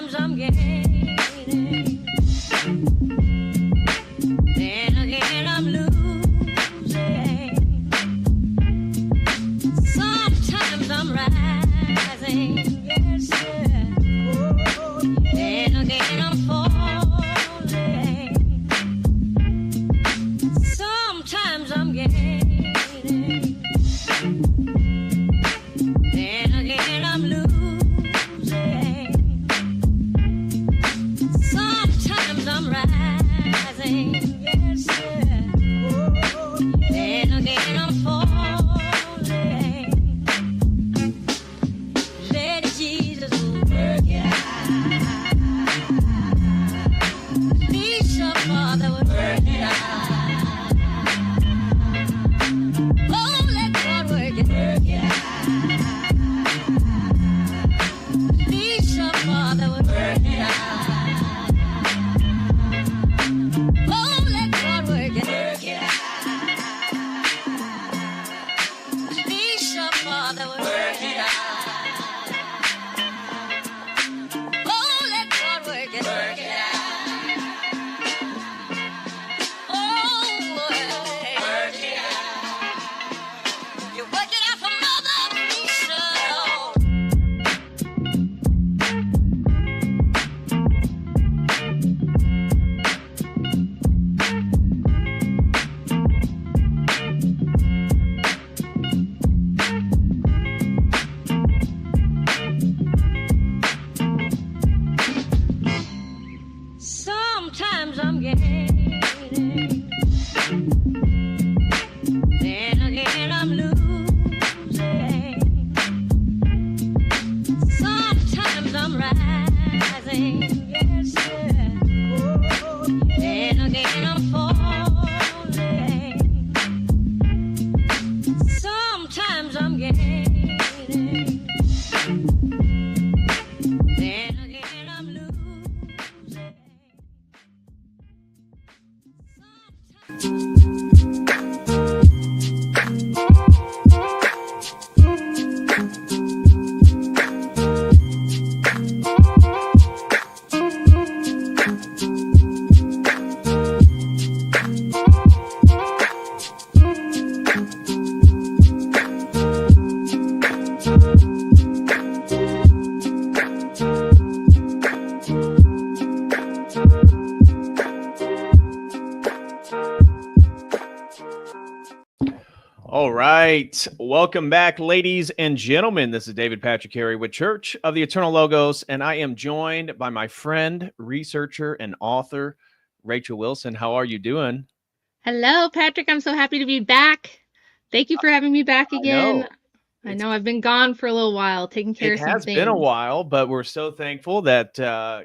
Sometimes I'm gaining, then again I'm losing. Sometimes I'm rising, yes sir. Then again I'm falling. Sometimes I'm gaining, then again I'm losing. Sometimes I'm rising, yes sir. Then again I'm falling. Let Jesus work it out. Please, your Father, would work it out. Oh, let God work it out. Please, your Father, would work it out. Oh, let God work it out. Please, your Father, would work it out. Oh, let God work it out. Oh, work it out. You work it out for Mother Teresa. Sometimes I'm gaining, then again I'm losing. Sometimes I'm rising, yes sir. Then again I'm falling. Sometimes I'm gaining, then again I'm losing. All right. Welcome back, ladies and gentlemen. This is David Patrick Carey with Church of the Eternal Logos, and I am joined by my friend, researcher, and author, Rachel Wilson. How are you doing? Hello, Patrick. I'm so happy to be back. Thank you for having me back again. I know I've been gone for a little while, taking care of some things. It has been a while, but we're so thankful that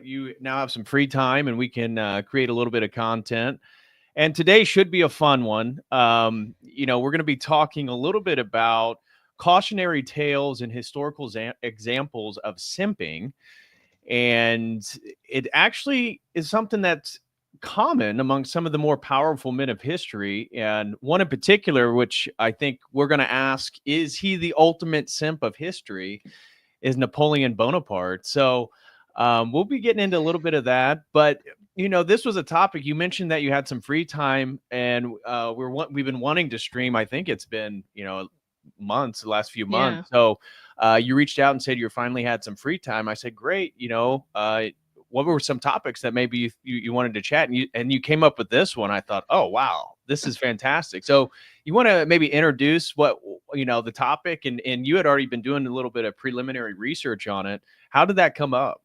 you now have some free time and we can create a little bit of content. And today should be a fun one. We're going to be talking a little bit about cautionary tales and historical examples of simping. And it actually is something that's common among some of the more powerful men of history. And one in particular, which I think we're going to ask, is he the ultimate simp of history, is Napoleon Bonaparte. So we'll be getting into a little bit of that. But this was a topic you mentioned that you had some free time, and we've been wanting to stream. I think it's been months, the last few months. So you reached out and said you finally had some free time. I said, great. What were some topics that maybe you wanted to chat, and you came up with this one. I thought, oh wow, this is fantastic. So you want to maybe introduce what the topic, and you had already been doing a little bit of preliminary research on it. How did that come up?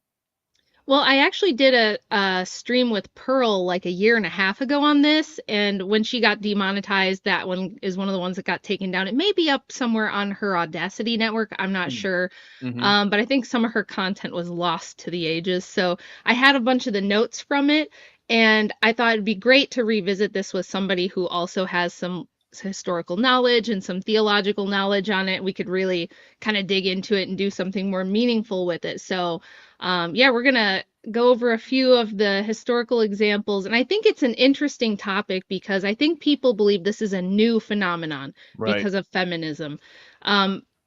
Well, I actually did a stream with Pearl like a year and a half ago on this, and when she got demonetized, that one is one of the ones that got taken down. It may be up somewhere on her Audacity network, I'm not sure, but I think some of her content was lost to the ages. So I had a bunch of the notes from it, and I thought it'd be great to revisit this with somebody who also has some historical knowledge and some theological knowledge on it. We could really kind of dig into it and do something more meaningful with it. So we're going to go over a few of the historical examples. And I think it's an interesting topic because I think people believe this is a new phenomenon because of feminism.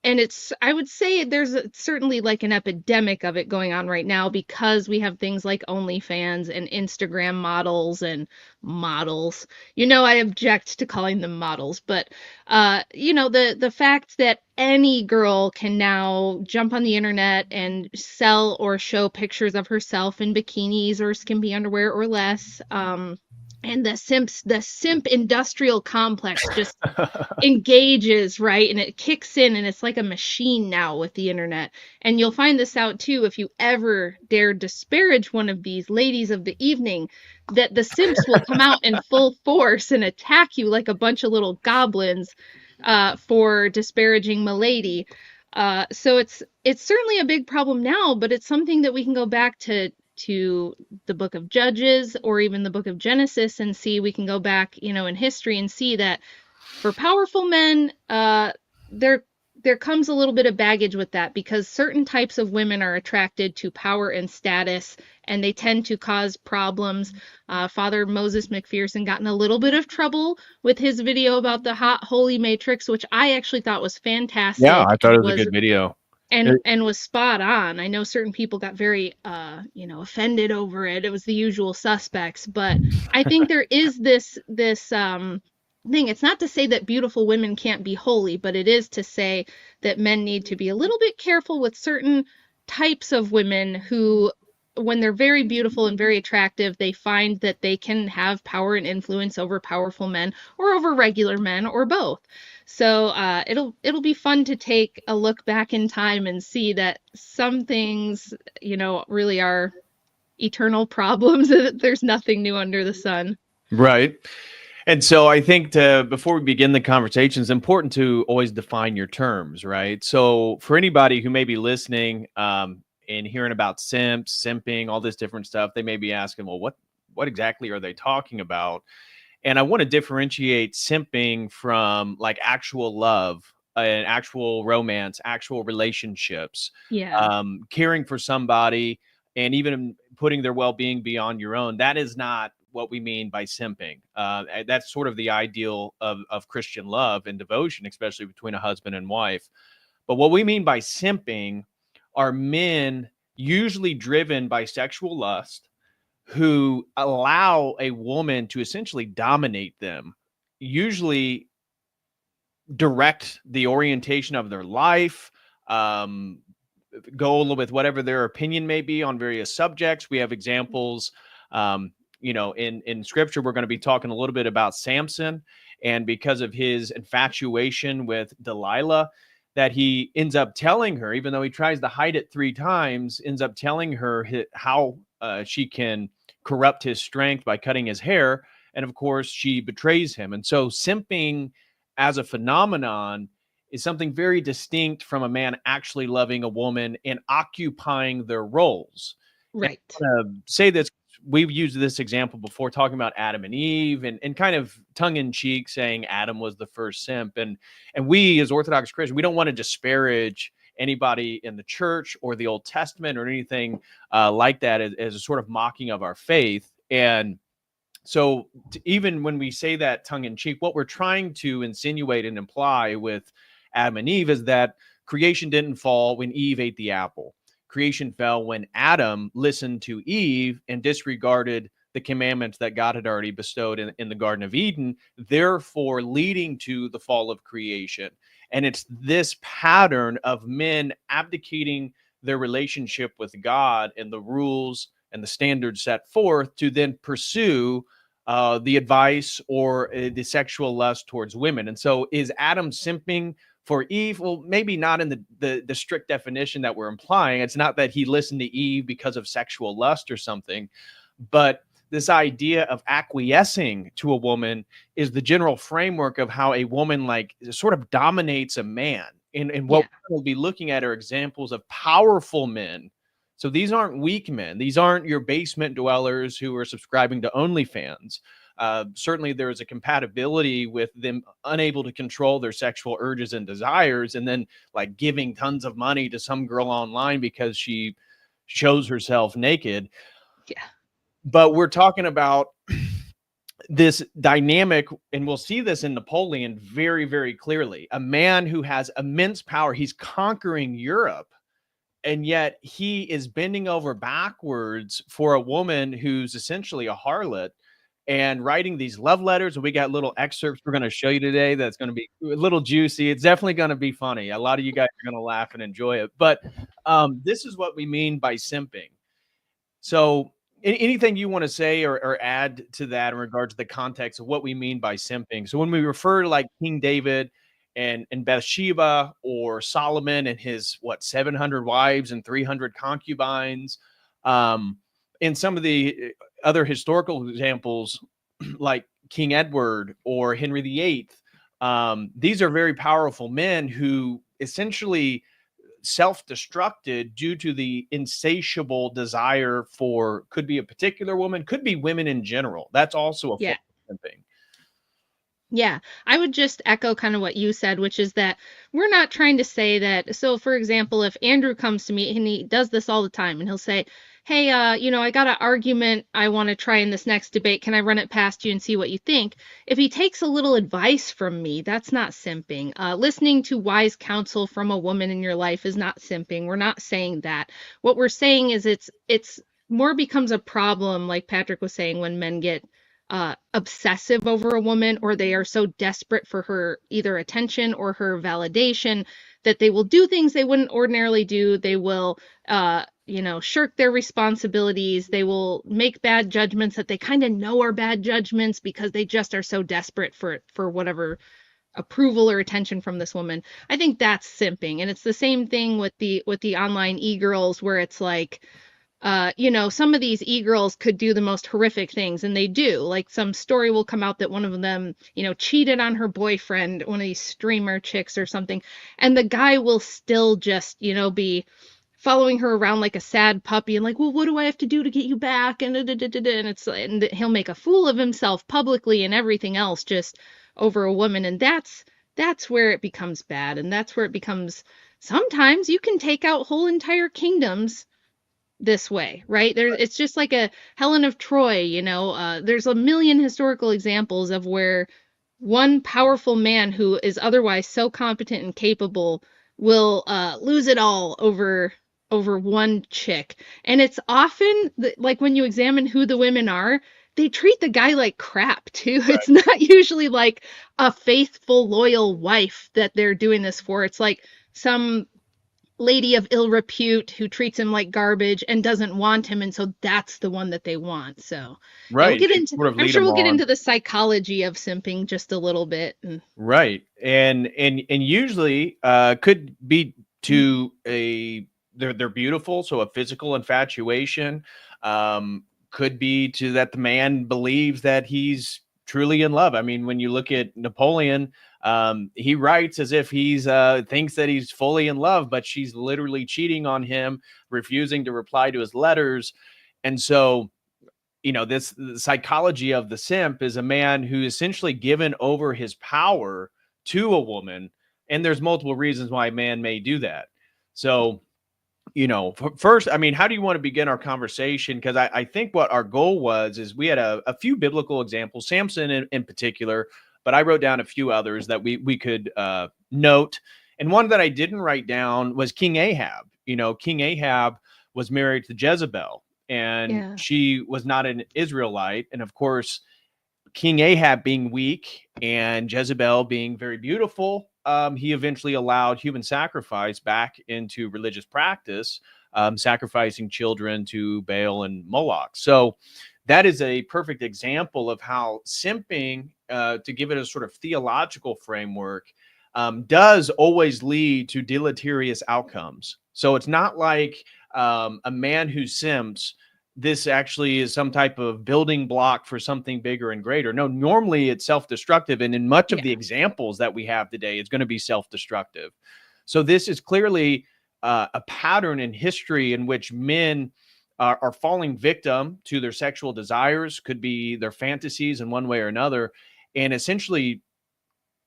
I would say there's certainly like an epidemic of it going on right now because we have things like OnlyFans and Instagram models and models. I object to calling them models, but the fact that any girl can now jump on the internet and sell or show pictures of herself in bikinis or skimpy underwear or less. And the simp industrial complex just engages, right? And it kicks in and it's like a machine now with the internet. And you'll find this out too if you ever dare disparage one of these ladies of the evening, that the simps will come out in full force and attack you like a bunch of little goblins for disparaging milady. So it's certainly a big problem now, but it's something that we can go back to the book of Judges or even the book of Genesis and see. We can go back, in history and see that for powerful men, there comes a little bit of baggage with that because certain types of women are attracted to power and status, and they tend to cause problems. Father Moses McPherson got in a little bit of trouble with his video about the hot holy matrix, which I actually thought was fantastic. Yeah, I thought it was a good video. And was spot on. I know certain people got very offended over it. It was the usual suspects, but I think there is this thing. It's not to say that beautiful women can't be holy, but it is to say that men need to be a little bit careful with certain types of women who, when they're very beautiful and very attractive, they find that they can have power and influence over powerful men or over regular men or both. So it'll be fun to take a look back in time and see that some things, really are eternal problems. There's nothing new under the sun. Right. And so I think before we begin the conversation, it's important to always define your terms, right? So for anybody who may be listening and hearing about simps, simping, all this different stuff, they may be asking, well, what exactly are they talking about? And I want to differentiate simping from like actual love and actual romance, actual relationships, Yeah. caring for somebody and even putting their well-being beyond your own. That is not what we mean by simping. That's sort of the ideal of Christian love and devotion, especially between a husband and wife. But what we mean by simping are men usually driven by sexual lust who allow a woman to essentially dominate them, usually direct the orientation of their life, go with whatever their opinion may be on various subjects. We have examples, in scripture. We're going to be talking a little bit about Samson, and because of his infatuation with Delilah, that he ends up telling her, even though he tries to hide it 3 times, ends up telling her how she can corrupt his strength by cutting his hair. And of course, she betrays him. And so simping as a phenomenon is something very distinct from a man actually loving a woman and occupying their roles. Right. Say this, we've used this example before talking about Adam and Eve and kind of tongue in cheek saying Adam was the first simp. And we as Orthodox Christians, we don't want to disparage anybody in the church or the Old Testament or anything like that as a sort of mocking of our faith. And so even when we say that tongue in cheek, what we're trying to insinuate and imply with Adam and Eve is that creation didn't fall when Eve ate the apple. Creation fell when Adam listened to Eve and disregarded the commandments that God had already bestowed in the Garden of Eden, therefore leading to the fall of creation. And it's this pattern of men abdicating their relationship with God and the rules and the standards set forth to then pursue the advice or the sexual lust towards women. And so is Adam simping for Eve? Well, maybe not in the strict definition that we're implying. It's not that he listened to Eve because of sexual lust or something, but this idea of acquiescing to a woman is the general framework of how a woman like sort of dominates a man. And what we'll be looking at are examples of powerful men. So these aren't weak men. These aren't your basement dwellers who are subscribing to OnlyFans. Certainly there is a compatibility with them unable to control their sexual urges and desires and then like giving tons of money to some girl online because she shows herself naked. Yeah. But we're talking about this dynamic, and we'll see this in Napoleon very, very clearly. A man who has immense power, he's conquering Europe, and yet he is bending over backwards for a woman who's essentially a harlot and writing these love letters. And we got little excerpts we're going to show you today that's going to be a little juicy. It's definitely going to be funny. A lot of you guys are going to laugh and enjoy it. But this is what we mean by simping. So anything you want to say or add to that in regards to the context of what we mean by simping? So when we refer to like King David and Bathsheba, or Solomon and his 700 wives and 300 concubines, and some of the other historical examples like King Edward or Henry VIII, these are very powerful men who essentially self-destructed due to the insatiable desire for, could be a particular woman, could be women in general. That's also a form of simping. Yeah, I would just echo kind of what you said, which is that we're not trying to say that. So, for example, if Andrew comes to me, and he does this all the time, and he'll say, hey, I got an argument I want to try in this next debate. Can I run it past you and see what you think? If he takes a little advice from me, that's not simping. Listening to wise counsel from a woman in your life is not simping. We're not saying that. What we're saying is it's more becomes a problem, like Patrick was saying, when men get obsessive over a woman, or they are so desperate for her either attention or her validation that they will do things they wouldn't ordinarily do. They will shirk their responsibilities. They will make bad judgments that they kind of know are bad judgments because they just are so desperate for whatever approval or attention from this woman. I think that's simping. And it's the same thing with the online e-girls, where it's like, some of these e-girls could do the most horrific things, and they do. Like, some story will come out that one of them, cheated on her boyfriend, one of these streamer chicks or something, and the guy will still just, be following her around like a sad puppy and like, well, what do I have to do to get you back? And and he'll make a fool of himself publicly and everything else just over a woman. And that's where it becomes bad. And that's where it becomes, sometimes you can take out whole entire kingdoms this way, right? It's just like a Helen of Troy, there's a million historical examples of where one powerful man who is otherwise so competent and capable will lose it all over one chick. And it's often like, when you examine who the women are, they treat the guy like crap too. Right. It's not usually like a faithful, loyal wife that they're doing this for. It's like some lady of ill repute who treats him like garbage and doesn't want him, and so that's the one that they want. So right, I'm sure we'll get into the psychology of simping just a little bit. Right, and usually could be to they're beautiful, so a physical infatuation. Could be to that the man believes that he's truly in love. I mean, when you look at Napoleon, he writes as if he's thinks that he's fully in love, but she's literally cheating on him, refusing to reply to his letters. And so, the psychology of the simp is a man who essentially given over his power to a woman. And there's multiple reasons why a man may do that. So, first, I mean, how do you want to begin our conversation? Because I think what our goal was is we had a few biblical examples, Samson in particular, but I wrote down a few others that we could note. And one that I didn't write down was King Ahab. King Ahab was married to Jezebel, and she was not an Israelite. And of course, King Ahab being weak and Jezebel being very beautiful, he eventually allowed human sacrifice back into religious practice, sacrificing children to Baal and Moloch. So that is a perfect example of how simping, to give it a sort of theological framework, does always lead to deleterious outcomes. So it's not like a man who simps, this actually is some type of building block for something bigger and greater. No, normally it's self-destructive. And in much of the examples that we have today, it's going to be self-destructive. So this is clearly a pattern in history in which men are falling victim to their sexual desires, could be their fantasies in one way or another, and essentially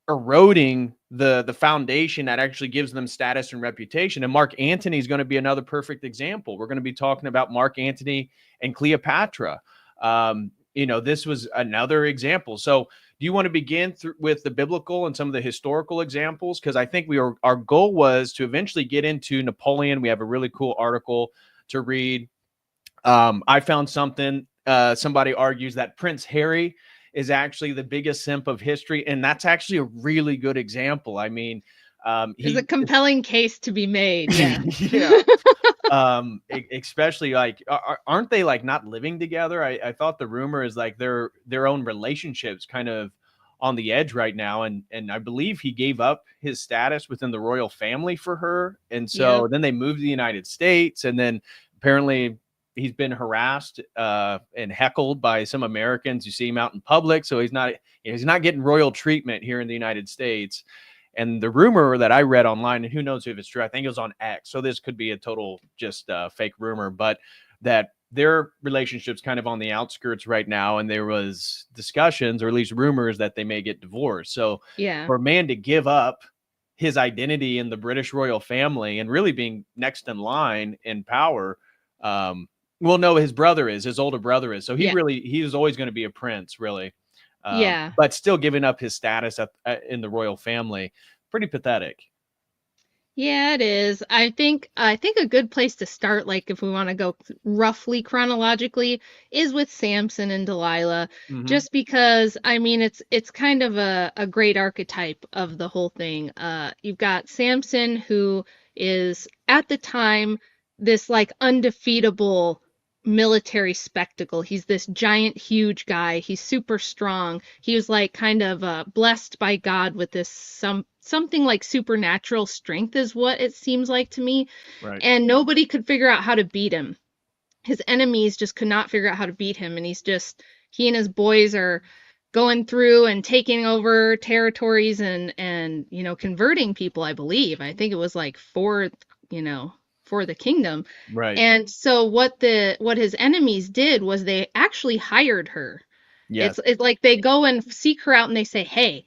eroding the foundation that actually gives them status and reputation. And Mark Antony is going to be another perfect example. We're going to be talking about Mark Antony and Cleopatra. this was another example. So do you want to begin with the biblical and some of the historical examples? Because I think our goal was to eventually get into Napoleon. We have a really cool article to read. I found something. Somebody argues that Prince Harry is actually the biggest simp of history, and that's actually a really good example. I mean, there's a compelling case to be made. Yeah. yeah. Especially like, aren't they like not living together? I thought the rumor is like their own relationships kind of on the edge right now, and I believe he gave up his status within the royal family for her, and so then they moved to the United States, and then apparently he's been harassed and heckled by some Americans who see him out in public, so he's not getting royal treatment here in the United States. And the rumor that I read online, and who knows if it's true, I think it was on X, so this could be a total just fake rumor, but that their relationship's kind of on the outskirts right now, and there was discussions, or at least rumors, that they may get divorced. So for a man to give up his identity in the British royal family and really being next in line in power, well, no, his older brother is. So he was always going to be a prince, really. But still giving up his status in the royal family, pretty pathetic. Yeah, it is. I think a good place to start, like if we want to go roughly chronologically, is with Samson and Delilah, just because I mean it's kind of a great archetype of the whole thing. You've got Samson, who is at the time this like undefeatable military spectacle. He's this giant, huge guy. He's super strong. He was like kind of blessed by God with this something like supernatural strength, is what it seems like to me. Right. And nobody could figure out how to beat him. His enemies just could not figure out how to beat him. And he and his boys are going through and taking over territories and converting people, I believe. I think it was like for the kingdom. Right. And so what his enemies did was they actually hired her. Yes. It's like they go and seek her out and they say, hey,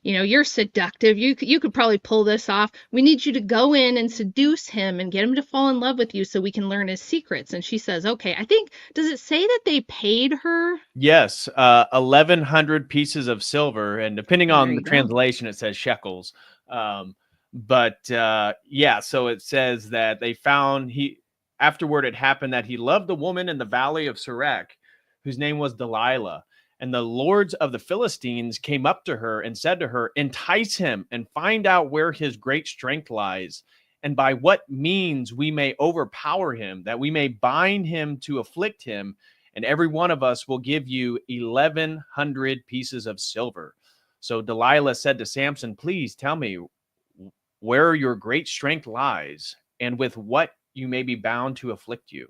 you're seductive. You could probably pull this off. We need you to go in and seduce him and get him to fall in love with you so we can learn his secrets. And she says, okay. I think, does it say that they paid her? Yes. 1,100 pieces of silver. And depending on the translation, it says shekels. But so it says that they found afterward it happened that he loved the woman in the valley of Sorek, whose name was Delilah. And the lords of the Philistines came up to her and said to her, entice him and find out where his great strength lies, and by what means we may overpower him, that we may bind him to afflict him. And every one of us will give you 1,100 pieces of silver. So Delilah said to Samson, please tell me where your great strength lies, and with what you may be bound to afflict you.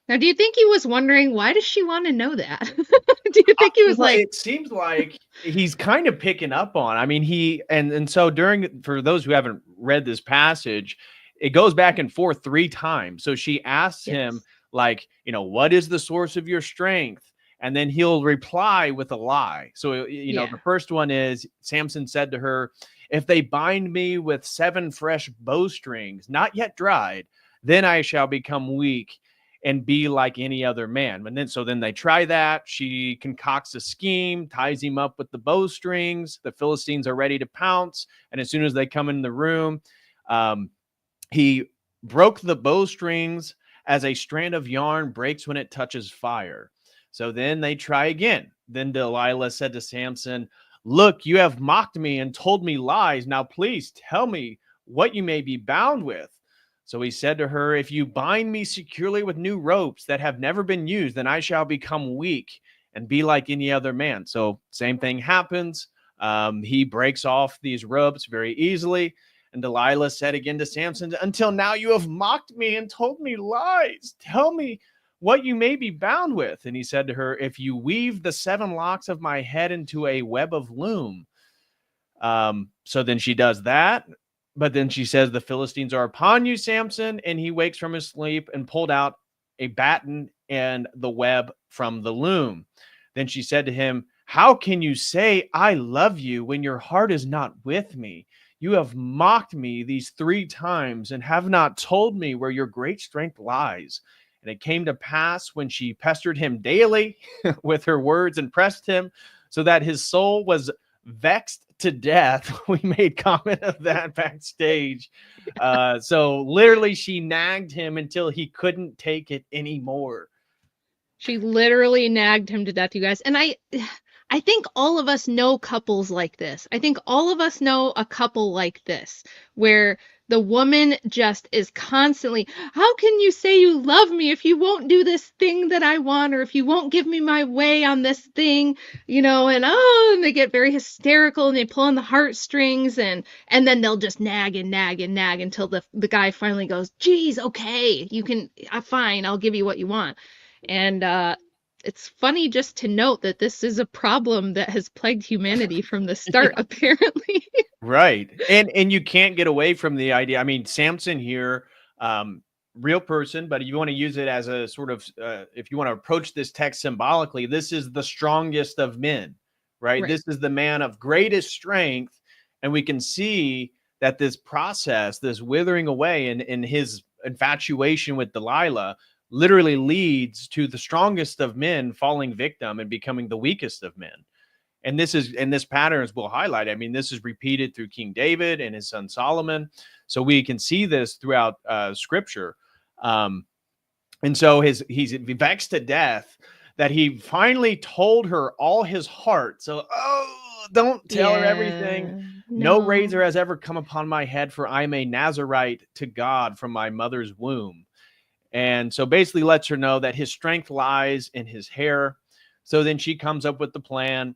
Now, do you think he was wondering, why does she want to know that? Do you think he was like... It seems like he's kind of picking up on, I mean, and so for those who haven't read this passage, it goes back and forth 3 times. So she asks him, like, what is the source of your strength? And then he'll reply with a lie. So, the first one is, Samson said to her, if they bind me with 7 fresh bowstrings, not yet dried, then I shall become weak and be like any other man. And then they try that. She concocts a scheme, ties him up with the bowstrings. The Philistines are ready to pounce. And as soon as they come in the room, he broke the bowstrings as a strand of yarn breaks when it touches fire. So then they try again. Then Delilah said to Samson, look, you have mocked me and told me lies. Now, please tell me what you may be bound with. So he said to her, if you bind me securely with new ropes that have never been used, then I shall become weak and be like any other man. So same thing happens. He breaks off these ropes very easily. And Delilah said again to Samson, until now you have mocked me and told me lies. Tell me what you may be bound with. And he said to her, if you weave the 7 locks of my head into a web of loom. So then she does that. But then she says, the Philistines are upon you, Samson. And he wakes from his sleep and pulled out a batten and the web from the loom. Then she said to him, how can you say I love you when your heart is not with me? You have mocked me these 3 times and have not told me where your great strength lies. And it came to pass when she pestered him daily with her words and pressed him, so that his soul was vexed to death. We made comment of that backstage. So literally she nagged him until he couldn't take it anymore. She literally nagged him to death, you guys. And I think all of us know couples like this. I think all of us know a couple like this, where the woman just is constantly, how can you say you love me if you won't do this thing that I want, or if you won't give me my way on this thing, you know, and they get very hysterical and they pull on the heartstrings, and then they'll just nag and nag and nag until the guy finally goes, geez, okay, you can, fine, I'll give you what you want. And it's funny just to note that this is a problem that has plagued humanity from the start, apparently. Right. And you can't get away from the idea. I mean, Samson here, real person, but if you want to use it as a sort of, if you want to approach this text symbolically, this is the strongest of men, right? This is the man of greatest strength. And we can see that this process, this withering away in his infatuation with Delilah, literally leads to the strongest of men falling victim and becoming the weakest of men. And this pattern, as we'll highlight, I mean, this is repeated through King David and his son Solomon. So we can see this throughout scripture. And so he's vexed to death that he finally told her all his heart. So, don't tell her everything. No razor has ever come upon my head, for I am a Nazarite to God from my mother's womb. And so basically lets her know that his strength lies in his hair. So then she comes up with the plan.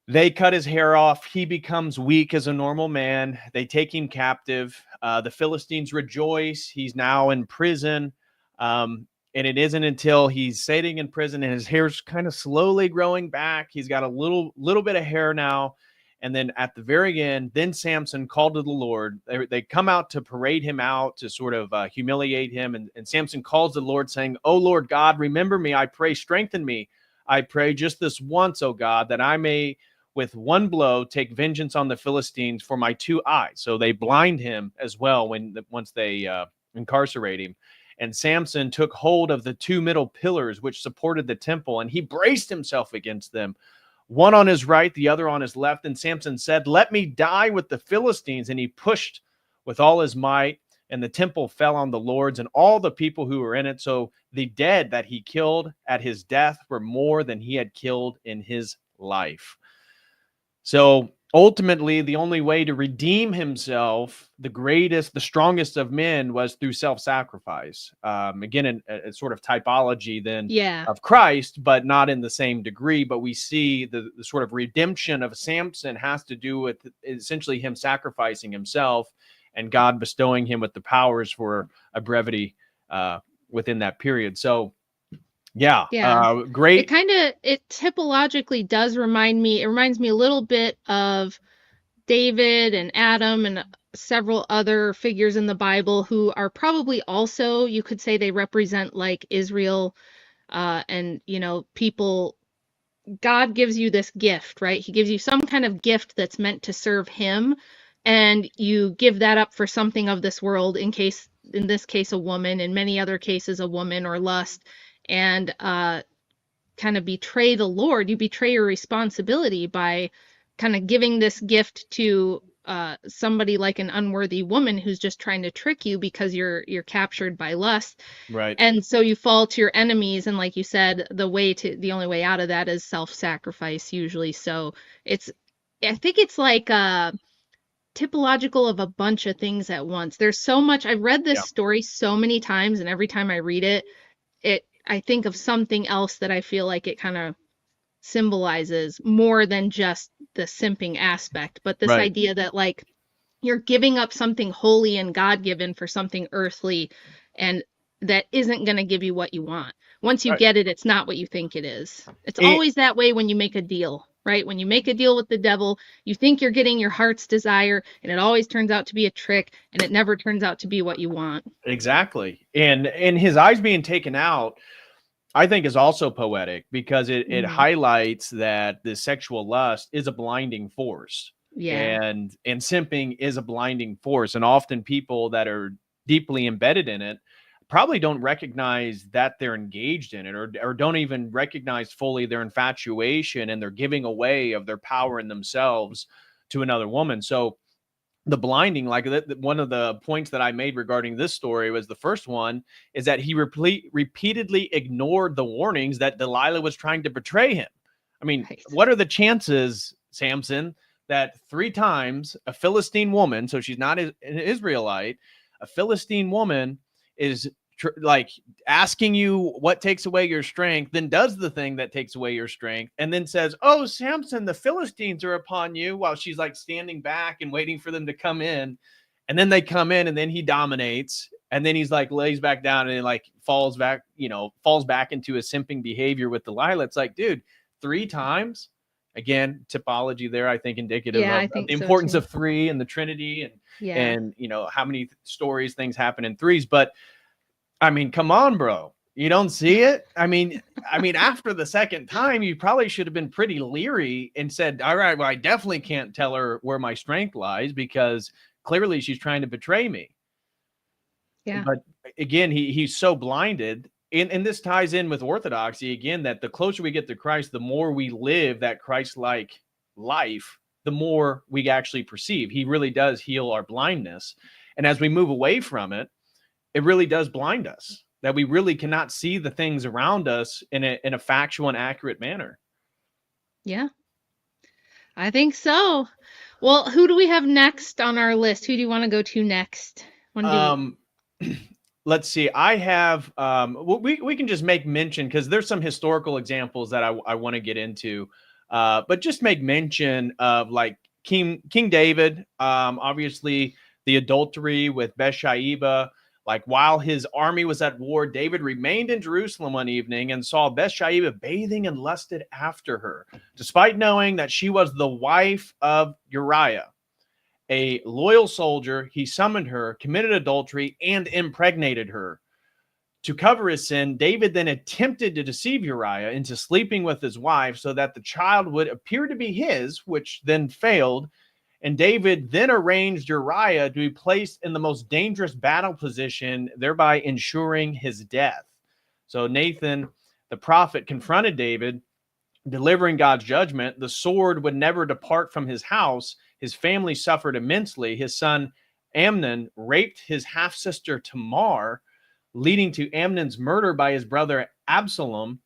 They cut his hair off. He becomes weak as a normal man. They take him captive. The Philistines rejoice. He's now in prison. And it isn't until he's sitting in prison and his hair's kind of slowly growing back. He's got a little bit of hair now. And then at the very end, then Samson called to the Lord. They come out to parade him out, to sort of humiliate him. And Samson calls the Lord saying, "Oh, Lord God, remember me, I pray, strengthen me. I pray just this once, oh God, that I may with one blow take vengeance on the Philistines for my 2 eyes." So they blind him as well once they incarcerate him. And Samson took hold of the 2 middle pillars which supported the temple, and he braced himself against them, one on his right, the other on his left. And Samson said, "Let me die with the Philistines." And he pushed with all his might, and the temple fell on the lords and all the people who were in it. So the dead that he killed at his death were more than he had killed in his life. So ultimately, the only way to redeem himself, the strongest of men, was through self-sacrifice. Again, a sort of typology then of Christ, but not in the same degree. But we see the sort of redemption of Samson has to do with essentially him sacrificing himself and God bestowing him with the powers for a brevity within that period. So great. It typologically does remind me, it reminds me a little bit of David and Adam and several other figures in the Bible who are probably also, you could say, they represent like Israel, and, you know, people. God gives you this gift, right? He gives you some kind of gift that's meant to serve him, and you give that up for something of this world, in this case, a woman, in many other cases, a woman, or lust, and kind of betray the Lord. You betray your responsibility by kind of giving this gift to somebody like an unworthy woman who's just trying to trick you because you're captured by lust. Right. And so you fall to your enemies, and like you said, the only way out of that is self-sacrifice usually. So I think it's like typological of a bunch of things at once. There's so much. I've read this story so many times, and every time I read it, I think of something else that I feel like it kind of symbolizes more than just the simping aspect, but this idea that like you're giving up something holy and God-given for something earthly, and that isn't going to give you what you want. Once you get it, it's not what you think it is. It's always that way when you make a deal, right? When you make a deal with the devil, you think you're getting your heart's desire, and it always turns out to be a trick, and it never turns out to be what you want. Exactly. And his eyes being taken out, I think, is also poetic, because it highlights that the sexual lust is a blinding force. Yeah. And simping is a blinding force. And often people that are deeply embedded in it probably don't recognize that they're engaged in it, or don't even recognize fully their infatuation and their giving away of their power in themselves to another woman. So the blinding, like one of the points that I made regarding this story was the first one is that he repeatedly ignored the warnings that Delilah was trying to betray him. I mean, Right. what are the chances, Samson, that 3 times a Philistine woman, so she's not an Israelite, a Philistine woman is like asking you what takes away your strength, then does the thing that takes away your strength, and then says, "Oh, Samson, the Philistines are upon you," while she's like standing back and waiting for them to come in. And then they come in, and then he dominates, and then he's like lays back down and like falls back into his simping behavior with Delilah. It's like, dude, 3 times. Again, typology there, I think, indicative Yeah, I of think the so, importance too. of 3 and the Trinity, and Yeah. how many stories things happen in threes. But I mean, come on, bro. You don't see it? I mean, after the second time, you probably should have been pretty leery and said, all right, well, I definitely can't tell her where my strength lies, because clearly she's trying to betray me. Yeah. But again, he's so blinded. And this ties in with orthodoxy again, that the closer we get to Christ, the more we live that Christ-like life, the more we actually perceive. He really does heal our blindness. And as we move away from it, it really does blind us, that we really cannot see the things around us in a factual and accurate manner. Yeah. I think so. Well, who do we have next on our list? Who do you want to go to next? Let's see. I have we can just make mention, because there's some historical examples that I want to get into, but just make mention of like King David. Obviously the adultery with Bathsheba. Like, while his army was at war, David remained in Jerusalem one evening and saw Bathsheba bathing and lusted after her, despite knowing that she was the wife of Uriah, a loyal soldier. He summoned her, committed adultery, and impregnated her. To cover his sin, David then attempted to deceive Uriah into sleeping with his wife so that the child would appear to be his, which then failed. And David then arranged Uriah to be placed in the most dangerous battle position, thereby ensuring his death. So Nathan, the prophet, confronted David, delivering God's judgment. The sword would never depart from his house. His family suffered immensely. His son Amnon raped his half-sister Tamar, leading to Amnon's murder by his brother Absalom,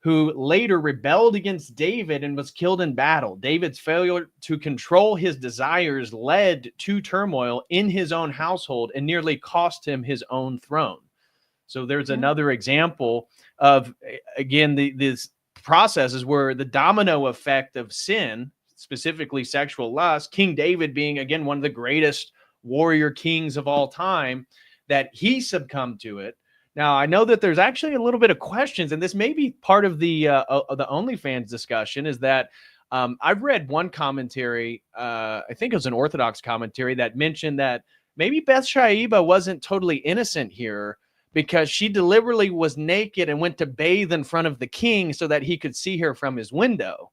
who later rebelled against David and was killed in battle. David's failure to control his desires led to turmoil in his own household and nearly cost him his own throne. So there's another example of, again, these processes where the domino effect of sin, specifically sexual lust, King David being, again, one of the greatest warrior kings of all time, that he succumbed to it. Now, I know that there's actually a little bit of questions, and this may be part of the OnlyFans discussion, is that I've read one commentary, I think it was an Orthodox commentary, that mentioned that maybe Bathsheba wasn't totally innocent here, because she deliberately was naked and went to bathe in front of the king so that he could see her from his window.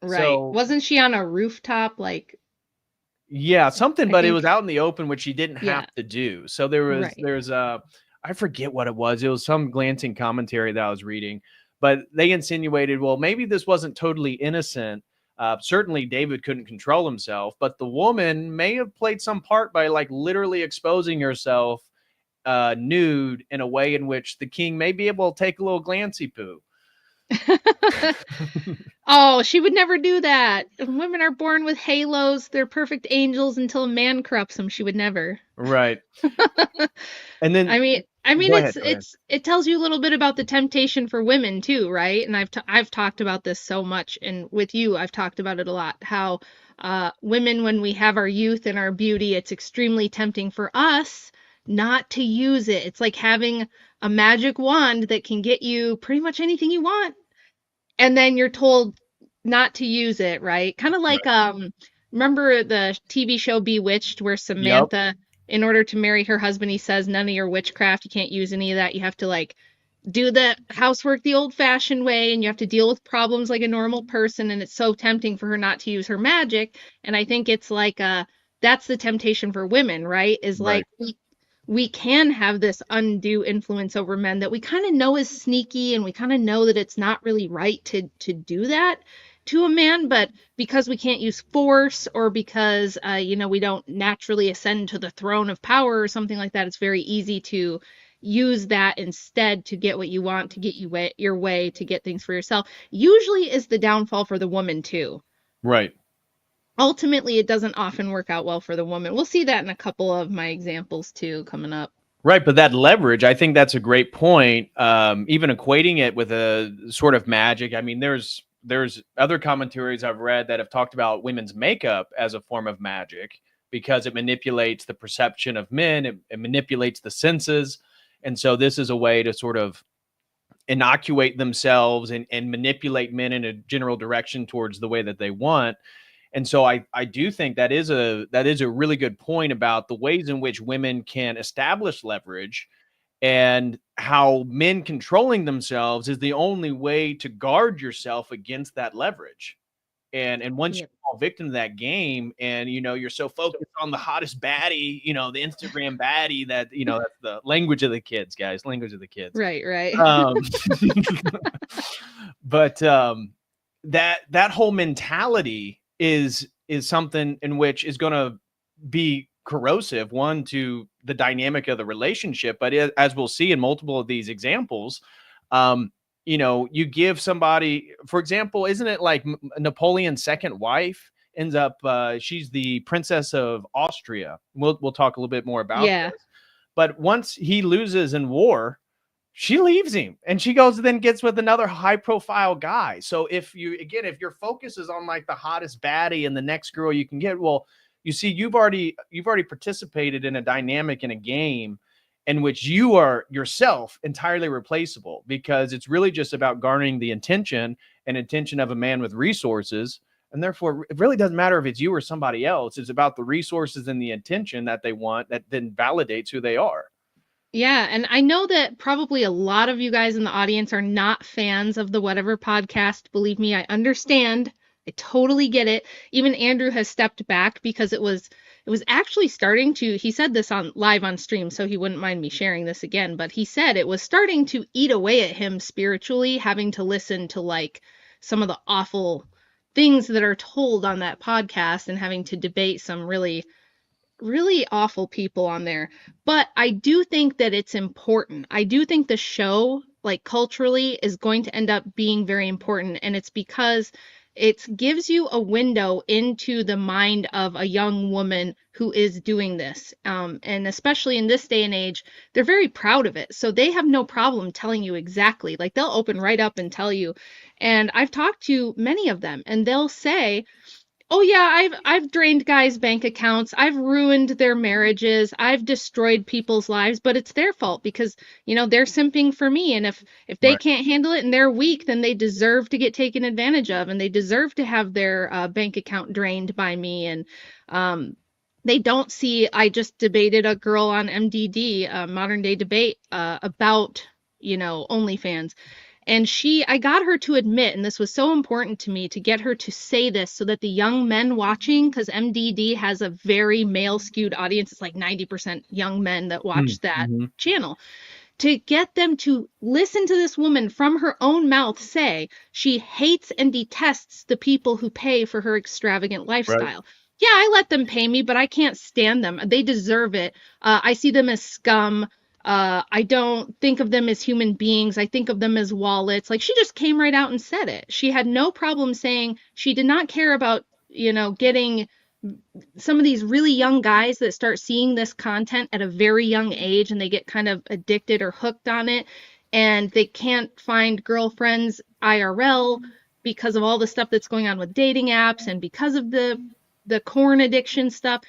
Right. So, wasn't she on a rooftop? Like, yeah, something, but it was think, out in the open, which she didn't have to do. So there's I forget what it was. It was some glancing commentary that I was reading, but they insinuated, well, maybe this wasn't totally innocent. Certainly David couldn't control himself, but the woman may have played some part by like literally exposing herself nude in a way in which the king may be able to take a little glancy poo. Oh, she would never do that. Women are born with halos. They're perfect angels until a man corrupts them. She would never. Right. And then I mean, Go ahead. it tells you a little bit about the temptation for women too, right? And I've talked about this so much, and with you, I've talked about it a lot. How women, when we have our youth and our beauty, it's extremely tempting for us not to use it. It's like having a magic wand that can get you pretty much anything you want, and then you're told not to use it, right? Kind of like remember the TV show Bewitched, where Samantha, in order to marry her husband, he says, none of your witchcraft, you can't use any of that. You have to like do the housework the old-fashioned way, and you have to deal with problems like a normal person, and it's so tempting for her not to use her magic. And I think it's like that's the temptation for women, right? Is like we can have this undue influence over men that we kind of know is sneaky, and we kind of know that it's not really right to do that to a man, but because we can't use force, or because we don't naturally ascend to the throne of power or something like that, it's very easy to use that instead to get what you want, to get your way, to get things for yourself. Usually is the downfall for the woman too. Right. Ultimately, it doesn't often work out well for the woman. We'll see that in a couple of my examples too coming up. Right, but that leverage, I think that's a great point. Even equating it with a sort of magic. I mean, there's other commentaries I've read that have talked about women's makeup as a form of magic, because it manipulates the perception of men, it manipulates the senses. And so this is a way to sort of inoculate themselves and manipulate men in a general direction towards the way that they want. And so I do think that is a really good point about the ways in which women can establish leverage, and how men controlling themselves is the only way to guard yourself against that leverage. And once you fall victim to that game, and you're so focused on the hottest baddie, the Instagram baddie, that that's the language of the kids, guys, language of the kids. Right. But that whole mentality is something in which is going to be corrosive, one, to the dynamic of the relationship, but as we'll see in multiple of these examples, you give somebody, for example, isn't it like Napoleon's second wife ends up, she's the Princess of Austria. We'll talk a little bit more about this. But once he loses in war, she leaves him and she goes and then gets with another high profile guy. So if your focus is on like the hottest baddie and the next girl you can get, well, you see, you've already participated in a dynamic, in a game in which you are yourself entirely replaceable, because it's really just about garnering the intention of a man with resources. And therefore, it really doesn't matter if it's you or somebody else. It's about the resources and the intention that they want, that then validates who they are. Yeah, and I know that probably a lot of you guys in the audience are not fans of the Whatever podcast. Believe me, I understand. I totally get it. Even Andrew has stepped back because it was actually starting to, he said this on live on stream, so he wouldn't mind me sharing this again, but he said it was starting to eat away at him spiritually, having to listen to like some of the awful things that are told on that podcast and having to debate some really awful people on there. But I do think that it's important. I do think the show, like culturally, is going to end up being very important. And it's because it gives you a window into the mind of a young woman who is doing this. And especially in this day and age, they're very proud of it. So they have no problem telling you exactly. Like they'll open right up and tell you. And I've talked to many of them, and they'll say, oh yeah, I've drained guys' bank accounts. I've ruined their marriages. I've destroyed people's lives, but it's their fault because, they're simping for me. And if they can't handle it and they're weak, then they deserve to get taken advantage of, and they deserve to have their bank account drained by me. And they don't see, I just debated a girl on MDD, modern day debate, about, OnlyFans. And I got her to admit, and this was so important to me, to get her to say this so that the young men watching, because MDD has a very male skewed audience, it's like 90% young men that watch that channel, to get them to listen to this woman from her own mouth say she hates and detests the people who pay for her extravagant lifestyle. Right. Yeah, I let them pay me, but I can't stand them. They deserve it. I see them as scum. I don't think of them as human beings. I think of them as wallets. Like, she just came right out and said it. She had no problem saying she did not care about, getting some of these really young guys that start seeing this content at a very young age, and they get kind of addicted or hooked on it, and they can't find girlfriends IRL because of all the stuff that's going on with dating apps and because of the corn addiction stuff.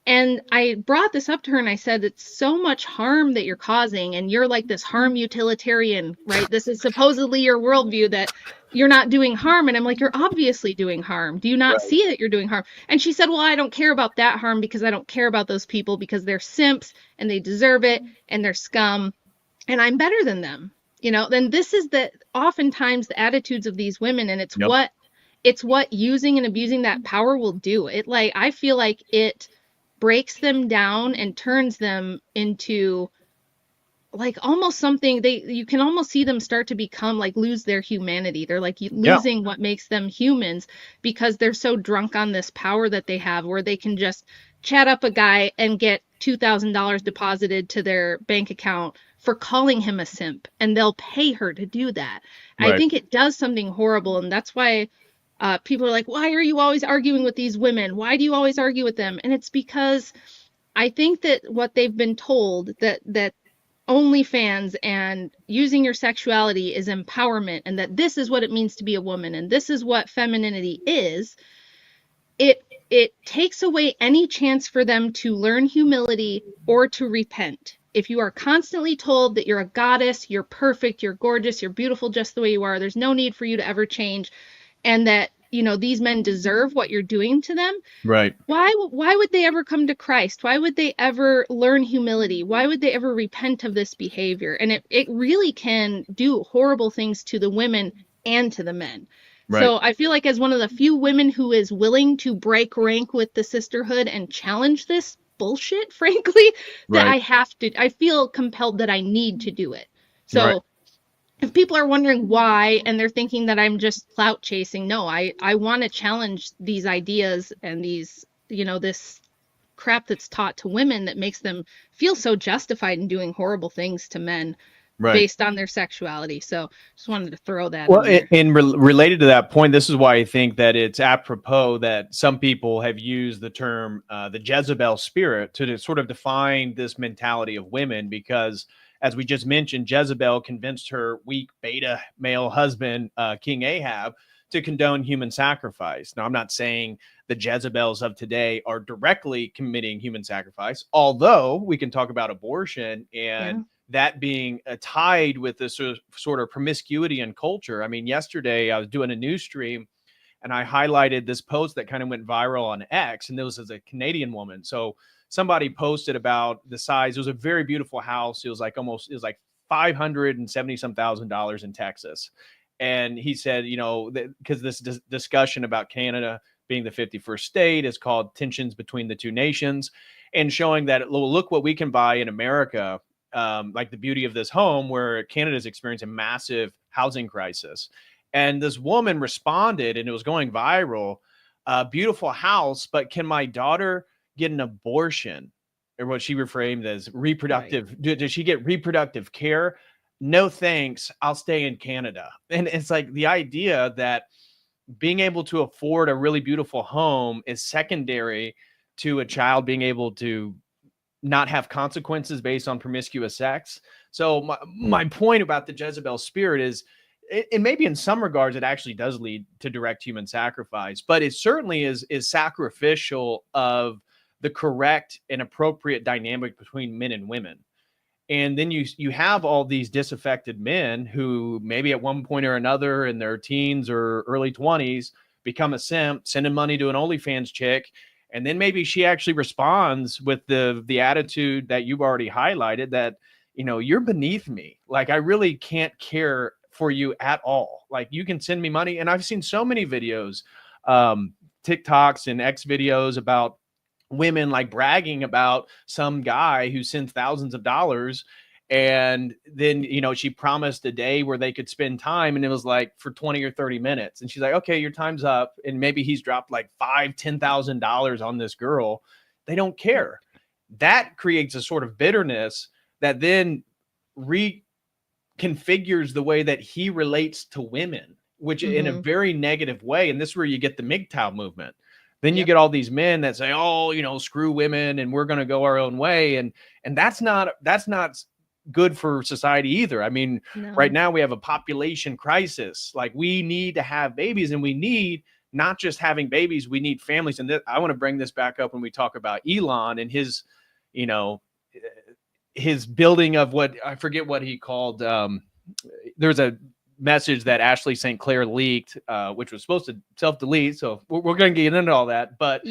And I brought this up to her and I said, it's so much harm that you're causing. And you're like this harm utilitarian, right? This is supposedly your worldview, that you're not doing harm. And I'm like, you're obviously doing harm. Do you not see that you're doing harm? And she said, well, I don't care about that harm because I don't care about those people because they're simps and they deserve it and they're scum and I'm better than them. Then this is oftentimes the attitudes of these women. And it's what using and abusing that power will do. I feel like it breaks them down and turns them into like almost something you can almost see them start to become like lose their humanity. They're like losing what makes them humans because they're so drunk on this power that they have where they can just chat up a guy and get $2,000 deposited to their bank account for calling him a simp, and they'll pay her to do that. Right. I think it does something horrible, and that's why people are like, why are you always arguing with these women? Why do you always argue with them? And it's because I think that what they've been told that OnlyFans and using your sexuality is empowerment, and that this is what it means to be a woman, and this is what femininity is. It takes away any chance for them to learn humility or to repent. If you are constantly told that you're a goddess, you're perfect, you're gorgeous, you're beautiful just the way you are, there's no need for you to ever change, and that, you know, these men deserve what you're doing to them. Right. Why would they ever come to Christ? Why would they ever learn humility? Why would they ever repent of this behavior? And it really can do horrible things to the women and to the men. Right. So I feel like as one of the few women who is willing to break rank with the sisterhood and challenge this bullshit, frankly, that Right. I feel compelled that I need to do it. So Right. if people are wondering why and they're thinking that I'm just clout chasing, no, I want to challenge these ideas and these, you know, this crap that's taught to women that makes them feel so justified in doing horrible things to men Right. based on their sexuality. So just wanted to throw that Well, in there. related to that point, this is why I think that it's apropos that some people have used the term the Jezebel spirit to sort of define this mentality of women, because as we just mentioned, Jezebel convinced her weak beta male husband, King Ahab, to condone human sacrifice. Now, I'm not saying the Jezebels of today are directly committing human sacrifice, although we can talk about abortion and that being tied with this sort of promiscuity and culture. I mean, yesterday I was doing a news stream and I highlighted this post that kind of went viral on X, and this was a Canadian woman. So somebody posted about the size. It was a very beautiful house. It was like $570 some thousand in Texas. And he said, you know, because this discussion about Canada being the 51st state is called tensions between the two nations, and showing that, look what we can buy in America. Like the beauty of this home, where Canada is experiencing a massive housing crisis. And this woman responded, and it was going viral, beautiful house, but can my daughter get an abortion? Or what she reframed as reproductive. Right. Does she get reproductive care? No, thanks. I'll stay in Canada. And it's like the idea that being able to afford a really beautiful home is secondary to a child being able to not have consequences based on promiscuous sex. So my point about the Jezebel spirit is it maybe in some regards it actually does lead to direct human sacrifice, but it certainly is sacrificial of the correct and appropriate dynamic between men and women. And then you have all these disaffected men who maybe at one point or another in their teens or early 20s become a simp, sending money to an OnlyFans chick. And then maybe she actually responds with the attitude that you've already highlighted, that, you know, you're beneath me. Like, I really can't care for you at all. Like, you can send me money. And I've seen so many videos, TikToks and X videos about women like bragging about some guy who sends thousands of dollars. And then, you know, she promised a day where they could spend time, and it was like for 20 or 30 minutes. And she's like, okay, your time's up. And maybe he's dropped like $5,000-$10,000 on this girl. They don't care. That creates a sort of bitterness that then reconfigures the way that he relates to women, which in a very negative way. And this is where you get the MGTOW movement. Then you get all these men that say, oh, you know, screw women and we're going to go our own way. And that's not good for society either. I mean, right now we have a population crisis. Like, we need to have babies, and we need not just having babies, we need families. And I want to bring this back up when we talk about Elon and his, you know, his building of what, I forget what he called. There's a message that Ashley St. Clair leaked, which was supposed to self-delete. So we're going to get into all that. But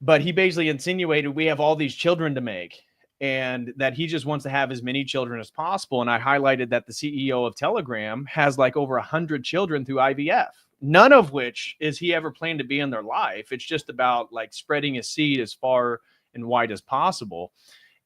but he basically insinuated we have all these children to make. and that he just wants to have as many children as possible. And I highlighted that the CEO of Telegram has like over 100 children through IVF, none of which is he ever planned to be in their life. It's just about like spreading his seed as far and wide as possible.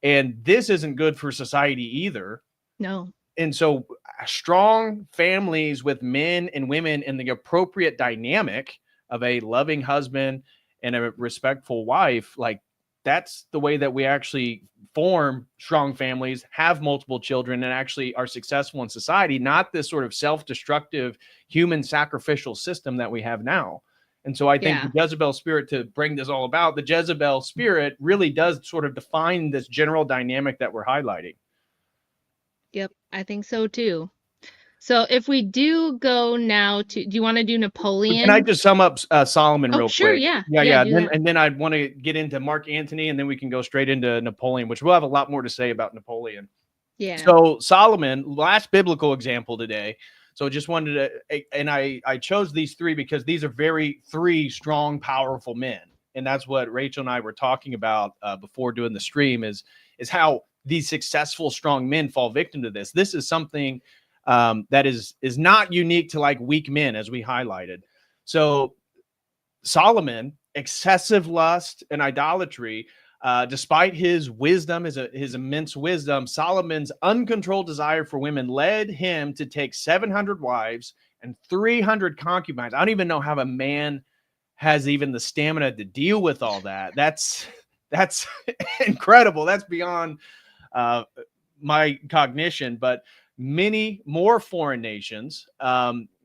And this isn't good for society either. No. And so strong families with men and women in the appropriate dynamic of a loving husband and a respectful wife, like that's the way that we actually form strong families, have multiple children, and actually are successful in society, not this sort of self-destructive human sacrificial system that we have now. And so I think the Jezebel spirit, to bring this all about, the Jezebel spirit really does sort of define this general dynamic that we're highlighting. Yep, I think so too. So if we do go now to, do you want to do Napoleon? Can I just sum up Solomon real sure, quick? Yeah. Yeah. And then I'd want to get into Mark Antony, and then we can go straight into Napoleon, which we'll have a lot more to say about Napoleon. Yeah. So Solomon, last biblical example today. So just wanted to, and I chose these three because these are three strong, powerful men. And that's what Rachel and I were talking about before doing the stream is how these successful, strong men fall victim to this. This is something that is not unique to like weak men, as we highlighted. So Solomon, excessive lust and idolatry, despite his wisdom, his immense wisdom, Solomon's uncontrolled desire for women led him to take 700 wives and 300 concubines. I don't even know how a man has even the stamina to deal with all that. That's incredible. That's beyond my cognition. But many more foreign nations,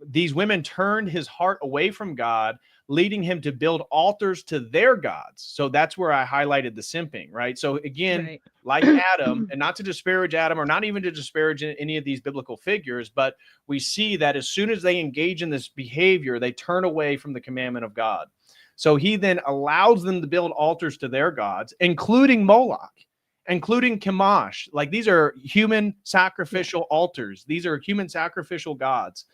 these women turned his heart away from God, leading him to build altars to their gods. So that's where I highlighted the simping, right? So again, like Adam, and not to disparage Adam or not even to disparage any of these biblical figures, but we see that as soon as they engage in this behavior, they turn away from the commandment of God. So he then allows them to build altars to their gods, including Moloch, including Chemosh. Like these are human sacrificial altars. These are human sacrificial gods.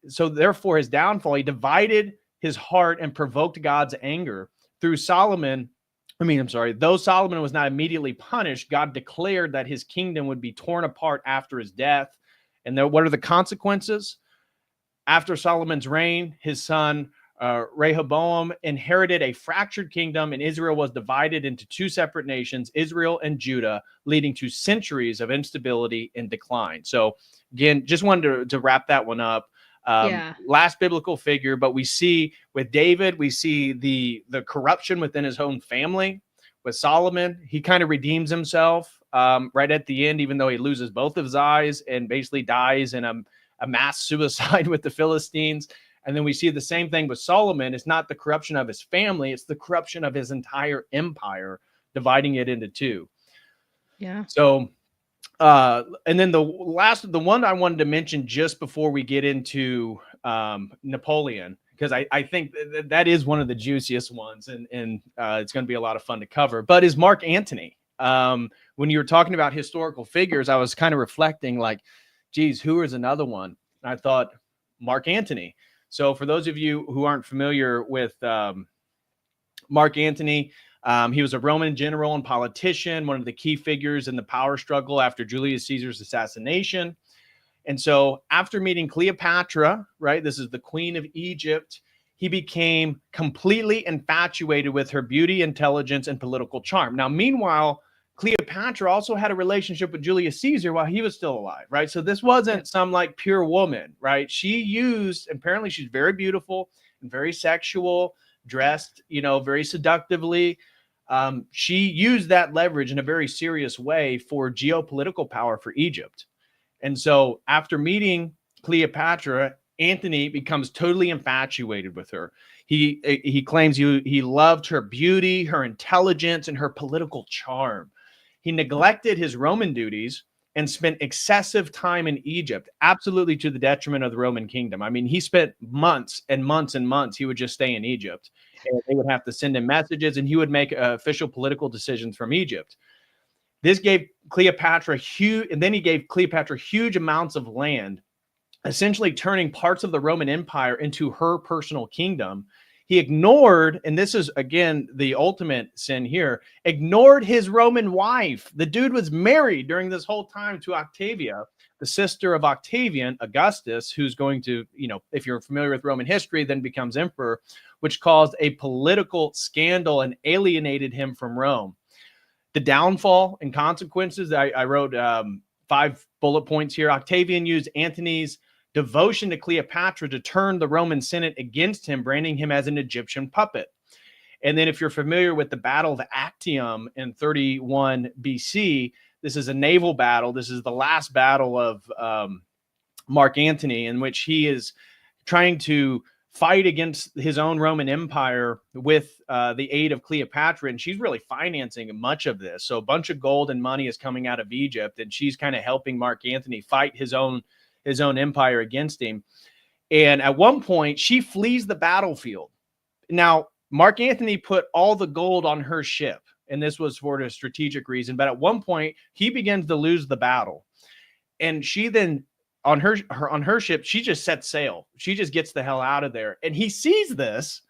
So therefore his downfall, he divided his heart and provoked God's anger through Solomon. Though Solomon was not immediately punished, God declared that his kingdom would be torn apart after his death. And what are the consequences? After Solomon's reign, his son Rehoboam inherited a fractured kingdom, and Israel was divided into two separate nations, Israel and Judah, leading to centuries of instability and decline. So again, just wanted to wrap that one up. Last biblical figure, but we see with David, we see the corruption within his own family. With Solomon, he kind of redeems himself right at the end, even though he loses both of his eyes and basically dies in a mass suicide with the Philistines. And then we see the same thing with Solomon. It's not the corruption of his family, it's the corruption of his entire empire, dividing it into two. Yeah. So, and then the one I wanted to mention just before we get into Napoleon, because I think that is one of the juiciest ones, and it's going to be a lot of fun to cover, but is Mark Antony. When you were talking about historical figures, I was kind of reflecting like, geez, who is another one? And I thought Mark Antony. So for those of you who aren't familiar with Mark Antony, he was a Roman general and politician, one of the key figures in the power struggle after Julius Caesar's assassination. And so after meeting Cleopatra, right, this is the Queen of Egypt, he became completely infatuated with her beauty, intelligence, and political charm. Now, meanwhile, Cleopatra also had a relationship with Julius Caesar while he was still alive, right? So this wasn't some like pure woman, right? Apparently she's very beautiful and very sexual, dressed, very seductively. She used that leverage in a very serious way for geopolitical power for Egypt. And so after meeting Cleopatra, Antony becomes totally infatuated with her. He claims he loved her beauty, her intelligence, and her political charm. He neglected his Roman duties and spent excessive time in Egypt, absolutely to the detriment of the Roman kingdom. I mean, he spent months and months and months. He would just stay in Egypt, and they would have to send him messages, and he would make official political decisions from Egypt. This gave Cleopatra he gave Cleopatra huge amounts of land, essentially turning parts of the Roman Empire into her personal kingdom. He ignored, and this is, again, the ultimate sin here, ignored his Roman wife. The dude was married during this whole time to Octavia, the sister of Octavian, Augustus, who's going to, if you're familiar with Roman history, then becomes emperor, which caused a political scandal and alienated him from Rome. The downfall and consequences, I wrote 5 bullet points here. Octavian used Antony's devotion to Cleopatra to turn the Roman Senate against him, branding him as an Egyptian puppet. And then if you're familiar with the Battle of Actium in 31 BC, this is a naval battle. This is the last battle of Mark Antony, in which he is trying to fight against his own Roman Empire with the aid of Cleopatra, and she's really financing much of this. So a bunch of gold and money is coming out of Egypt, and she's kind of helping Mark Antony fight his own empire against him. And at one point, she flees the battlefield. Now, Mark Antony put all the gold on her ship, and this was for a strategic reason. But at one point, he begins to lose the battle, and she then on her ship, she just sets sail. She just gets the hell out of there. And he sees this,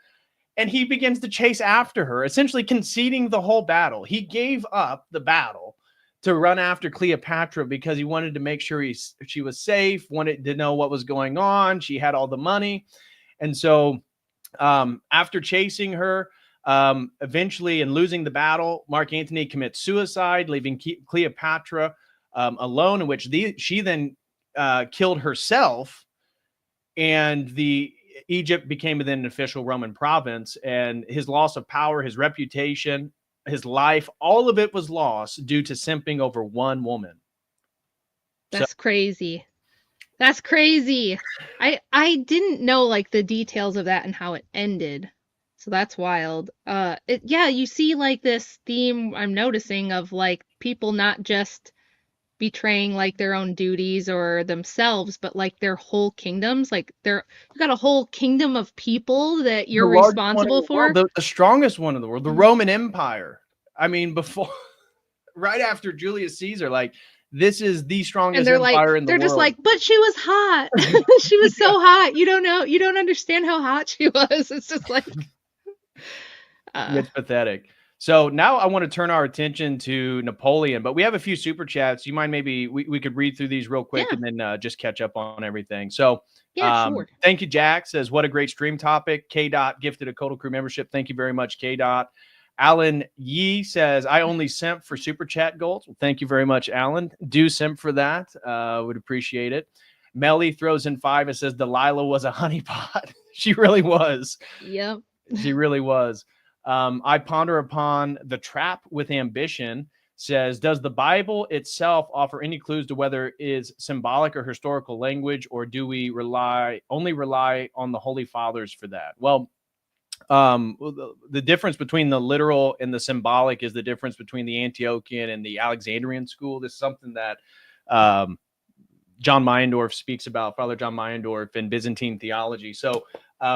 and he begins to chase after her, essentially conceding the whole battle. He gave up the battle to run after Cleopatra because he wanted to make sure she was safe, wanted to know what was going on. She had all the money. And so after chasing her, eventually and losing the battle, Mark Antony commits suicide, leaving Cleopatra alone, in which she then killed herself, and Egypt became then an official Roman province. And his loss of power, his reputation, his life, all of it was lost due to simping over one woman. That's crazy. That's crazy. I didn't know like the details of that and how it ended. So that's wild. You see like this theme I'm noticing of like people not just betraying like their own duties or themselves, but like their whole kingdoms. Like you got a whole kingdom of people that you're responsible for. The strongest one in the world, the Roman Empire. I mean, right after Julius Caesar, like this is the strongest empire in the world. They're just like, but she was hot. She was so hot. You don't know. You don't understand how hot she was. It's just like it's pathetic. So now I want to turn our attention to Napoleon, but we have a few super chats. You mind maybe we could read through these real quick and then just catch up on everything. So sure. Thank you, Jack. Says, what a great stream topic. K. Dot gifted a COTEL Crew membership. Thank you very much, K. Dot. Alan Yee says, I only simp for super chat goals. Well, thank you very much, Alan. Do simp for that. Would appreciate it. Melly throws in 5 and says, Delilah was a honeypot. She really was. Yep. She really was. I ponder upon the trap with ambition. Says, does the Bible itself offer any clues to whether it is symbolic or historical language, or do we only rely on the Holy Fathers for that? Well, the difference between the literal and the symbolic is the difference between the Antiochian and the Alexandrian school. This is something that John Meyendorff speaks about, Father John Meyendorff, in Byzantine theology. So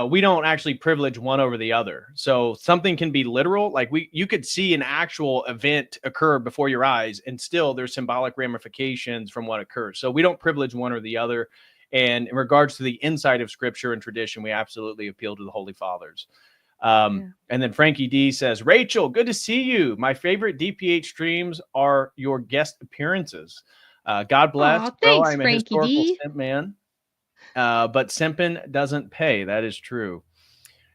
we don't actually privilege one over the other. So something can be literal, like you could see an actual event occur before your eyes, and still there's symbolic ramifications from what occurs. So we don't privilege one or the other. And in regards to the inside of Scripture and tradition, we absolutely appeal to the Holy Fathers. And then Frankie D says, Rachel, good to see you. My favorite DPH streams are your guest appearances. God bless. Aw, thanks, I'm a Frankie historical D. simp man. But simping doesn't pay. That is true.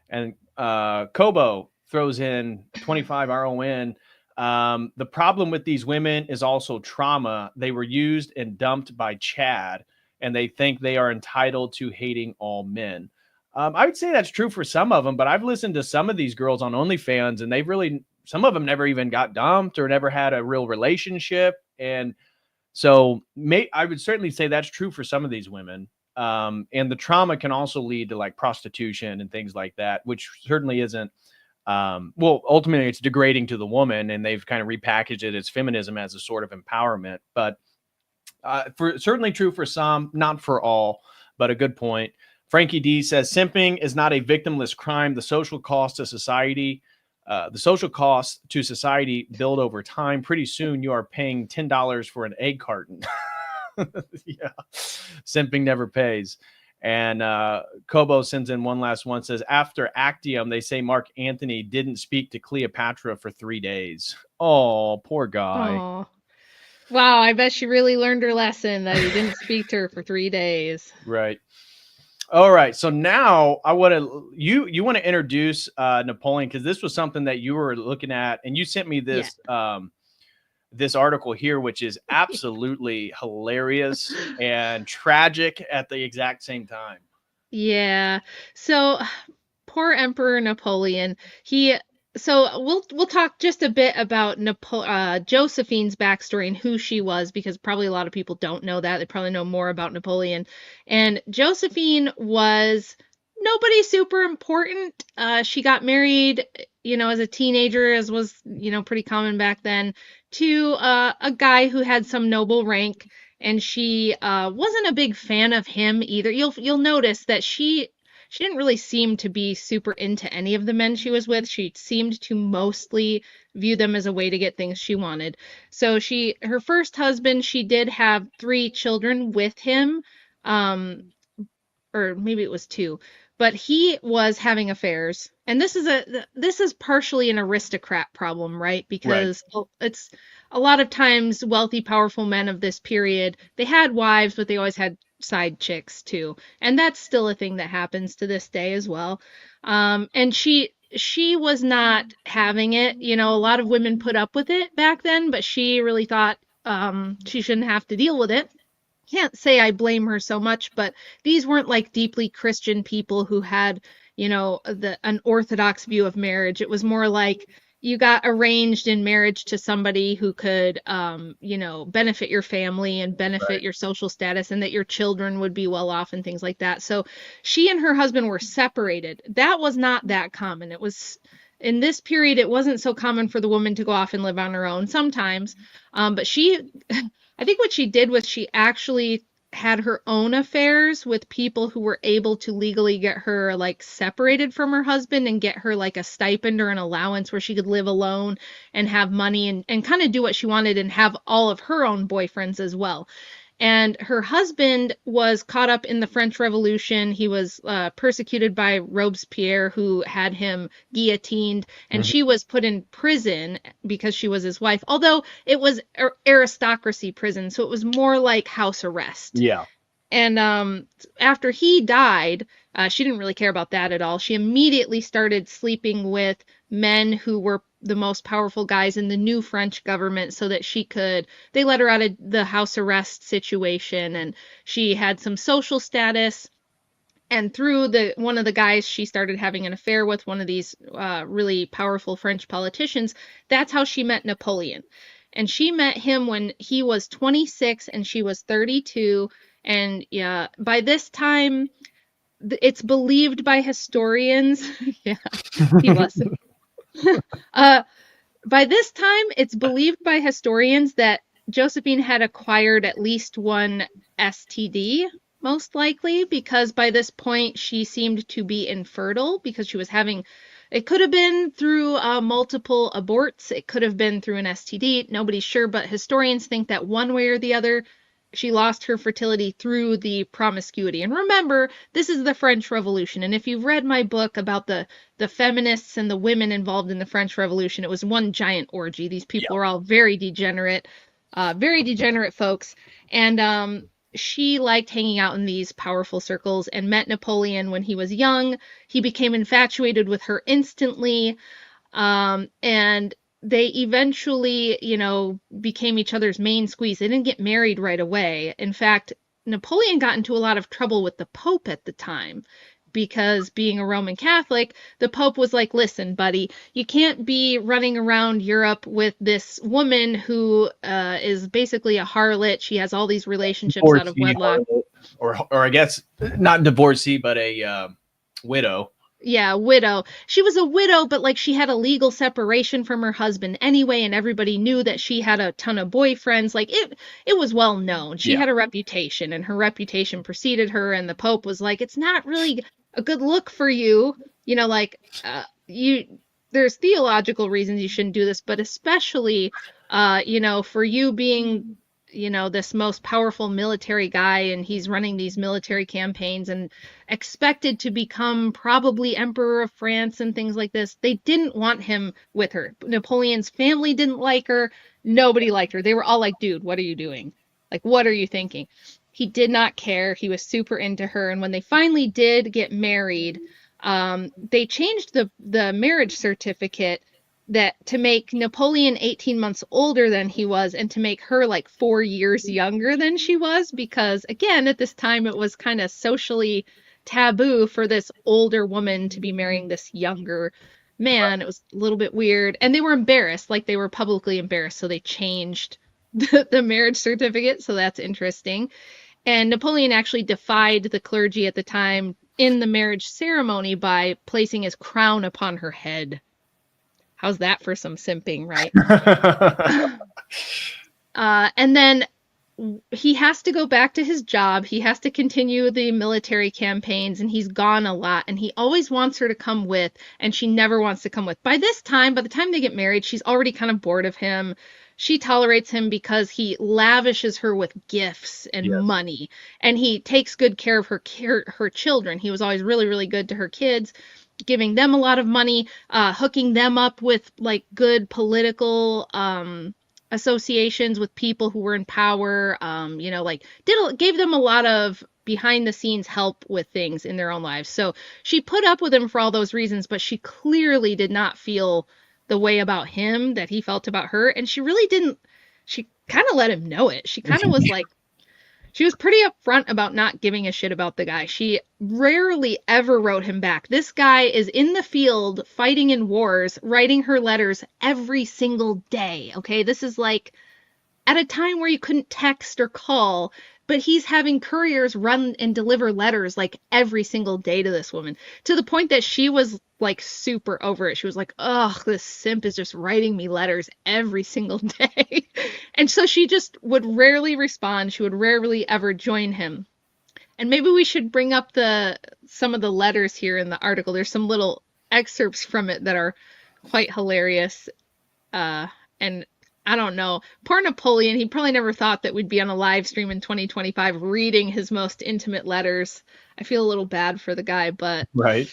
And Kobo throws in 25 RON. The problem with these women is also trauma. They were used and dumped by Chad, and they think they are entitled to hating all men. I would say that's true for some of them, but I've listened to some of these girls on OnlyFans, and some of them never even got dumped or never had a real relationship. And so I would certainly say that's true for some of these women. And the trauma can also lead to like prostitution and things like that, which certainly isn't, ultimately it's degrading to the woman, and they've kind of repackaged it as feminism as a sort of empowerment. But certainly true for some, not for all, but a good point. Frankie D says, simping is not a victimless crime. The social cost to society build over time. Pretty soon you are paying $10 for an egg carton. Yeah. Simping never pays. And Kobo sends in one last one, says, after Actium, they say Mark Antony didn't speak to Cleopatra for 3 days. Oh, poor guy. Oh, wow. I bet she really learned her lesson that he didn't speak to her for 3 days. Right. All right. So now I want to you want to introduce Napoleon, because this was something that you were looking at, and you sent me this this article here, which is absolutely hilarious and tragic at the exact same time. Yeah. So poor Emperor Napoleon. So we'll talk just a bit about Josephine's backstory and who she was, because probably a lot of people don't know that. They probably know more about Napoleon. And Josephine was nobody super important. She got married, as a teenager, as was, pretty common back then, to a guy who had some noble rank, and she wasn't a big fan of him either. You'll notice that she didn't really seem to be super into any of the men she was with. She seemed to mostly view them as a way to get things she wanted. So her first husband, she did have 3 children with him, or maybe it was 2, but he was having affairs. And this is partially an aristocrat problem, right? Because it's a lot of times wealthy, powerful men of this period, they had wives, but they always had side chicks too. And that's still a thing that happens to this day as well. And she was not having it. A lot of women put up with it back then, but she really thought she shouldn't have to deal with it. Can't say I blame her so much, but these weren't like deeply Christian people who had, an orthodox view of marriage. It was more like you got arranged in marriage to somebody who could, benefit your family and benefit your social status, and that your children would be well off and things like that. So she and her husband were separated. That was not that common. It was, in this period, it wasn't so common for the woman to go off and live on her own sometimes. But I think what she did was she actually had her own affairs with people who were able to legally get her like separated from her husband and get her like a stipend or an allowance where she could live alone and have money and kind of do what she wanted and have all of her own boyfriends as well. And her husband was caught up in the French Revolution. He was persecuted by Robespierre, who had him guillotined, and she was put in prison because she was his wife, although it was aristocracy prison, so it was more like house arrest. Yeah. And after he died, she didn't really care about that at all. She immediately started sleeping with men who were the most powerful guys in the new French government so that they let her out of the house arrest situation, and she had some social status. And through one of the guys she started having an affair with, one of these really powerful French politicians, that's how she met Napoleon. And she met him when he was 26 and she was 32. And yeah, by this time, it's believed by historians. Yeah, he was. By this time, it's believed by historians that Josephine had acquired at least one STD, most likely, because by this point she seemed to be infertile because she was having. It could have been through multiple aborts. It could have been through an STD. Nobody's sure, but historians think that one way or the other, she lost her fertility through the promiscuity. And remember, this is the French Revolution. And if you've read my book about the feminists and the women involved in the French Revolution, it was one giant orgy. These people were all very degenerate folks. And she liked hanging out in these powerful circles and met Napoleon when he was young. He became infatuated with her instantly. And they eventually, became each other's main squeeze. They didn't get married right away. In fact, Napoleon got into a lot of trouble with the Pope at the time because, being a Roman Catholic, the Pope was like, listen, buddy, you can't be running around Europe with this woman who is basically a harlot. She has all these relationships divorcee, out of wedlock. Or I guess not divorcee, but a widow. Yeah, widow. She was a widow, but like she had a legal separation from her husband anyway, and everybody knew that she had a ton of boyfriends. Like it was well known. She had a reputation, and her reputation preceded her, and the Pope was like, it's not really a good look for you. There's theological reasons you shouldn't do this, but especially, for you being, this most powerful military guy, and he's running these military campaigns and expected to become probably Emperor of France and things like this. They didn't want him with her. Napoleon's family didn't like her. Nobody liked her. They were all like, dude, what are you doing? Like, what are you thinking? He did not care. He was super into her. And when they finally did get married, they changed the marriage certificate to make Napoleon 18 months older than he was, and to make her like 4 years younger than she was, because again, at this time it was kind of socially taboo for this older woman to be marrying this younger man. It was a little bit weird, and they were embarrassed, like they were publicly embarrassed, so they changed the marriage certificate. So that's interesting. And Napoleon actually defied the clergy at the time in the marriage ceremony by placing his crown upon her head. How's that for some simping, right? And then he has to go back to his job. He has to continue the military campaigns, and he's gone a lot. And he always wants her to come with, and she never wants to come with. By the time they get married, she's already kind of bored of him. She tolerates him because he lavishes her with gifts and money, and he takes good care of her children. He was always really, really good to her kids, giving them a lot of money, hooking them up with like good political associations with people who were in power, gave them a lot of behind the scenes help with things in their own lives. So she put up with him for all those reasons, but she clearly did not feel the way about him that he felt about her. And she really didn't, she kind of let him know it. She kind of was like, she was pretty upfront about not giving a shit about the guy. She rarely ever wrote him back. This guy is in the field fighting in wars, writing her letters every single day. Okay, this is like at a time where you couldn't text or call, but he's having couriers run and deliver letters like every single day to this woman, to the point that she was like super over it. She was like, ugh, this simp is just writing me letters every single day. And so she just would rarely respond. She would rarely ever join him. And maybe we should bring up some of the letters here in the article. There's some little excerpts from it that are quite hilarious. And I don't know. Poor Napoleon, he probably never thought that we'd be on a live stream in 2025 reading his most intimate letters. I feel a little bad for the guy, but... Right.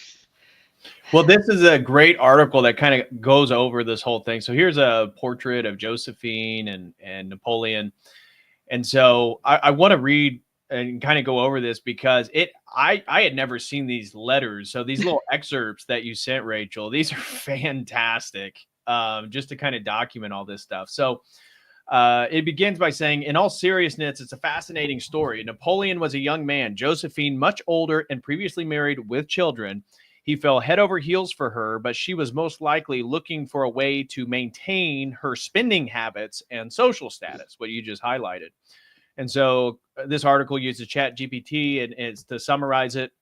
Well, this is a great article that kind of goes over this whole thing. So here's a portrait of Josephine and Napoleon. And so I want to read and kind of go over this because I had never seen these letters. So these little excerpts that you sent, Rachel, these are fantastic. Just to kind of document all this stuff. So it begins by saying, in all seriousness, it's a fascinating story. Napoleon was a young man, Josephine much older and previously married with children. He fell head over heels for her, but she was most likely looking for a way to maintain her spending habits and social status, what you just highlighted. And so this article uses ChatGPT, and it's to summarize it.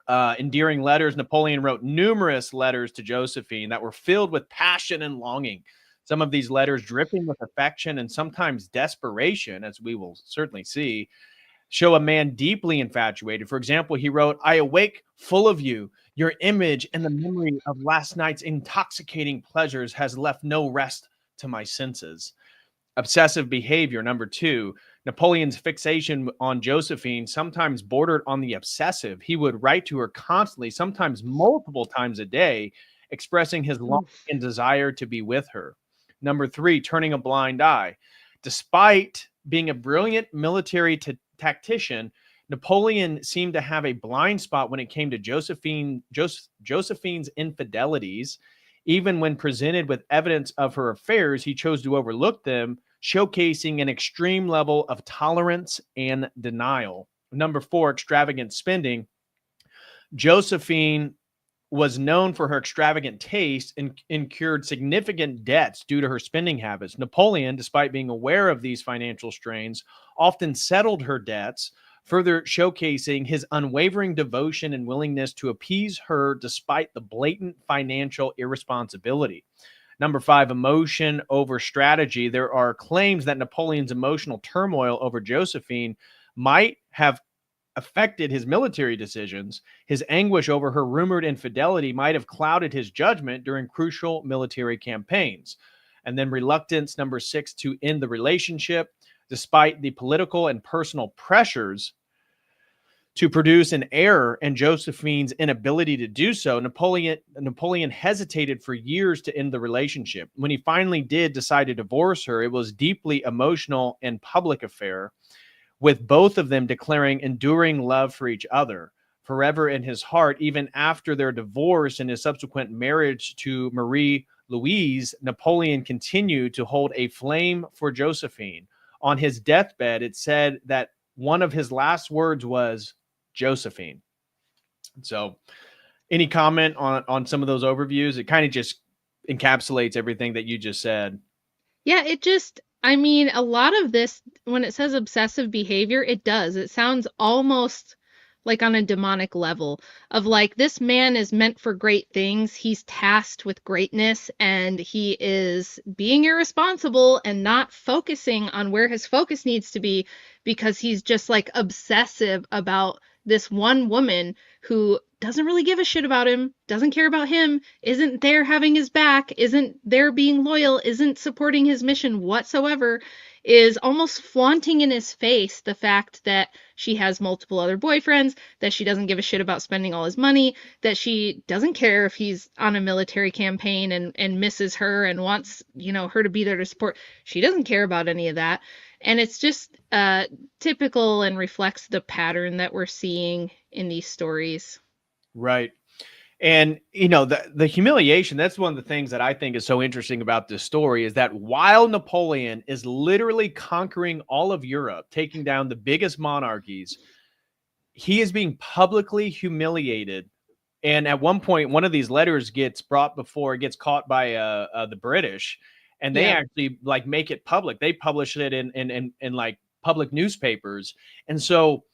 Endearing letters. Napoleon wrote numerous letters to Josephine that were filled with passion and longing. Some of these letters dripping with affection and sometimes desperation, as we will certainly see, show a man deeply infatuated. For example, he wrote, "I awake full of you. Your image and the memory of last night's intoxicating pleasures has left no rest to my senses." Obsessive behavior, number 2. Napoleon's fixation on Josephine sometimes bordered on the obsessive. He would write to her constantly, sometimes multiple times a day, expressing his longing and desire to be with her. Number 3, turning a blind eye. Despite being a brilliant military tactician, Napoleon seemed to have a blind spot when it came to Josephine's infidelities. Even when presented with evidence of her affairs, he chose to overlook them, showcasing an extreme level of tolerance and denial. Number 4, extravagant spending. Josephine was known for her extravagant taste and incurred significant debts due to her spending habits. Napoleon, despite being aware of these financial strains, often settled her debts, further showcasing his unwavering devotion and willingness to appease her despite the blatant financial irresponsibility. Number 5, emotion over strategy. There are claims that Napoleon's emotional turmoil over Josephine might have affected his military decisions. His anguish over her rumored infidelity might have clouded his judgment during crucial military campaigns. And then reluctance, number 6, to end the relationship. despite the political and personal pressures to produce an heir and Josephine's inability to do so. Napoleon hesitated for years to end the relationship. When he finally did decide to divorce her, it was deeply emotional and public affair, with both of them declaring enduring love for each other forever in his heart. Even after their divorce and his subsequent marriage to Marie Louise, Napoleon continued to hold a flame for Josephine. On his deathbed, it said that one of his last words was Josephine. So any comment on some of those overviews? It kind of just encapsulates everything that you just said. Yeah, I mean, a lot of this, when it says obsessive behavior, it does. It sounds almost like on a demonic level of like, this man is meant for great things. He's tasked with greatness, and he is being irresponsible and not focusing on where his focus needs to be, because he's just like obsessive about this one woman who doesn't really give a shit about him, doesn't care about him, isn't there having his back, isn't there being loyal, isn't supporting his mission whatsoever, is almost flaunting in his face the fact that she has multiple other boyfriends, that she doesn't give a shit about spending all his money, that she doesn't care if he's on a military campaign and misses her and wants, her to be there to support. She doesn't care about any of that. And it's just typical and reflects the pattern that we're seeing in these stories. Right. And, the humiliation, that's one of the things that I think is so interesting about this story, is that while Napoleon is literally conquering all of Europe, taking down the biggest monarchies, he is being publicly humiliated. And at one point, one of these letters gets brought before it gets caught by the British, and they actually like make it public. They publish it in like public newspapers. And so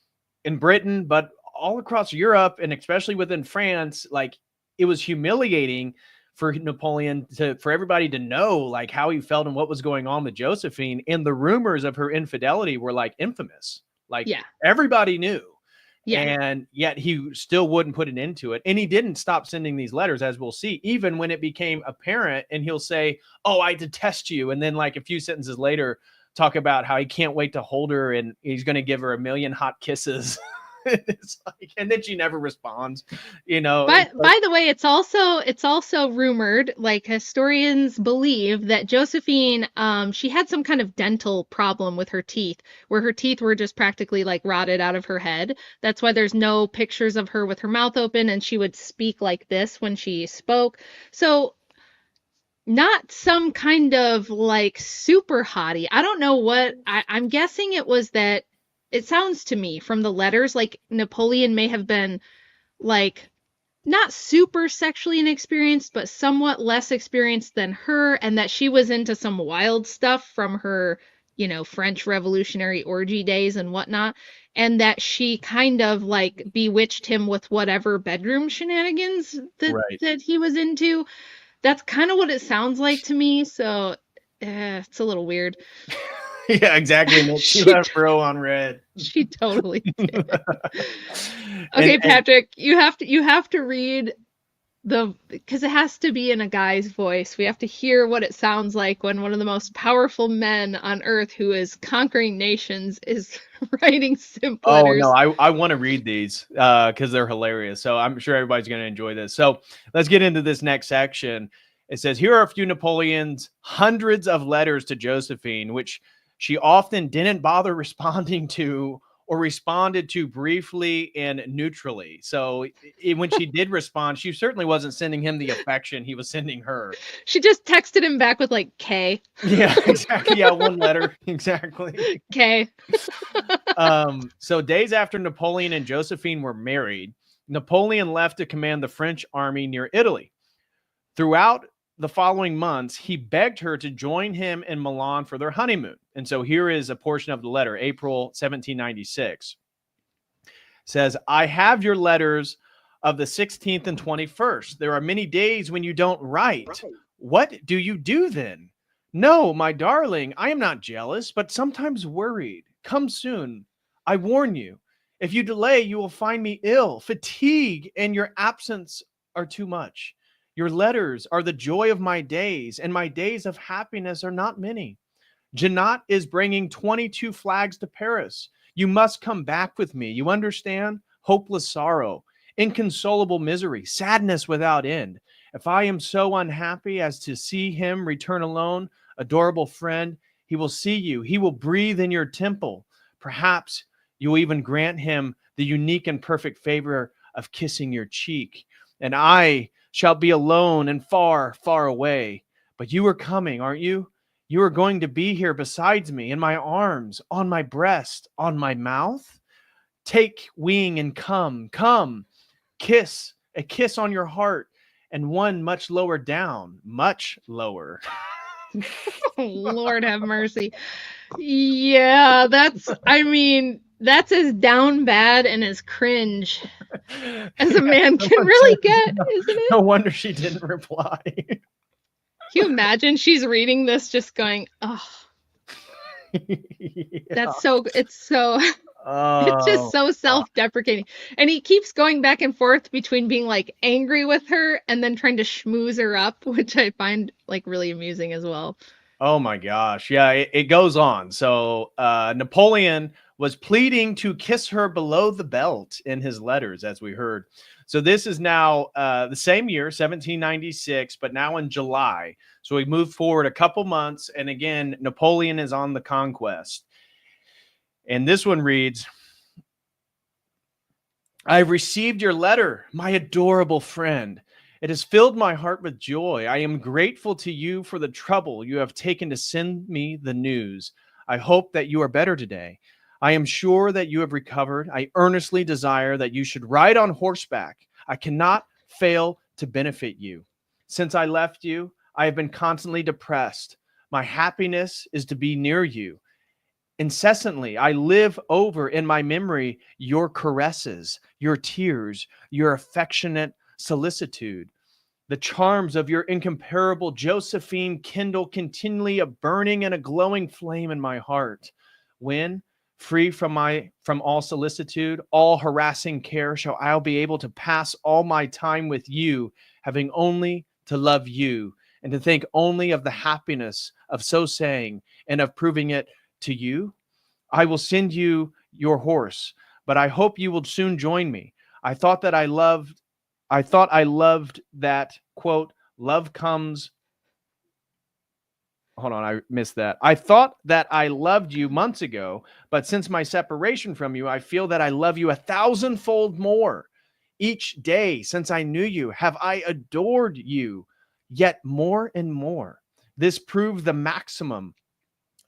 in Britain, but all across Europe, and especially within France, like, it was humiliating for Napoleon for everybody to know like how he felt and what was going on with Josephine. And the rumors of her infidelity were like infamous. Like, everybody knew. Yeah. And yet he still wouldn't put an end to it. And he didn't stop sending these letters, as we'll see, even when it became apparent. And he'll say, "Oh, I detest you." And then like a few sentences later, talk about how he can't wait to hold her and he's going to give her 1,000,000 hot kisses. It's like, and then she never responds, By the way, it's also rumored, like historians believe, that Josephine, she had some kind of dental problem with her teeth, where her teeth were just practically like rotted out of her head. That's why there's no pictures of her with her mouth open, and she would speak like this when she spoke. So not some kind of like super hottie. I don't know what, I'm guessing it was that. It sounds to me from the letters like Napoleon may have been like not super sexually inexperienced, but somewhat less experienced than her, and that she was into some wild stuff from her, French Revolutionary orgy days and whatnot, and that she kind of like bewitched him with whatever bedroom shenanigans that he was into. That's kind of what it sounds like to me. So it's a little weird. Yeah, exactly. She left bro on red. She totally did. Okay, Patrick, you have to read because it has to be in a guy's voice. We have to hear what it sounds like when one of the most powerful men on earth, who is conquering nations, is writing simp letters. Oh no, I want to read these because they're hilarious. So I'm sure everybody's going to enjoy this. So let's get into this next section. It says, here are a few Napoleon's hundreds of letters to Josephine, which she often didn't bother responding to, or responded to briefly and neutrally. So when she did respond, she certainly wasn't sending him the affection he was sending her. She just texted him back with like K. Yeah, exactly. Yeah, one letter. Exactly. K. So days after Napoleon and Josephine were married, Napoleon left to command the French army near Italy. Throughout the following months, he begged her to join him in Milan for their honeymoon. And so here is a portion of the letter, April 1796. It says, I have your letters of the 16th and 21st. There are many days when you don't write. What do you do then? No, my darling, I am not jealous, but sometimes worried. Come soon. I warn you. If you delay, you will find me ill. Fatigue and your absence are too much. Your letters are the joy of my days, and my days of happiness are not many. Janot is bringing 22 flags to Paris. You must come back with me. You understand? Hopeless sorrow, inconsolable misery, sadness without end. If I am so unhappy as to see him return alone, adorable friend, he will see you. He will breathe in your temple. Perhaps you will even grant him the unique and perfect favor of kissing your cheek. And I shall be alone and far, far away. But you are coming, aren't you? You are going to be here besides me, in my arms, on my breast, on my mouth. Take wing and come, come. Kiss, a kiss on your heart, and one much lower down, much lower. Lord have mercy. Yeah, that's as down bad and as cringe as a man can really get, isn't it? No wonder she didn't reply. Can you imagine she's reading this just going, oh, Yeah. It's just so self-deprecating. And he keeps going back and forth between being like angry with her and then trying to schmooze her up, which I find like really amusing as well. Oh my gosh. Yeah, it goes on. So Napoleon was pleading to kiss her below the belt in his letters, as we heard. So this is now the same year, 1796, but now in July. So we moved forward a couple months. And again, Napoleon is on the conquest. And this one reads, I have received your letter, my adorable friend. It has filled my heart with joy. I am grateful to you for the trouble you have taken to send me the news. I hope that you are better today. I am sure that you have recovered. I earnestly desire that you should ride on horseback. I cannot fail to benefit you. Since I left you, I have been constantly depressed. My happiness is to be near you. Incessantly, I live over in my memory your caresses, your tears, your affectionate solicitude. The charms of your incomparable Josephine kindle continually a burning and a glowing flame in my heart. When, free from all solicitude, all harassing care, shall I be able to pass all my time with you, having only to love you, and to think only of the happiness of so saying, and of proving it to you? I will send you your horse, but I hope you will soon join me. I thought I loved that, quote, love comes. Hold on, I missed that. I thought that I loved you months ago, but since my separation from you, I feel that I love you 1,000-fold more. Each day since I knew you, have I adored you, yet more and more. This proved the maximum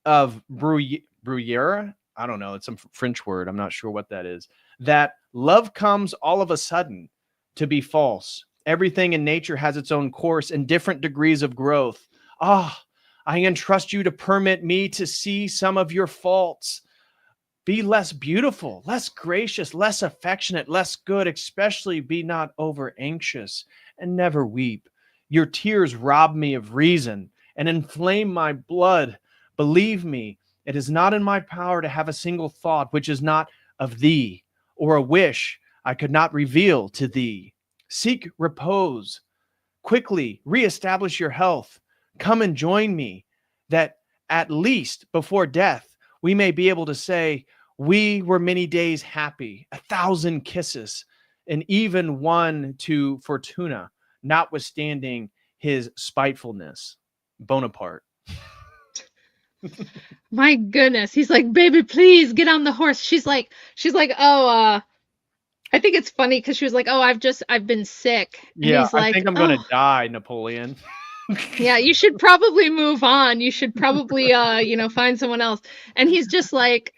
of Bruyere. I don't know. It's some French word. I'm not sure what that is. That love comes all of a sudden to be false. Everything in nature has its own course and different degrees of growth. I entrust you to permit me to see some of your faults. Be less beautiful, less gracious, less affectionate, less good, especially be not over anxious, and never weep. Your tears rob me of reason and inflame my blood. Believe me, it is not in my power to have a single thought which is not of thee, or a wish I could not reveal to thee. Seek repose. Quickly reestablish your health. Come and join me, that at least before death we may be able to say, we were many days happy, 1,000 kisses, and even one to Fortuna, notwithstanding his spitefulness. Bonaparte. My goodness. He's like, baby, please get on the horse. She's like, oh, I think it's funny because she was like, oh, I've been sick. And Yeah, he's like, I think I'm going to die, Napoleon. Yeah, you should probably move on. You should probably, find someone else. And he's just like,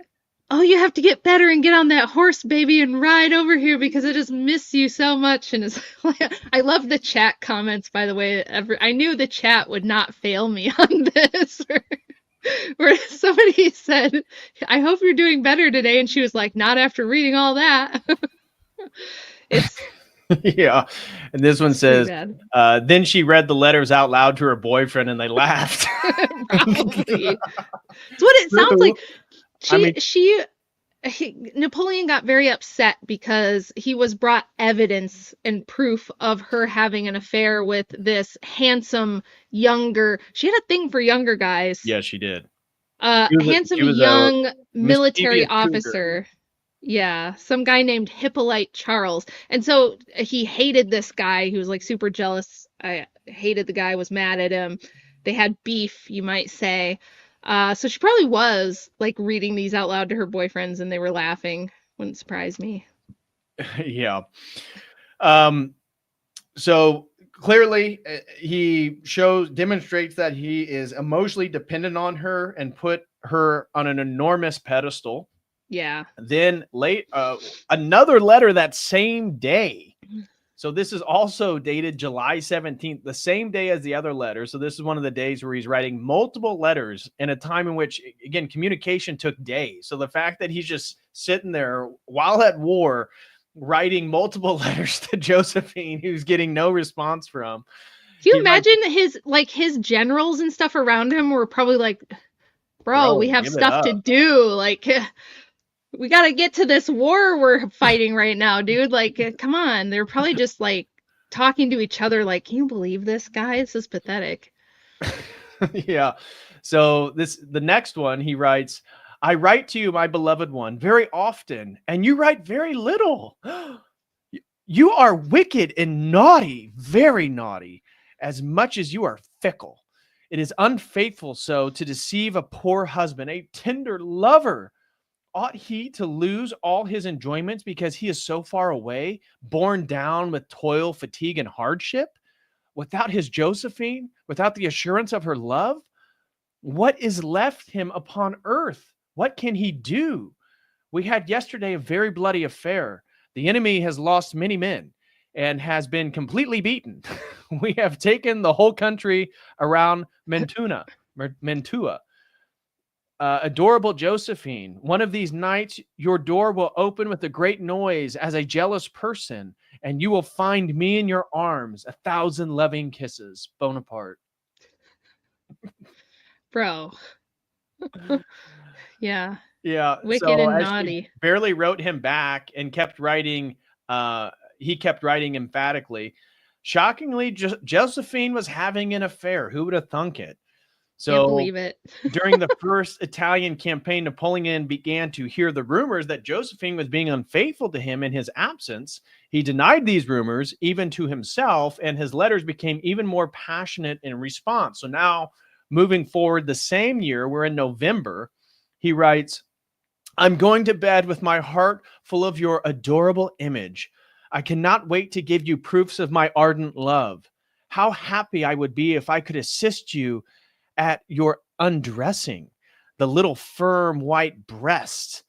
oh, you have to get better and get on that horse, baby, and ride over here because I just miss you so much. And it's like, I love the chat comments, by the way. I knew the chat would not fail me on this. Where somebody said, I hope you're doing better today. And she was like, not after reading all that. It's yeah. And this one says, then she read the letters out loud to her boyfriend and they laughed. Probably. It's what it sounds like. Napoleon got very upset because he was brought evidence and proof of her having an affair with this handsome, younger. She had a thing for younger guys. Yeah, she did. Handsome he was a young military mischievous cougar. officer. Yeah, some guy named Hippolyte Charles. And so he hated this guy. He was like super jealous. I hated the guy, was mad at him. They had beef, you might say. So she probably was like reading these out loud to her boyfriends and they were laughing. Wouldn't surprise me. Yeah. So clearly he demonstrates that he is emotionally dependent on her and put her on an enormous pedestal. Yeah. Then another letter that same day. So this is also dated July 17th, the same day as the other letter. So this is one of the days where he's writing multiple letters in a time in which, again, communication took days. So the fact that he's just sitting there while at war, writing multiple letters to Josephine, who's getting no response from. Can you imagine his generals and stuff around him were probably like, bro, we have stuff to do. Like, we got to get to this war we're fighting right now, dude. Like, come on. They're probably just like talking to each other. Like, can you believe this, guy? This is pathetic. Yeah. So the next one, he writes, I write to you, my beloved one, very often, and you write very little. You are wicked and naughty, very naughty, as much as you are fickle. It is unfaithful so to deceive a poor husband, a tender lover. Ought he to lose all his enjoyments because he is so far away, borne down with toil, fatigue, and hardship? Without his Josephine, without the assurance of her love? What is left him upon earth? What can he do? We had yesterday a very bloody affair. The enemy has lost many men and has been completely beaten. We have taken the whole country around Mantua. Adorable Josephine, one of these nights your door will open with a great noise as a jealous person, and you will find me in your arms, 1,000 loving kisses. Bonaparte. Bro. Yeah. Yeah. Wicked so and as naughty. she barely wrote him back and kept writing, he kept writing emphatically. Shockingly, Josephine was having an affair. Who would have thunk it? So can't believe it. during the first Italian campaign, Napoleon began to hear the rumors that Josephine was being unfaithful to him in his absence. He denied these rumors even to himself, and his letters became even more passionate in response. So now, moving forward the same year, we're in November, he writes, I'm going to bed with my heart full of your adorable image. I cannot wait to give you proofs of my ardent love. How happy I would be if I could assist you at your undressing, the little firm white breast,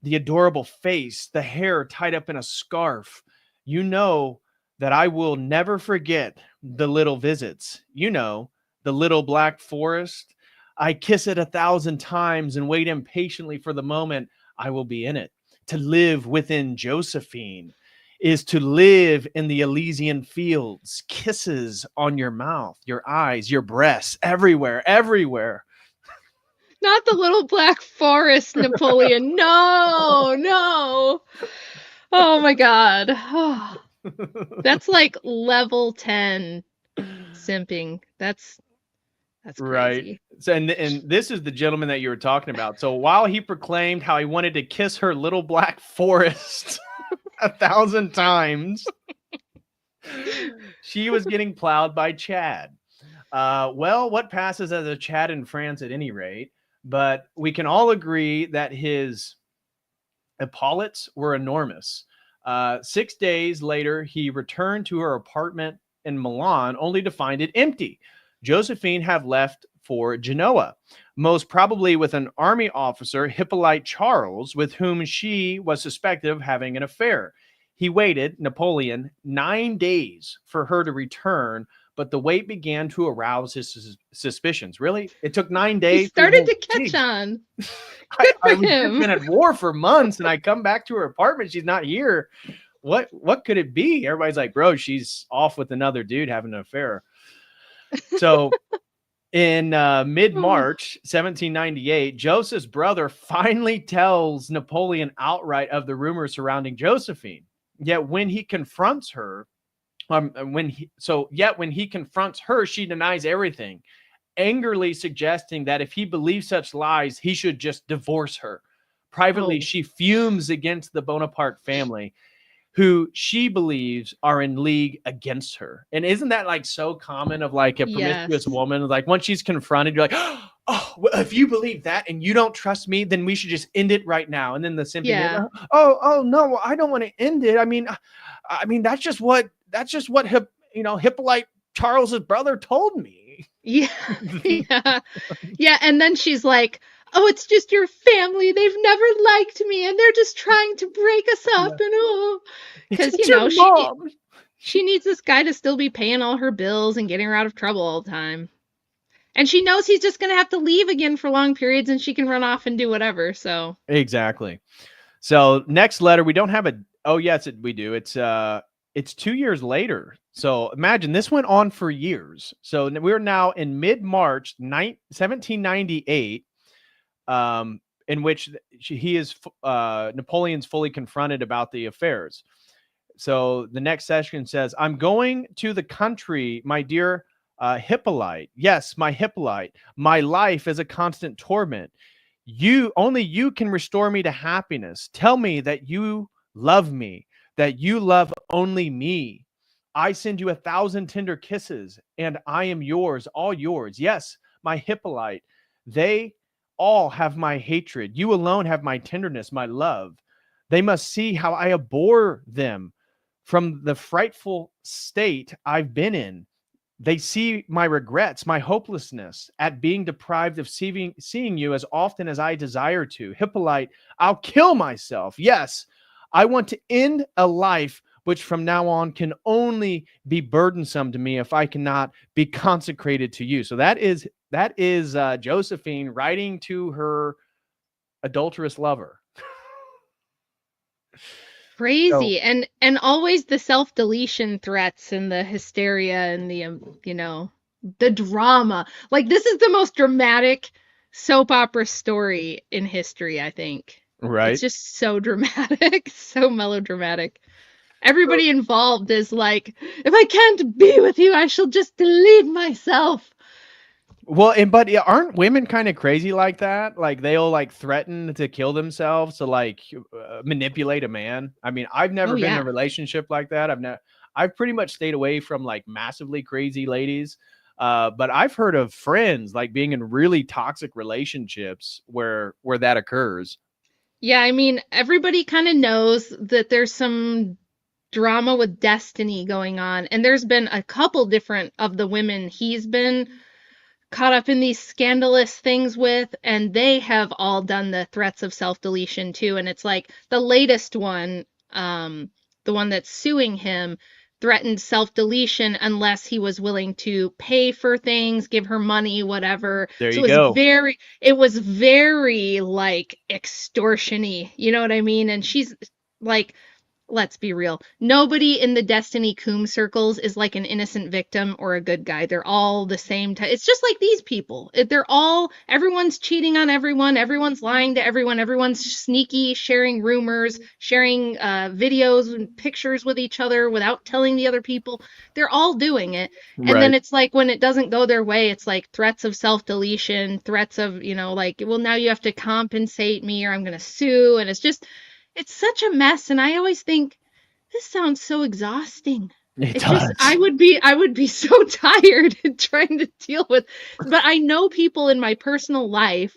the adorable face, the hair tied up in a scarf. You know that I will never forget the little visits. You know, the little black forest. I kiss it 1,000 times and wait impatiently for the moment I will be in it. To live within Josephine is to live in the Elysian fields, kisses on your mouth, your eyes, your breasts, everywhere, everywhere. Not the little black forest, Napoleon. No, no. Oh my God. Oh, that's like level 10 simping. That's crazy. Right. So, and this is the gentleman that you were talking about. So while he proclaimed how he wanted to kiss her little black forest 1,000 times, she was getting plowed by Chad. Well, what passes as a Chad in France at any rate, but we can all agree that his epaulettes were enormous. 6 days later, he returned to her apartment in Milan only to find it empty. Josephine had left for Genoa, most probably with an army officer, Hippolyte Charles, with whom she was suspected of having an affair. He waited, Napoleon, 9 days for her to return, but the wait began to arouse his suspicions. Really? It took 9 days? He started to catch on. Good for him. I've been at war for months, and I come back to her apartment. She's not here. What could it be? Everybody's like, bro, she's off with another dude having an affair. So in mid-March 1798, Joseph's brother finally tells Napoleon outright of the rumors surrounding Josephine. Yet when he confronts her, when he confronts her, she denies everything. angrily suggesting that if he believes such lies, he should just divorce her. Privately, she fumes against the Bonaparte family, who she believes are in league against her. And isn't that like so common of like a promiscuous woman? Like once she's confronted, you're like, oh, well, if you believe that and you don't trust me, then we should just end it right now. And then the simping, oh no, well, I don't want to end it. I mean, that's just what Hippolyte Charles's brother told me. Yeah. Yeah. And then she's like, oh, it's just your family. They've never liked me and they're just trying to break us up. And because, she needs this guy to still be paying all her bills and getting her out of trouble all the time. And she knows he's just going to have to leave again for long periods and she can run off and do whatever. So exactly. So next letter, we don't have yes, we do. It's 2 years later. So imagine this went on for years. So we're now in mid-March 1798, in which Napoleon's fully confronted about the affairs. So the next section says, I'm going to the country, my dear Hippolyte. Yes, my Hippolyte. My life is a constant torment. Only you can restore me to happiness. Tell me that you love me, that you love only me. I send you 1,000 tender kisses, and I am yours, all yours. Yes, my Hippolyte. They all have my hatred. You alone have my tenderness, my love. They must see how I abhor them from the frightful state I've been in. They see my regrets, my hopelessness at being deprived of seeing you as often as I desire to. Hippolyte, I'll kill myself. Yes, I want to end a life which from now on can only be burdensome to me if I cannot be consecrated to you. So that is Josephine writing to her adulterous lover. Crazy. So, and always the self-deletion threats and the hysteria and the the drama. Like this is the most dramatic soap opera story in history, I think. Right. It's just so dramatic, so melodramatic. Everybody involved is like, if I can't be with you, I shall just delete myself. Well, but aren't women kind of crazy like that? Like they'll like threaten to kill themselves to like manipulate a man. I mean, I've never been in a relationship like that. I've pretty much stayed away from like massively crazy ladies. But I've heard of friends like being in really toxic relationships where that occurs. Yeah, I mean, everybody kind of knows that there's some drama with destiny going on, and there's been a couple different of the women he's been caught up in these scandalous things with, and they have all done the threats of self-deletion too. And it's like the latest one, the one that's suing him, threatened self-deletion unless he was willing to pay for things, give her money, whatever. There you go. It was very like extortion-y, you know what I mean? And she's like, let's be real. Nobody in the Destiny Coombe circles is like an innocent victim or a good guy. They're all the same type. It's just like these people. Everyone's cheating on everyone. Everyone's lying to everyone. Everyone's sneaky, sharing rumors, sharing videos and pictures with each other without telling the other people. They're all doing it. And then it's like when it doesn't go their way, it's like threats of self-deletion, threats of, like, well, now you have to compensate me or I'm going to sue. And it's such a mess, and I always think this sounds so exhausting. It does. I would be so tired trying to deal with. But I know people in my personal life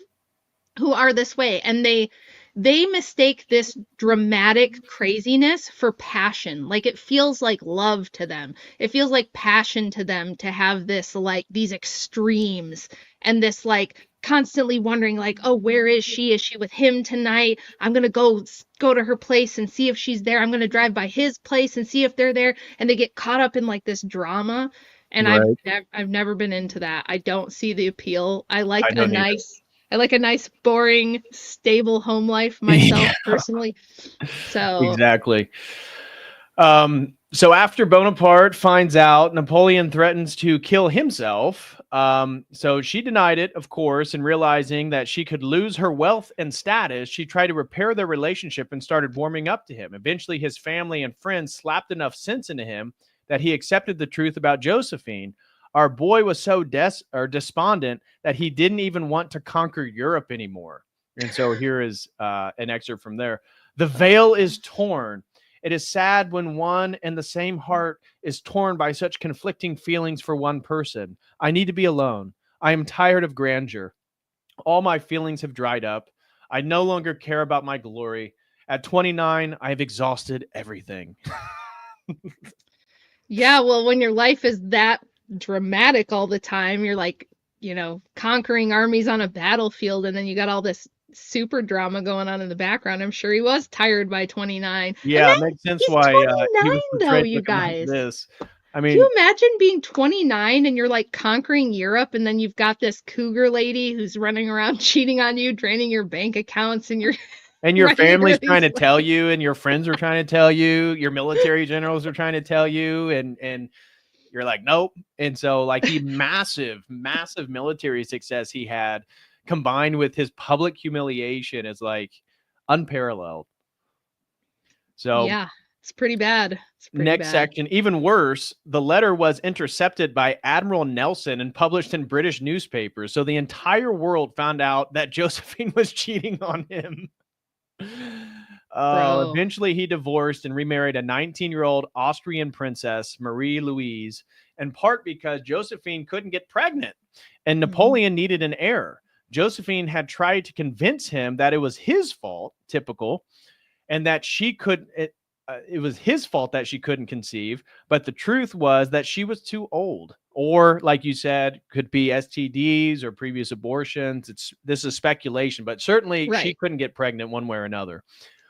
who are this way, and they mistake this dramatic craziness for passion. Like it feels like love to them. It feels like passion to them to have this like these extremes and this like constantly wondering like, oh, where is she? Is she with him tonight? I'm going to go to her place and see if she's there. I'm going to drive by his place and see if they're there. And they get caught up in like this drama. And I've never been into that. I don't see the appeal. I like a nice, boring, stable home life myself personally. So exactly. So after Bonaparte finds out, Napoleon threatens to kill himself. So she denied it, of course, and realizing that she could lose her wealth and status, she tried to repair their relationship and started warming up to him. Eventually, his family and friends slapped enough sense into him that he accepted the truth about Josephine. Our boy was so despondent that he didn't even want to conquer Europe anymore. And so here is an excerpt from there. The veil is torn. It is sad when one and the same heart is torn by such conflicting feelings for one person. I need to be alone. I am tired of grandeur. All my feelings have dried up. I no longer care about my glory. At 29, I have exhausted everything. Yeah, well, when your life is that dramatic all the time, you're like, conquering armies on a battlefield, and then you got all this super drama going on in the background. I'm sure he was tired by 29. And Yeah, then it makes sense he's why he 29 was though, portrayed you looking like guys. this. I Can mean, you imagine being 29 and you're like conquering Europe, and then you've got this cougar lady who's running around cheating on you, draining your bank accounts, and you're and your writing her family's trying to these tell you, and your friends are trying to tell you, your military generals are trying to tell you, and you're like, nope. And so like the massive military success he had combined with his public humiliation is like unparalleled. So Yeah, it's pretty bad. It's pretty next bad. section, even worse, the letter was intercepted by Admiral Nelson and published in British newspapers. So the entire world found out that Josephine was cheating on him. Bro. Eventually, he divorced and remarried a 19-year-old Austrian princess, Marie Louise, in part because Josephine couldn't get pregnant and Napoleon needed an heir. Josephine had tried to convince him that it was his fault, typical, and that it was his fault that she couldn't conceive. But the truth was that she was too old, or like you said, could be STDs or previous abortions. This is speculation, but certainly she couldn't get pregnant one way or another.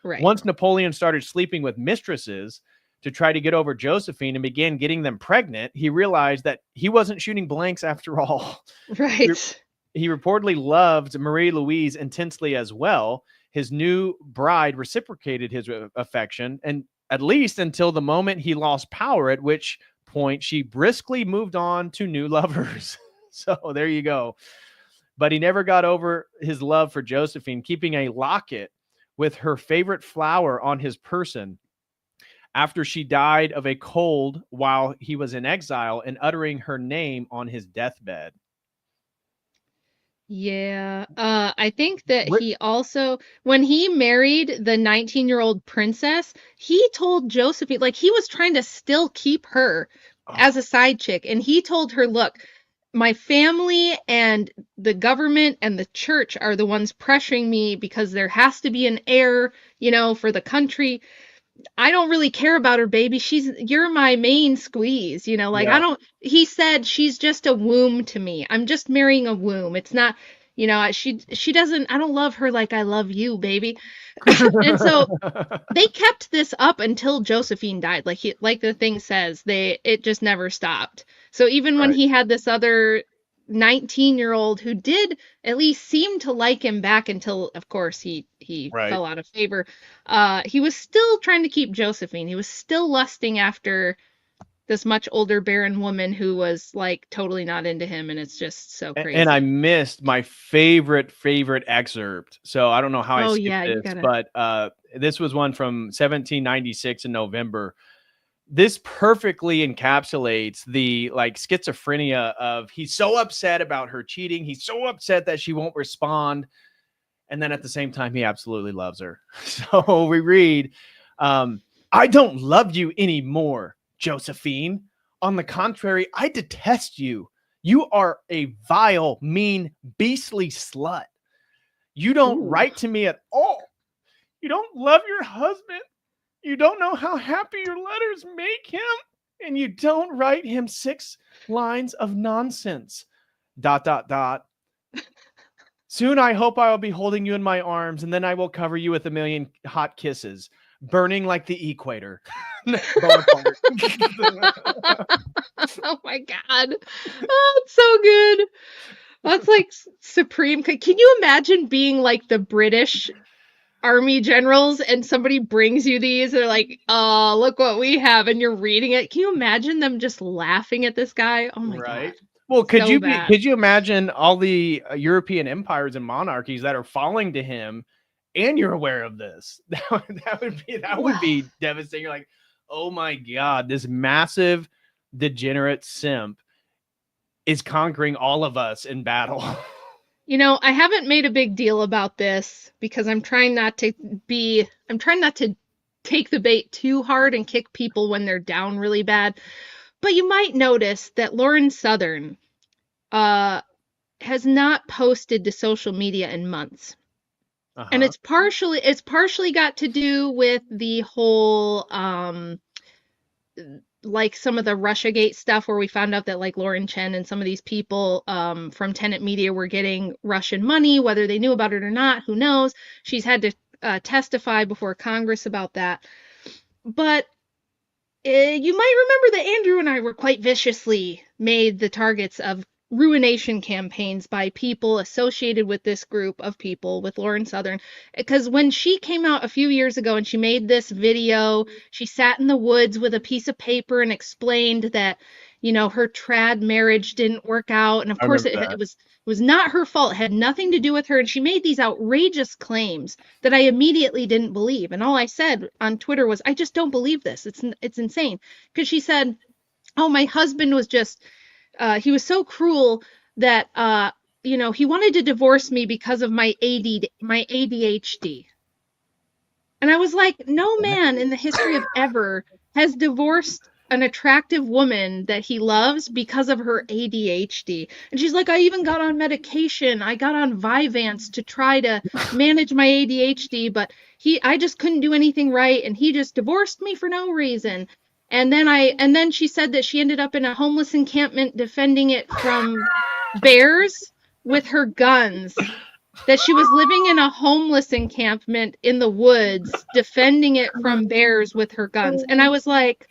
Right. Once Napoleon started sleeping with mistresses to try to get over Josephine and began getting them pregnant, he realized that he wasn't shooting blanks after all. Right. He reportedly loved Marie Louise intensely as well. His new bride reciprocated his affection, and at least until the moment he lost power, at which point she briskly moved on to new lovers. So there you go. But he never got over his love for Josephine, keeping a locket with her favorite flower on his person after she died of a cold while he was in exile, and uttering her name on his deathbed. Yeah, I think that he also, when he married the 19-year-old princess, he told Josephine, like, he was trying to still keep her as a side chick, and he told her, look, my family and the government and the church are the ones pressuring me because there has to be an heir, for the country. I don't really care about her, baby. You're my main squeeze, he said, she's just a womb to me. I'm just marrying a womb. It's not, she doesn't, I don't love her like I love you, baby. And so they kept this up until Josephine died. Like the thing says, it just never stopped. So even when he had this other 19-year-old who did at least seem to like him back until, of course, he fell out of favor, he was still trying to keep Josephine. He was still lusting after this much older barren woman who was like totally not into him, and it's just so crazy. And I missed my favorite excerpt, so I don't know how I skipped this, but this was one from 1796 in November. This perfectly encapsulates the schizophrenia of, he's so upset about her cheating. He's so upset that she won't respond. And then at the same time, he absolutely loves her. So we read, I don't love you anymore, Josephine. On the contrary, I detest you. You are a vile, mean, beastly slut. You don't write to me at all. You don't love your husband. You don't know how happy your letters make him, and you don't write him 6 lines of nonsense. ... Soon I hope I will be holding you in my arms, and then I will cover you with 1,000,000 hot kisses, burning like the equator. Oh my God. Oh, it's so good. That's like supreme. Can you imagine being like the British army generals and somebody brings you these? They're like, oh, look what we have, and you're reading it. Can you imagine them just laughing at this guy? Oh my God. Well, could you imagine all the European empires and monarchies that are falling to him, and you're aware of this? That would be devastating. You're like, oh my God, this massive degenerate simp is conquering all of us in battle. You know, I haven't made a big deal about this because I'm trying not to take the bait too hard and kick people when they're down really bad. But you might notice that Lauren Southern has not posted to social media in months. And it's partially got to do with the whole like some of the Russiagate stuff where we found out that like Lauren Chen and some of these people from Tenet Media were getting Russian money, whether they knew about it or not, who knows. She's had to testify before Congress about that. But you might remember that Andrew and I were quite viciously made the targets of ruination campaigns by people associated with this group of people, with Lauren Southern, because when she came out a few years ago and she made this video, she sat in the woods with a piece of paper and explained that, you know, her trad marriage didn't work out, and of course it was not her fault. It had nothing to do with her, and she made these outrageous claims that I immediately didn't believe, and all I said on Twitter was, I just don't believe this. It's insane. Because she said, oh, my husband was just he was so cruel that you know, he wanted to divorce me because of my ADHD. And I was like, no man in the history of ever has divorced an attractive woman that he loves because of her ADHD. And she's like, I even got on medication. I got on Vyvanse to try to manage my ADHD, but I just couldn't do anything right, and he just divorced me for no reason. And then she said that she ended up in a homeless encampment defending it from bears with her guns. That she was living in a homeless encampment in the woods defending it from bears with her guns. And I was like,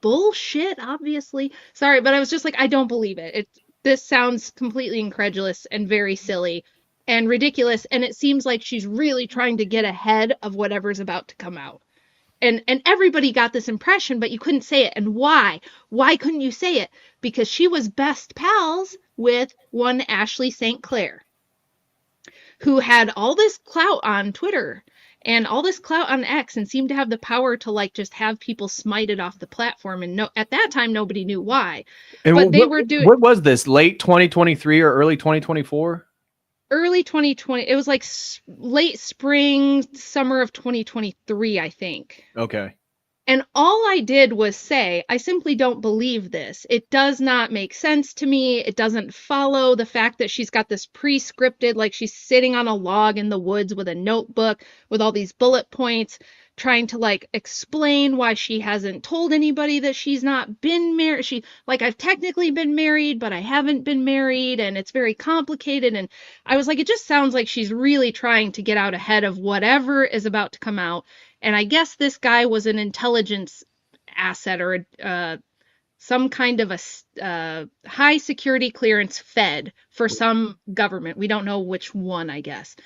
bullshit, obviously. Sorry, but I was just like, I don't believe it. This sounds completely incredulous and very silly and ridiculous. And it seems like she's really trying to get ahead of whatever's about to come out. And everybody got this impression, but you couldn't say it. And why? Why couldn't you say it? Because she was best pals with one Ashley St. Clair, who had all this clout on Twitter and all this clout on X and seemed to have the power to like just have people smited off the platform. And at that time, nobody knew why. And but they were doing. What was this? Late 2023 or early 2024? Early 2020. It was like late spring, summer of 2023, I think. Okay. And all I did was say, I simply don't believe this. It does not make sense to me. It doesn't follow the fact that she's got this pre-scripted, like she's sitting on a log in the woods with a notebook with all these bullet points, trying to like explain why she hasn't told anybody that she's not been married. I've technically been married, but I haven't been married, and it's very complicated. And I was like, it just sounds like she's really trying to get out ahead of whatever is about to come out. And I guess this guy was an intelligence asset or some kind of a high security clearance fed for some government. We don't know which one, I guess.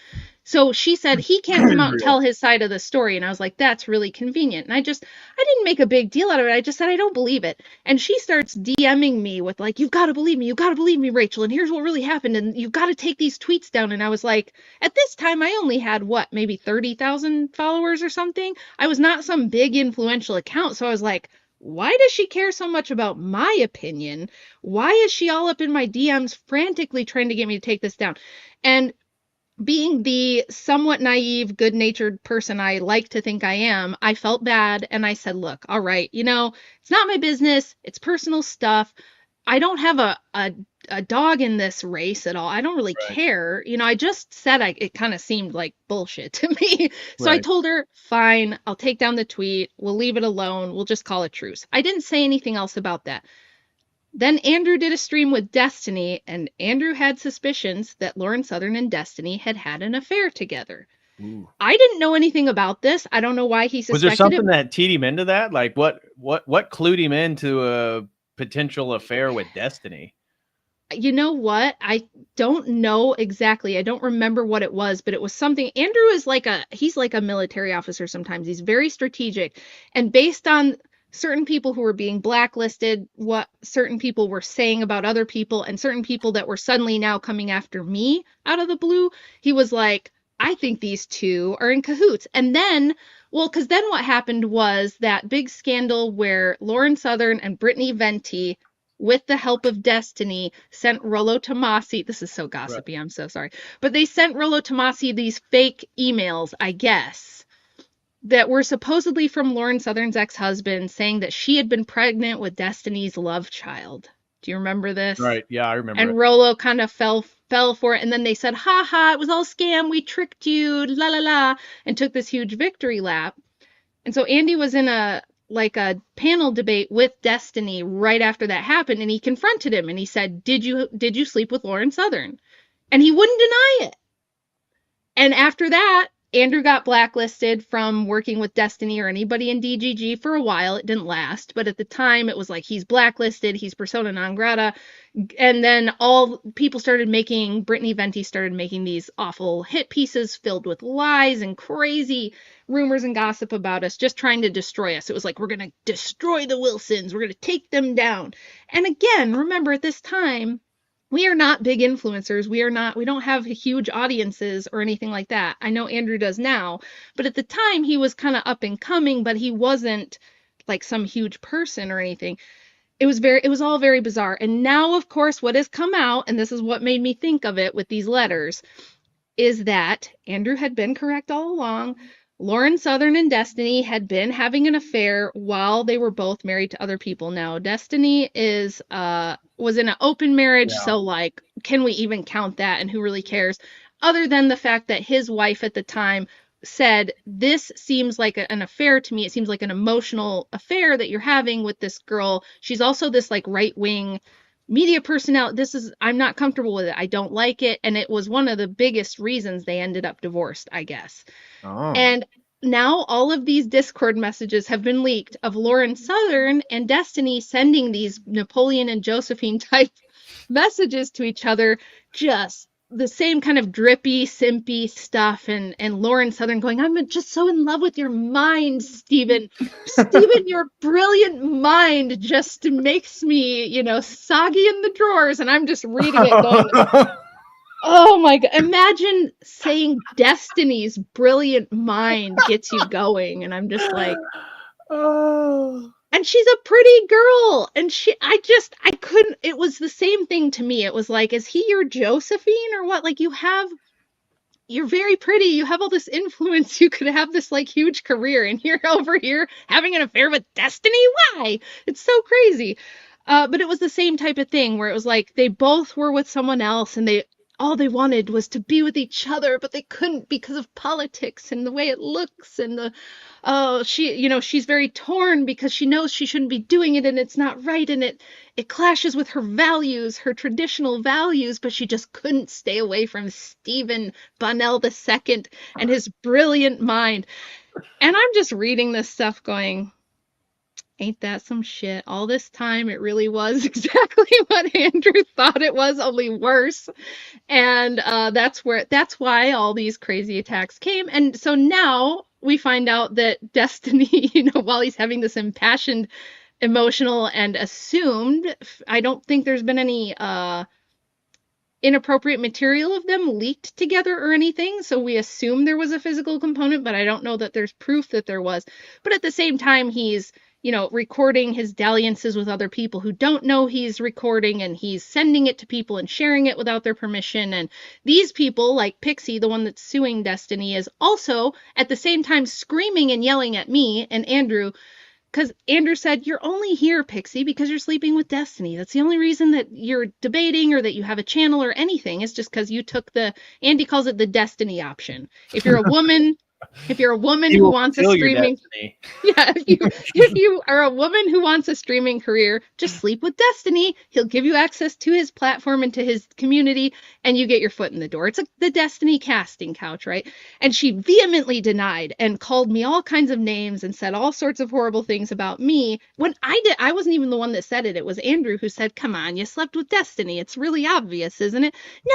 So she said he can't come out and tell his side of the story. And I was like, that's really convenient. And I didn't make a big deal out of it. I just said, I don't believe it. And she starts DMing me with like, you've got to believe me. You've got to believe me, Rachel. And here's what really happened. And you've got to take these tweets down. And I was like, at this time, I only had maybe 30,000 followers or something. I was not some big influential account. So I was like, why does she care so much about my opinion? Why is she all up in my DMs frantically trying to get me to take this down? And being the somewhat naive, good-natured person I like to think I am, I felt bad, and I said, look, all right, it's not my business. It's personal stuff. I don't have a dog in this race at all. I don't really care. I just said it kind of seemed like bullshit to me. So I told her, fine, I'll take down the tweet. We'll leave it alone. We'll just call it truce. I didn't say anything else about that. Then Andrew did a stream with Destiny, and Andrew had suspicions that Lauren Southern and Destiny had an affair together. Ooh. I didn't know anything about this. I don't know why he suspected it. Was there something that teed him into that? Like what clued him into a potential affair with Destiny? You know what? I don't know exactly. I don't remember what it was, but it was something. Andrew is he's like a military officer sometimes. He's very strategic, and based on certain people who were being blacklisted, what certain people were saying about other people, and certain people that were suddenly now coming after me out of the blue, he was like, I think these two are in cahoots. And then, because then what happened was that big scandal where Lauren Southern and Brittany Venti with the help of Destiny, sent Rollo Tomasi. This is so gossipy. I'm so sorry. But they sent Rollo Tomasi these fake emails, I guess, that were supposedly from Lauren Southern's ex-husband saying that she had been pregnant with Destiny's love child. Do you remember this? Right. Yeah, I remember And it. Rollo kind of fell for it. And then they said, ha ha, it was all scam. We tricked you, la la la, and took this huge victory lap. And so Andy was in a panel debate with Destiny right after that happened, and he confronted him and he said, did you sleep with Lauren Southern? And he wouldn't deny it. And after that, Andrew got blacklisted from working with Destiny or anybody in DGG for a while. It didn't last, but at the time it was like he's blacklisted, he's persona non grata. And then Brittany Venti started making these awful hit pieces filled with lies and crazy rumors and gossip about us, just trying to destroy us. It was like, we're going to destroy the Wilsons, we're going to take them down. And again, remember at this time, we are not big influencers. We don't have huge audiences or anything like that. I know Andrew does now, but at the time he was kind of up and coming, but he wasn't like some huge person or anything. It was all very bizarre. And now, of course, what has come out, and this is what made me think of it with these letters, is that Andrew had been correct all along. Lauren Southern and Destiny had been having an affair while they were both married to other people. Now, Destiny was in an open marriage, so like, can we even count that? And who really cares? Other than the fact that his wife at the time said, this seems like an affair to me. It seems like an emotional affair that you're having with this girl. She's also this like right-wing media personnel. I'm not comfortable with it. I don't like it. And it was one of the biggest reasons they ended up divorced, I guess. Oh. And now all of these Discord messages have been leaked of Lauren Southern and Destiny sending these Napoleon and Josephine type messages to each other, just the same kind of drippy, simpy stuff. And Lauren Southern going, I'm just so in love with your mind, Stephen. Stephen, your brilliant mind just makes me, soggy in the drawers. And I'm just reading it going, oh my God. Imagine saying Destiny's brilliant mind gets you going. And I'm just like, oh. And she's a pretty girl. And I couldn't, it was the same thing to me. It was like, is he your Josephine or what? Like you're very pretty. You have all this influence. You could have this like huge career and you're over here having an affair with Destiny. Why? It's so crazy. But it was the same type of thing where it was like they both were with someone else and all they wanted was to be with each other, but they couldn't because of politics and the way it looks. And she's very torn because she knows she shouldn't be doing it and it's not right. And it clashes with her values, her traditional values, but she just couldn't stay away from Stephen Bonnell II and his brilliant mind. And I'm just reading this stuff going, ain't that some shit? All this time, it really was exactly what Andrew thought it was, only worse. And that's why all these crazy attacks came. And so now we find out that Destiny, while he's having this impassioned, emotional, and assumed, I don't think there's been any inappropriate material of them leaked together or anything. So we assume there was a physical component, but I don't know that there's proof that there was. But at the same time, he's recording his dalliances with other people who don't know he's recording, and he's sending it to people and sharing it without their permission. And these people, like Pixie, the one that's suing Destiny, is also at the same time screaming and yelling at me and Andrew, because Andrew said, you're only here, Pixie, because you're sleeping with Destiny. That's the only reason that you're debating or that you have a channel or anything, is just because you took Andy calls it the Destiny option. If you're a woman... If you're a woman who wants a streaming, if you are a woman who wants a streaming career, just sleep with Destiny. He'll give you access to his platform and to his community, and you get your foot in the door. It's like the Destiny casting couch, right? And she vehemently denied and called me all kinds of names and said all sorts of horrible things about me. When I wasn't even the one that said it. It was Andrew who said, "Come on, you slept with Destiny. It's really obvious, isn't it?" No.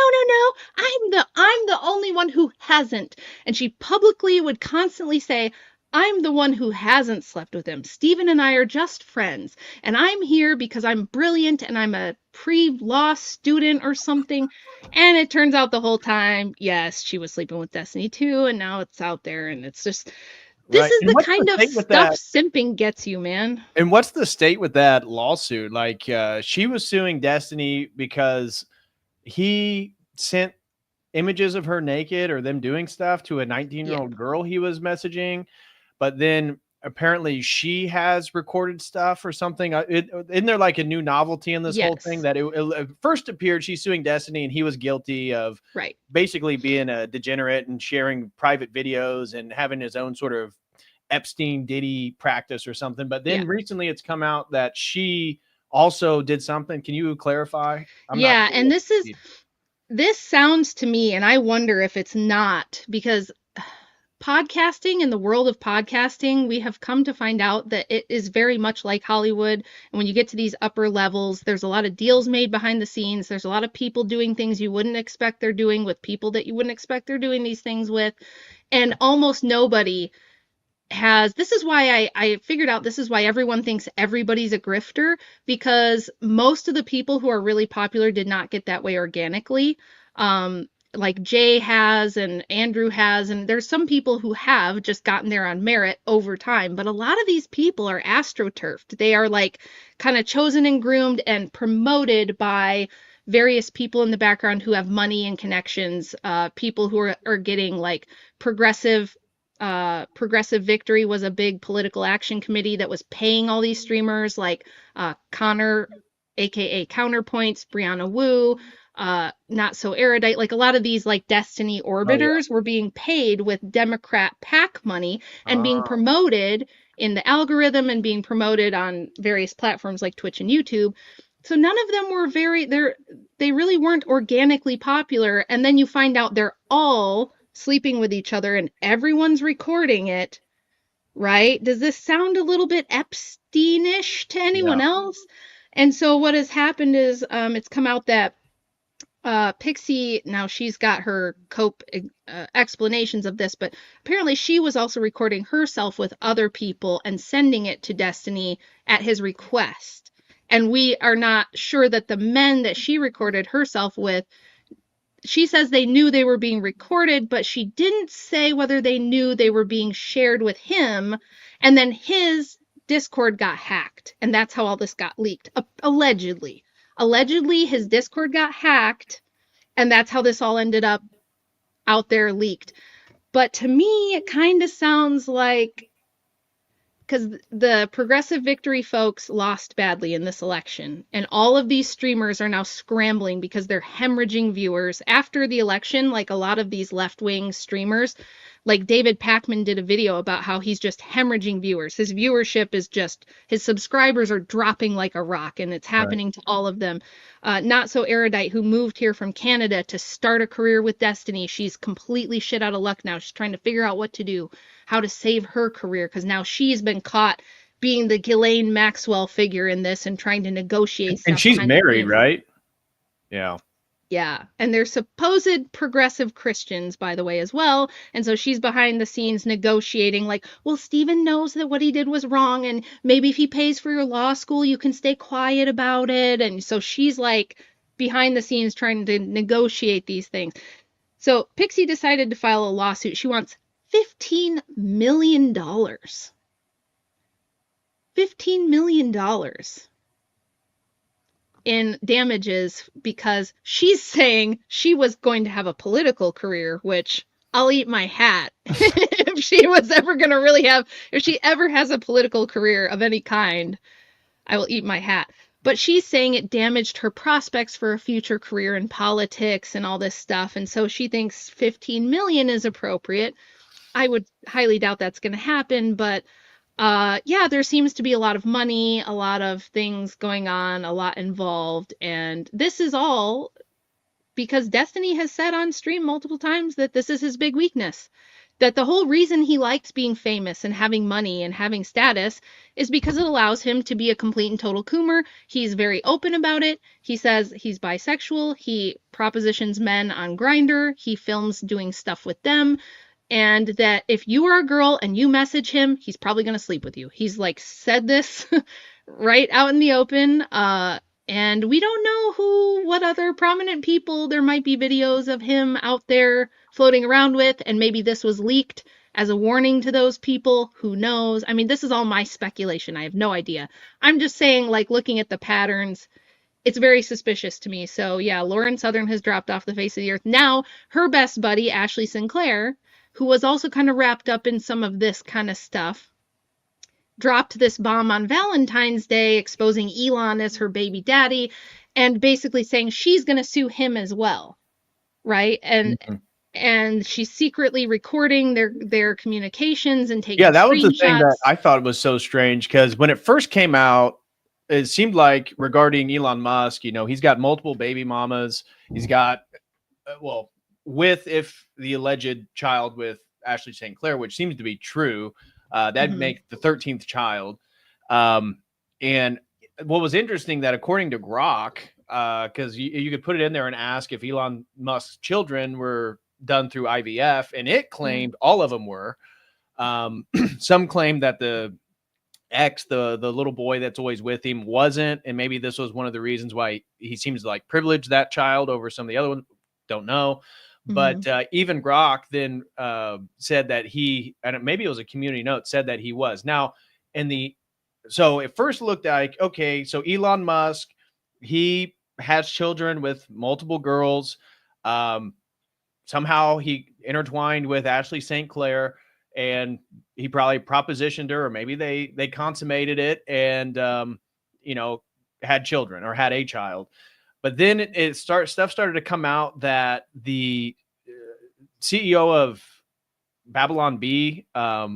I'm the only one who hasn't. And she publicly would constantly say, I'm the one who hasn't slept with him. Stephen and I are just friends. And I'm here because I'm brilliant and I'm a pre-law student or something. And it turns out the whole time, yes, she was sleeping with Destiny too. And now it's out there. And it's just This Right. is And the what's the kind of state with stuff that? simping gets you, man. And what's the state with that lawsuit? Like, she was suing Destiny because he sent images of her naked or them doing stuff to a 19-year-old girl he was messaging, but then apparently she has recorded stuff or something. Isn't there like a new novelty in this whole thing Yes. that it first appeared she's suing Destiny and he was guilty of Right. basically being a degenerate and sharing private videos and having his own sort of Epstein Diddy practice or something. But then Yeah. recently it's come out that she also did something. Can you clarify? I'm not Yeah, sure. and this sounds to me, and I wonder if it's not, because podcasting, in the world of podcasting, we have come to find out that it is very much like Hollywood. And when you get to these upper levels, there's a lot of deals made behind the scenes. There's a lot of people doing things you wouldn't expect they're doing with people that you wouldn't expect they're doing these things with. And almost nobody has. This is why I figured out this is why everyone thinks everybody's a grifter, because most of the people who are really popular did not get that way organically. Like Jay has and Andrew has, and there's some people who have just gotten there on merit over time, but a lot of these people are astroturfed. They are like kind of chosen and groomed and promoted by various people in the background who have money and connections, people who are getting like Progressive Victory was a big political action committee that was paying all these streamers like Connor, aka Counterpoints, Brianna Wu, Not So Erudite. Like a lot of these like Destiny orbiters were being paid with Democrat PAC money and being promoted in the algorithm and being promoted on various platforms like Twitch and YouTube. So none of them were they really weren't organically popular. And then you find out they're all sleeping with each other and everyone's recording it, right? Does this sound a little bit Epsteinish to anyone else? And so what has happened is it's come out that Pixie, now she's got her explanations of this, but apparently she was also recording herself with other people and sending it to Destiny at his request. And we are not sure that the men that she recorded herself with, she says they knew they were being recorded, but she didn't say whether they knew they were being shared with him. And then his Discord got hacked, and that's how all this got leaked. Allegedly. Allegedly, his Discord got hacked, and that's how this all ended up out there leaked. But to me, it kind of sounds like, because the Progressive Victory folks lost badly in this election, and all of these streamers are now scrambling because they're hemorrhaging viewers. After the election, like a lot of these left-wing streamers, like David Pakman did a video about how he's just hemorrhaging viewers. His viewership is just, his subscribers are dropping like a rock, and it's happening to all of them. Not So Erudite, who moved here from Canada to start a career with Destiny, she's completely shit out of luck now. She's trying to figure out what to do, how to save her career, because now she's been caught being the Ghislaine Maxwell figure in this and trying to negotiate stuff. And she's married, right? Yeah. Yeah, and they're supposed progressive Christians, by the way, as well. And so she's behind the scenes negotiating, like, well, Stephen knows that what he did was wrong, and maybe if he pays for your law school, you can stay quiet about it. And so she's like behind the scenes trying to negotiate these things. So Pixie decided to file a lawsuit. She wants $15 million. $15 million in damages because she's saying she was going to have a political career, which I'll eat my hat if she was ever going to really have, if she ever has a political career of any kind, I will eat my hat. But she's saying it damaged her prospects for a future career in politics and all this stuff. And so she thinks 15 million is appropriate. I would highly doubt that's going to happen, but yeah, there seems to be a lot of money, a lot of things going on, a lot involved. And this is all because Destiny has said on stream multiple times that this is his big weakness. That the whole reason he likes being famous and having money and having status is because it allows him to be a complete and total coomer. He's very open about it. He says he's bisexual. He propositions men on Grindr. He films doing stuff with them. And that if you are a girl and you message him, he's probably going to sleep with you. He's like said this right out in the open. And we don't know what other prominent people there might be videos of him out there floating around with. And maybe this was leaked as a warning to those people. Who knows? I mean, this is all my speculation. I have no idea. I'm just saying, like, looking at the patterns, it's very suspicious to me. So yeah, Lauren Southern has dropped off the face of the earth. Now, her best buddy, Ashley Sinclair, who was also kind of wrapped up in some of this kind of stuff, dropped this bomb on Valentine's Day, exposing Elon as her baby daddy, and basically saying she's going to sue him as well, right? And she's secretly recording their communications and taking that was the thing that screenshots. I thought was so strange, because when it first came out, it seemed like, regarding Elon Musk, he's got multiple baby mamas. He's got, if the alleged child with Ashley St. Clair, which seems to be true, that'd make the 13th child. And what was interesting, that according to Grok, because you could put it in there and ask if Elon Musk's children were done through IVF, and it claimed all of them were. Some claimed that the little boy that's always with him, wasn't, and maybe this was one of the reasons why he seems to like privilege that child over some of the other ones. Don't know. But even Grok then said that he, and maybe it was a community note, said that he was. Now, so it first looked like, okay, so Elon Musk, he has children with multiple girls. Somehow he intertwined with Ashley St. Clair, and he probably propositioned her, or maybe they consummated it and, had children or had a child. But then stuff started to come out that the CEO of Babylon B,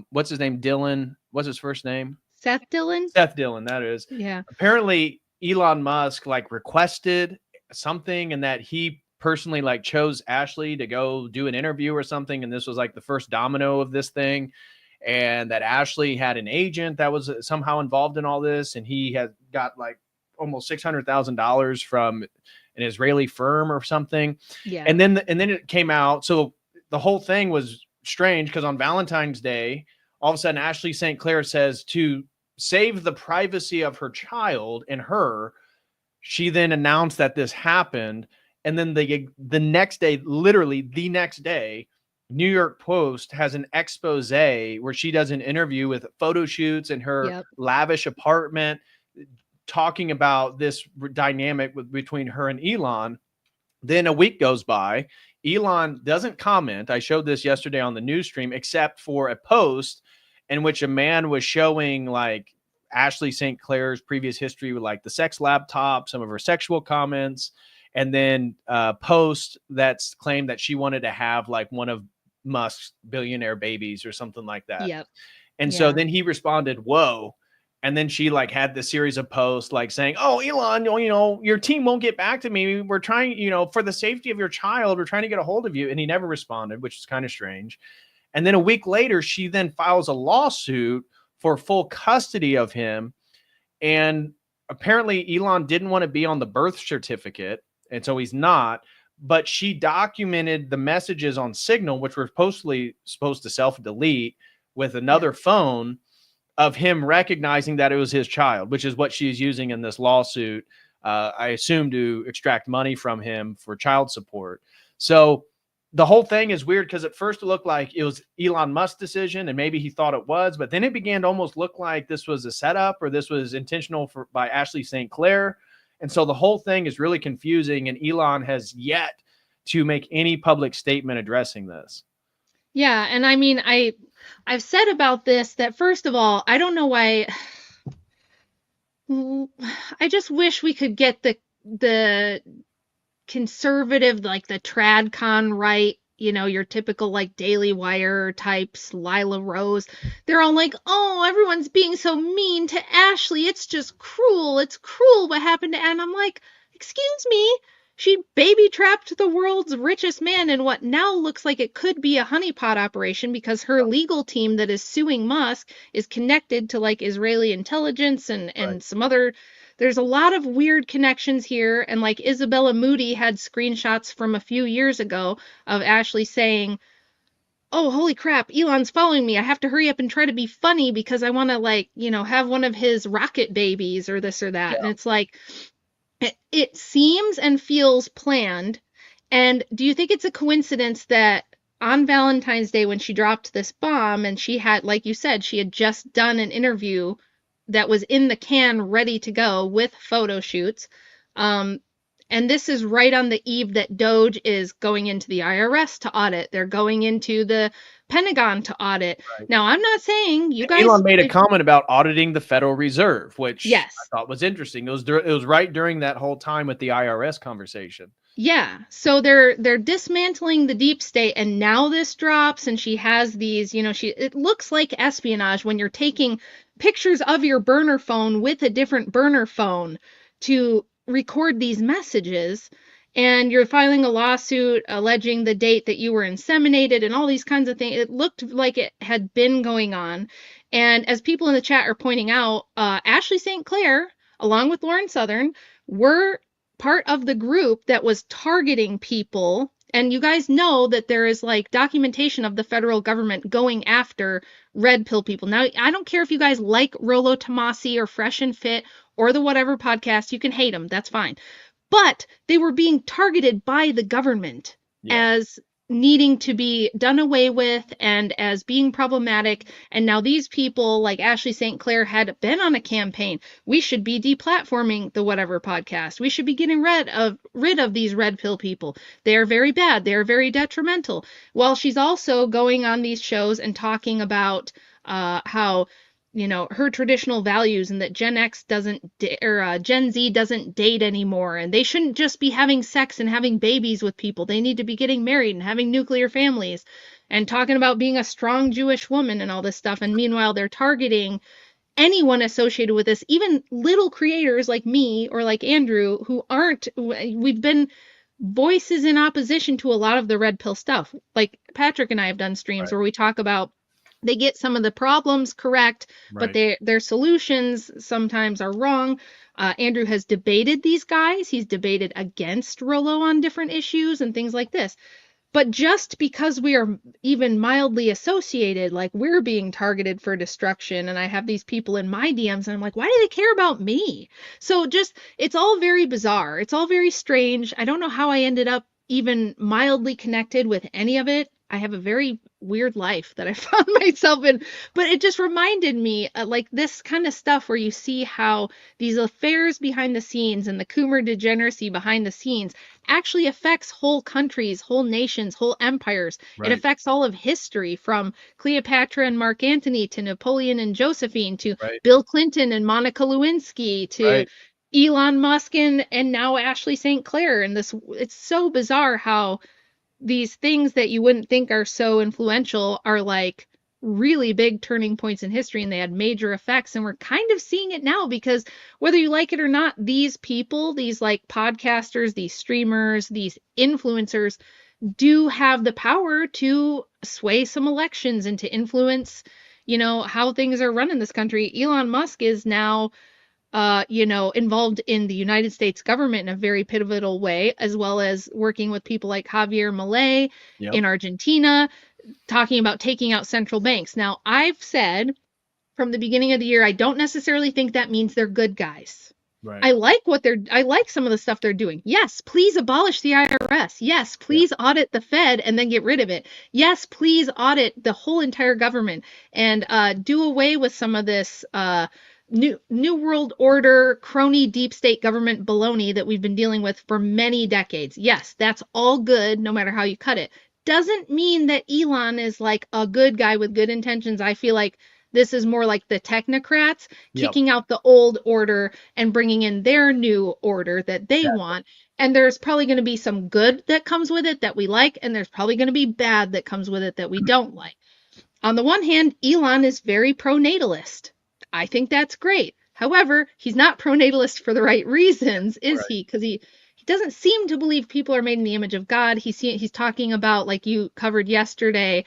what's his name? Dylan. What's his first name? Seth Dillon. Seth Dillon, that is. Yeah. Apparently Elon Musk requested something, and that he personally chose Ashley to go do an interview or something. And this was the first domino of this thing. And that Ashley had an agent that was somehow involved in all this. And he had got almost $600,000 from an Israeli firm or something. Yeah. And then it came out. So the whole thing was strange, because on Valentine's Day, all of a sudden Ashley St. Clair says to save the privacy of her child and her, she then announced that this happened. And then the next day, literally the next day, New York Post has an expose where she does an interview with photo shoots in her lavish apartment, talking about this dynamic between her and Elon. Then a week goes by. Elon doesn't comment. I showed this yesterday on the news stream, except for a post in which a man was showing Ashley St. Clair's previous history with the sex laptop, some of her sexual comments, and then post that's claimed that she wanted to have one of Musk's billionaire babies or something like that. Yep. And so then he responded, whoa. And then she had this series of posts saying, oh, Elon, your team won't get back to me. We're trying, for the safety of your child, we're trying to get a hold of you. And he never responded, which is kind of strange. And then a week later, she then files a lawsuit for full custody of him. And apparently Elon didn't want to be on the birth certificate, and so he's not. But she documented the messages on Signal, which were supposed to self-delete, with another phone, of him recognizing that it was his child, which is what she's using in this lawsuit, I assume to extract money from him for child support. So the whole thing is weird, because at first it looked like it was Elon Musk's decision, and maybe he thought it was, but then it began to almost look like this was a setup, or this was intentional by Ashley St. Clair. And so the whole thing is really confusing, and Elon has yet to make any public statement addressing this. Yeah, and I mean, I've said about this that, first of all, I don't know why. I just wish we could get the conservative, the TradCon right, your typical Daily Wire types, Lila Rose. They're all oh, everyone's being so mean to Ashley. It's just cruel. It's cruel what happened to Anne. I'm excuse me. She baby trapped the world's richest man in what now looks like it could be a honeypot operation, because her legal team that is suing Musk is connected to Israeli intelligence and some other. There's a lot of weird connections here. And Isabella Moody had screenshots from a few years ago of Ashley saying, oh, holy crap, Elon's following me. I have to hurry up and try to be funny because I want to have one of his rocket babies or this or that. Yeah. And it's it seems and feels planned. And do you think it's a coincidence that on Valentine's Day when she dropped this bomb, and she had, like you said, she had just done an interview that was in the can, ready to go with photo shoots. And this is right on the eve that Doge is going into the IRS to audit. They're going into the Pentagon to audit. Right. Now, I'm not saying you guys. Elon made a comment about auditing the Federal Reserve, which Yes. I thought was interesting. It was right during that whole time with the IRS conversation. Yeah, so they're dismantling the deep state, and now this drops, and she has these, it looks like espionage when you're taking pictures of your burner phone with a different burner phone to record these messages, and you're filing a lawsuit alleging the date that you were inseminated and all these kinds of things. It looked like it had been going on, and as people in the chat are pointing out, Ashley St. Clair, along with Lauren Southern, were part of the group that was targeting people. And you guys know that there is like documentation of the federal government going after red pill people. Now, I don't care if you guys like Rollo Tomasi or Fresh and Fit or the whatever podcast, you can hate them, that's fine. But they were being targeted by the government as needing to be done away with and as being problematic. And now these people like Ashley St. Clair had been on a campaign. We should be deplatforming the whatever podcast. We should be getting rid of these red pill people. They are very bad. They are very detrimental. Well, she's also going on these shows and talking about how her traditional values, and that Gen X doesn't, or Gen Z doesn't date anymore, and they shouldn't just be having sex and having babies with people. They need to be getting married and having nuclear families, and talking about being a strong Jewish woman and all this stuff. And meanwhile, they're targeting anyone associated with this, even little creators like me or like Andrew, who aren't, we've been voices in opposition to a lot of the red pill stuff. Like Patrick and I have done streams where we talk about they get some of the problems correct, but their solutions sometimes are wrong. Andrew has debated these guys. He's debated against Rollo on different issues and things like this. But just because we are even mildly associated, like we're being targeted for destruction, and I have these people in my DMs, and I'm like, why do they care about me? So it's all very bizarre. It's all very strange. I don't know how I ended up even mildly connected with any of it. I have a very weird life that I found myself in, but it just reminded me like this kind of stuff where you see how these affairs behind the scenes and the Coomer degeneracy behind the scenes actually affects whole countries, whole nations, whole empires. It affects all of history, from Cleopatra and Mark Antony to Napoleon and Josephine to Bill Clinton and Monica Lewinsky to Elon Musk and now Ashley St. Clair. And it's so bizarre how these things that you wouldn't think are so influential are like really big turning points in history, and they had major effects. And we're kind of seeing it now, because whether you like it or not, these people, these like podcasters, these streamers, these influencers do have the power to sway some elections and to influence, how things are run in this country. Elon Musk is now involved in the United States government in a very pivotal way, as well as working with people like Javier Milei in Argentina, talking about taking out central banks. Now, I've said from the beginning of the year, I don't necessarily think that means they're good guys. I like some of the stuff they're doing. Yes, please abolish the IRS. Yes, please audit the Fed and then get rid of it. Yes, please audit the whole entire government and do away with some of this New World Order, crony deep state government baloney that we've been dealing with for many decades. Yes, that's all good, no matter how you cut it. Doesn't mean that Elon is like a good guy with good intentions. I feel like this is more like the technocrats kicking out the old order and bringing in their new order that they want. And there's probably going to be some good that comes with it that we like, and there's probably going to be bad that comes with it that we don't like. On the one hand, Elon is very pro-natalist. I think that's great. However, he's not pro-natalist for the right reasons, is he? Because he doesn't seem to believe people are made in the image of God. He's talking about, like you covered yesterday,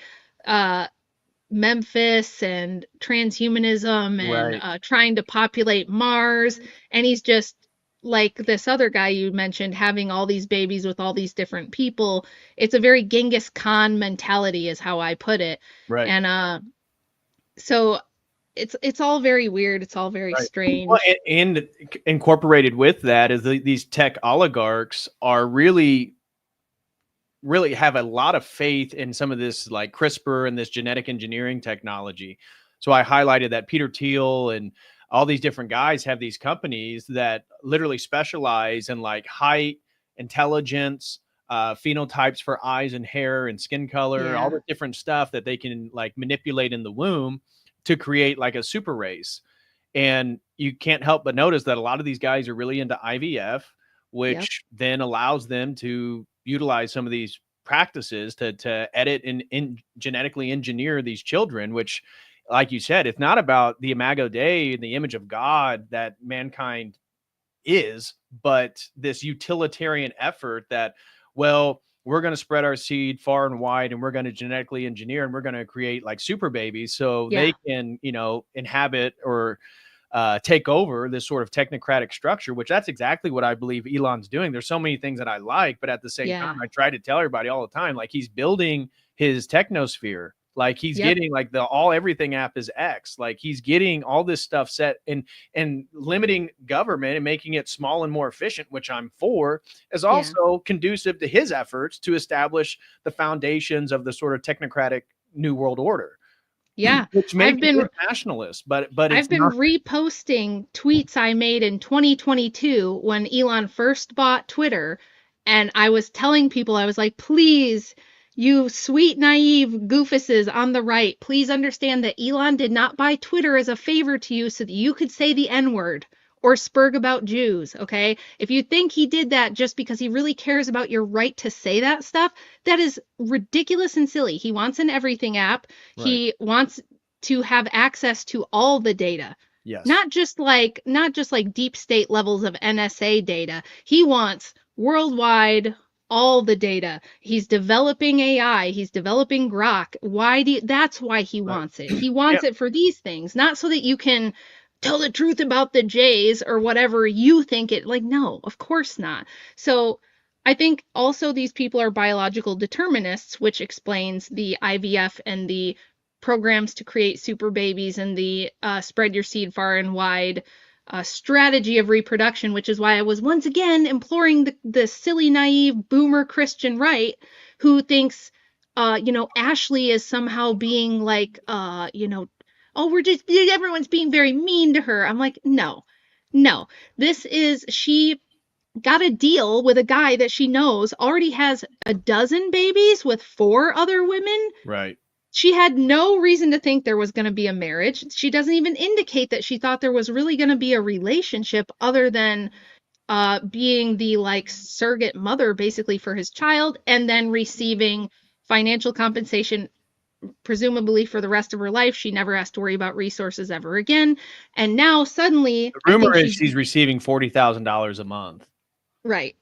Memphis and transhumanism and trying to populate Mars. And he's just like this other guy you mentioned, having all these babies with all these different people. It's a very Genghis Khan mentality is how I put it. And so it's all very weird. It's all very strange. Well, and incorporated with that is these tech oligarchs are really really have a lot of faith in some of this like CRISPR and this genetic engineering technology. So I highlighted that Peter Thiel and all these different guys have these companies that literally specialize in like height, intelligence, phenotypes for eyes and hair and skin color, all Yeah. the different stuff that they can like manipulate in the womb to create like a super race. And you can't help but notice that a lot of these guys are really into IVF, Yep. which then allows them to utilize some of these practices to edit and genetically engineer these children, which, like you said, it's not about the imago Dei and the image of God that mankind is, but this utilitarian effort that, well, we're going to spread our seed far and wide and we're going to genetically engineer and we're going to create like super babies so Yeah. they can, you know, inhabit or take over this sort of technocratic structure, which that's exactly what I believe Elon's doing. There's so many things that I like, but at the same Yeah. time, I try to tell everybody all the time, like he's building his technosphere. Like he's Yep. getting like the all everything app is X. Like he's getting all this stuff set and limiting government and making it small and more efficient, which I'm for, is Yeah. also conducive to his efforts to establish the foundations of the sort of technocratic new world order. Yeah. Which I've make been you a nationalist, but it's I've been not. reposting tweets I made in 2022 when Elon first bought Twitter, and I was telling people, I was like, please, you sweet, naive goofuses on the right, please understand that Elon did not buy Twitter as a favor to you so that you could say the N-word or spurg about Jews, okay? If you think he did that just because he really cares about your right to say that stuff, that is ridiculous and silly. He wants an everything app. Right. He wants to have access to all the data. Yes. Not just like deep state levels of NSA data. He wants worldwide all the data. He's developing AI, he's developing Grok. That's why he Right. wants it. He wants it for these things, not so that you can tell the truth about the Jays or whatever you think it, like, no, of course not. So I think also these people are biological determinists, which explains the IVF and the programs to create super babies and the spread your seed far and wide strategy of reproduction, which is why I was once again imploring the silly, naive boomer Christian right who thinks, Ashley is somehow being like, oh, everyone's being very mean to her. I'm like, no. She got a deal with a guy that she knows already has a dozen babies with 4 other women. Right. She had no reason to think there was going to be a marriage. She doesn't even indicate that she thought there was really going to be a relationship other than being the like surrogate mother basically for his child and then receiving financial compensation presumably for the rest of her life. She never has to worry about resources ever again. And now suddenly The rumor is she's receiving $40,000 a month. Right.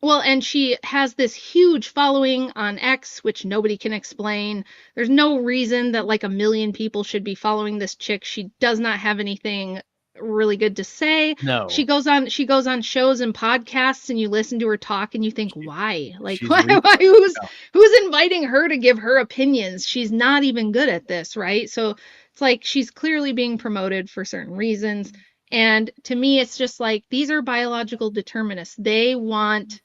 Well, and she has this huge following on X, which nobody can explain. There's no reason that like 1 million people should be following this chick. She does not have anything really good to say. No. She goes on shows and podcasts and you listen to her talk and you think, why? Like who's inviting her to give her opinions? She's not even good at this, right? So it's like she's clearly being promoted for certain reasons. And to me, it's just like these are biological determinists. They want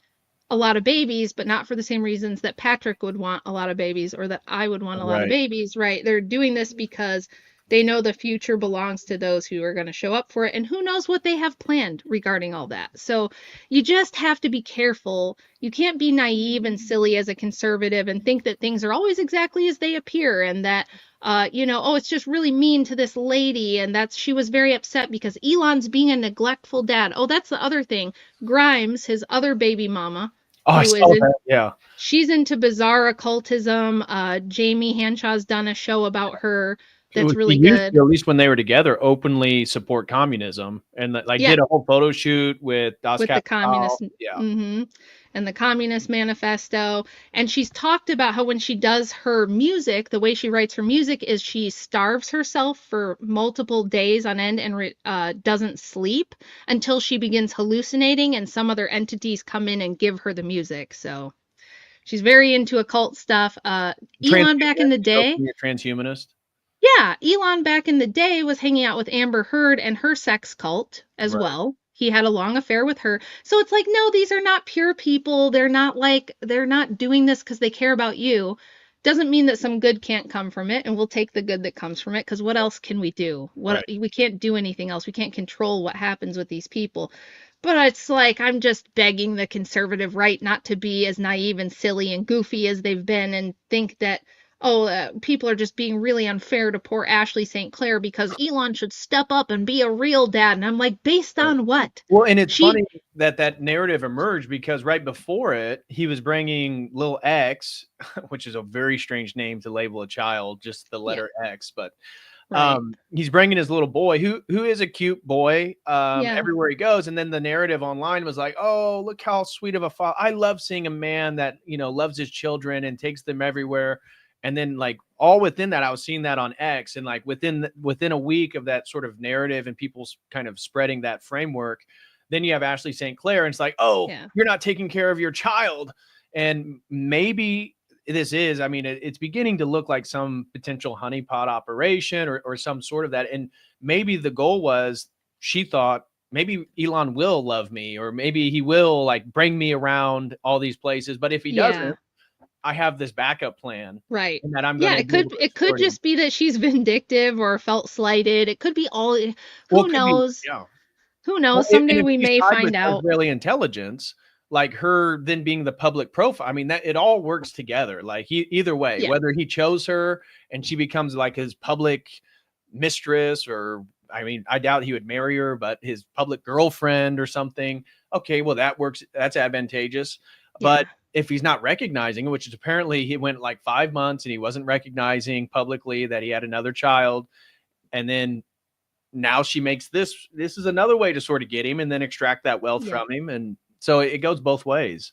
a lot of babies, but not for the same reasons that Patrick would want a lot of babies or that I would want a lot of babies, right? They're doing this because they know the future belongs to those who are going to show up for it, and who knows what they have planned regarding all that. So you just have to be careful. You can't be naive and silly as a conservative and think that things are always exactly as they appear and that it's just really mean to this lady and she was very upset because Elon's being a neglectful dad. Oh, that's the other thing. Grimes, his other baby mama. Oh, I saw that. Yeah. She's into bizarre occultism. Jamie Hanshaw's done a show about her that's really good. To, at least when they were together, openly support communism and did a whole photo shoot with the communist. Yeah. Mm-hmm. And the Communist Manifesto. And she's talked about how when she does her music, the way she writes her music is she starves herself for multiple days on end and doesn't sleep until she begins hallucinating and some other entities come in and give her the music. So she's very into occult stuff. Elon back in the day. Transhumanist. Yeah, Elon back in the day was hanging out with Amber Heard and her sex cult as well. He had a long affair with her. So it's like, no, these are not pure people. They're not doing this because they care about you. Doesn't mean that some good can't come from it, and we'll take the good that comes from it, because what else can we do? Right. We can't do anything else. We can't control what happens with these people. But it's like I'm just begging the conservative right not to be as naive and silly and goofy as they've been and think that, people are just being really unfair to poor Ashley St. Clair because Elon should step up and be a real dad. And I'm like, based on what? Well, and it's funny that that narrative emerged because right before it, he was bringing Lil X, which is a very strange name to label a child, just the letter X. But Right. he's bringing his little boy, who is a cute boy, Yeah. everywhere he goes. And then the narrative online was like, oh, look how sweet of a father. I love seeing a man that, loves his children and takes them everywhere. And then like all within that, I was seeing that on X, and like within a week of that sort of narrative and people's kind of spreading that framework, then you have Ashley St. Clair, and it's like, oh, you're not taking care of your child. And maybe this is, I mean, it's beginning to look like some potential honeypot operation or some sort of that. And maybe the goal was, she thought maybe Elon will love me, or maybe he will like bring me around all these places. But if he doesn't, I have this backup plan. Right. And that I'm Yeah, going it could just be that she's vindictive or felt slighted. It could be all, who knows? Who knows? Well, someday we may find out. Israeli intelligence, like her then being the public profile. I mean, that it all works together. Like either way, whether he chose her and she becomes like his public mistress, or I mean, I doubt he would marry her, but his public girlfriend or something. Okay, well, that works. That's advantageous. But if he's not recognizing, which is apparently he went like 5 months and he wasn't recognizing publicly that he had another child. And then now she makes this is another way to sort of get him and then extract that wealth from him. And so it goes both ways.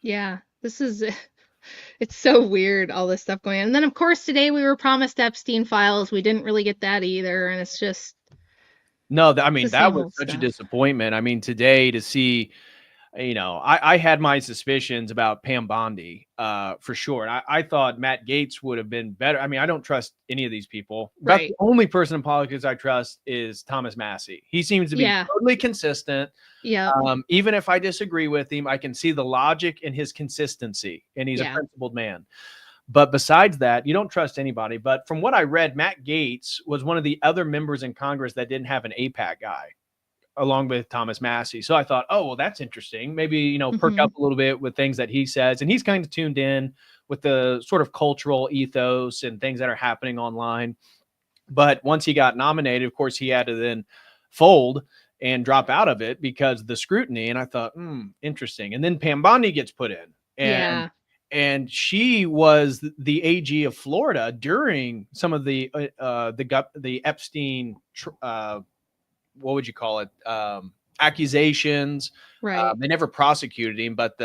Yeah, it's so weird, all this stuff going on. And then of course today we were promised Epstein files. We didn't really get that either. And it's just. No, I mean, that was such a disappointment. I mean, today to see, I had my suspicions about Pam Bondi, for sure. And I thought Matt Gaetz would have been better. I mean, I don't trust any of these people. Right. But the only person in politics I trust is Thomas Massey. He seems to be totally consistent. Yeah. Even if I disagree with him, I can see the logic in his consistency, and he's a principled man. But besides that, you don't trust anybody. But from what I read, Matt Gaetz was one of the other members in Congress that didn't have an AIPAC guy, along with Thomas Massey. So I thought, oh, well, that's interesting. Maybe, perk up a little bit with things that he says. And he's kind of tuned in with the sort of cultural ethos and things that are happening online. But once he got nominated, of course, he had to then fold and drop out of it because of the scrutiny. And I thought, interesting. And then Pam Bondi gets put in. And she was the AG of Florida during some of the Epstein, what would you call it? Accusations. Right. They never prosecuted him, but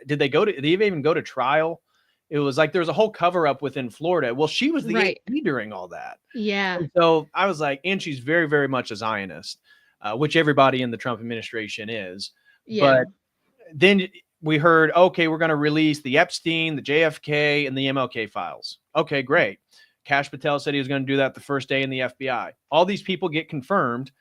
did they even go to trial? It was like there was a whole cover up within Florida. Well, she was the AG during all that. Yeah. And so I was like, and she's very, very much a Zionist, which everybody in the Trump administration is. Yeah. But then we heard, okay, we're going to release the Epstein, the JFK, and the MLK files. Okay, great. Kash Patel said he was going to do that the first day in the FBI. All these people get confirmed.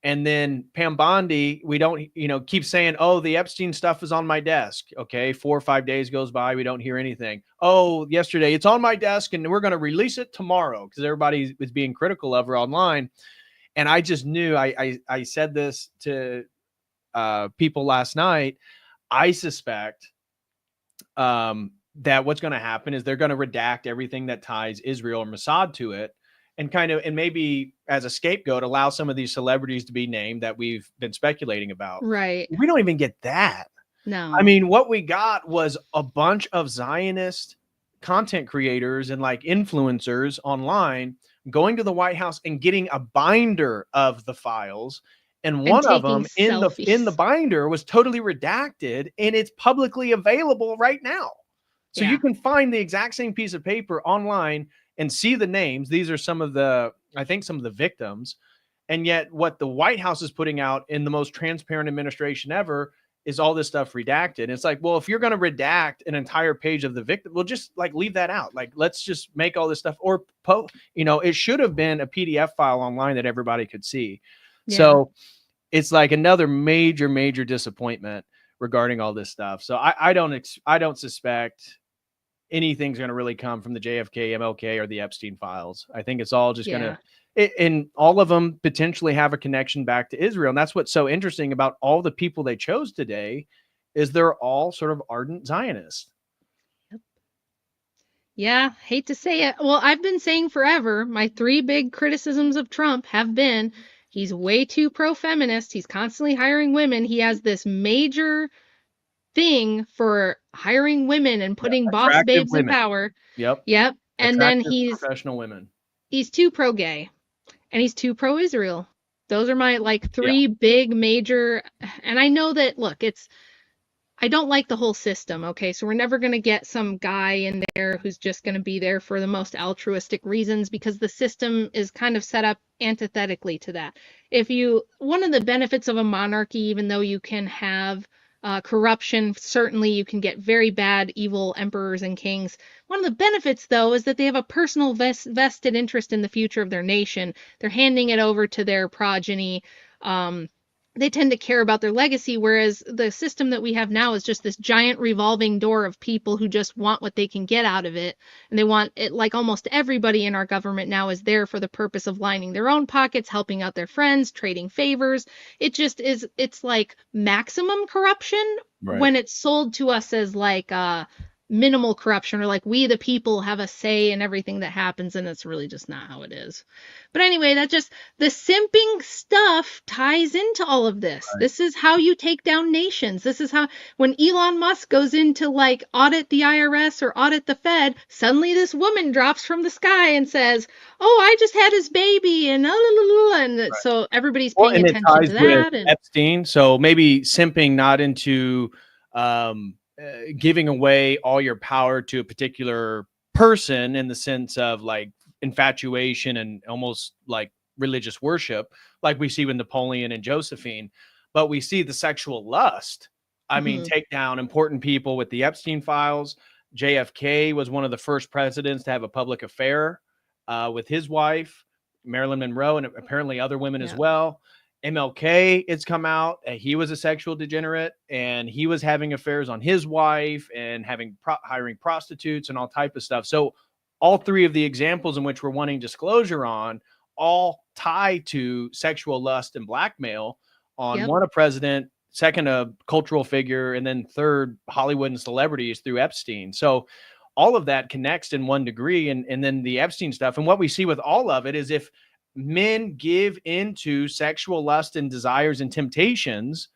And then Pam Bondi, we don't, keep saying, oh, the Epstein stuff is on my desk. Okay, 4 or 5 days goes by. We don't hear anything. Oh, yesterday, it's on my desk and we're going to release it tomorrow, because everybody was being critical of her online. And I just knew, I said this to people last night. I suspect that what's going to happen is they're going to redact everything that ties Israel or Mossad to it, and maybe as a scapegoat, allow some of these celebrities to be named that we've been speculating about. Right. We don't even get that. No. I mean, what we got was a bunch of Zionist content creators and like influencers online going to the White House and getting a binder of the files. And one of them in the binder was totally redacted, and it's publicly available right now. So you can find the exact same piece of paper online and see the names. These are some of the victims. And yet what the White House is putting out in the most transparent administration ever is all this stuff redacted. And it's like, well, if you're going to redact an entire page of the victim, we'll just like leave that out. Like, let's just make all this stuff, or it should have been a PDF file online that everybody could see. Yeah. So it's like another major disappointment regarding all this stuff. So I don't suspect anything's going to really come from the JFK, MLK, or the Epstein files. I think it's all just going to, and all of them potentially have a connection back to Israel. And that's what's so interesting about all the people they chose today, is they're all sort of ardent Zionists. Yeah, hate to say it. Well, I've been saying forever, my 3 big criticisms of Trump have been he's way too pro-feminist. He's constantly hiring women. He has this major thing for hiring women and putting boss babes in power. Yep. And then he's professional women. He's too pro-gay and he's too pro-Israel. Those are my like 3 big major. And I know that, look, I don't like the whole system, okay? So we're never going to get some guy in there who's just going to be there for the most altruistic reasons, because the system is kind of set up antithetically to that. One of the benefits of a monarchy, even though you can have corruption, certainly you can get very bad, evil emperors and kings. One of the benefits, though, is that they have a personal vested interest in the future of their nation. They're handing it over to their progeny. They tend to care about their legacy, whereas the system that we have now is just this giant revolving door of people who just want what they can get out of it. And they want it, like almost everybody in our government now is there for the purpose of lining their own pockets, helping out their friends, trading favors. It just is, it's like maximum corruption when it's sold to us as like minimal corruption, or like we the people have a say in everything that happens, and it's really just not how it is. But anyway, the simping stuff ties into all of this. This is how you take down nations. This is how, when Elon Musk goes in to like audit the IRS or audit the Fed, suddenly this woman drops from the sky and says, oh, I just had his baby, and so everybody's paying attention to that. And Epstein, so maybe simping not into giving away all your power to a particular person in the sense of like infatuation and almost like religious worship, like we see with Napoleon and Josephine, but we see the sexual lust. I mean, take down important people with the Epstein files. JFK was one of the first presidents to have a public affair with his wife, Marilyn Monroe, and apparently other women as well. MLK, it's come out, he was a sexual degenerate, and he was having affairs on his wife and hiring prostitutes and all type of stuff. So all 3 of the examples in which we're wanting disclosure on all tie to sexual lust and blackmail on one, a president, second, a cultural figure, and then third, Hollywood and celebrities through Epstein. So all of that connects in one degree, and then the Epstein stuff. And what we see with all of it is if men give into sexual lust and desires and temptations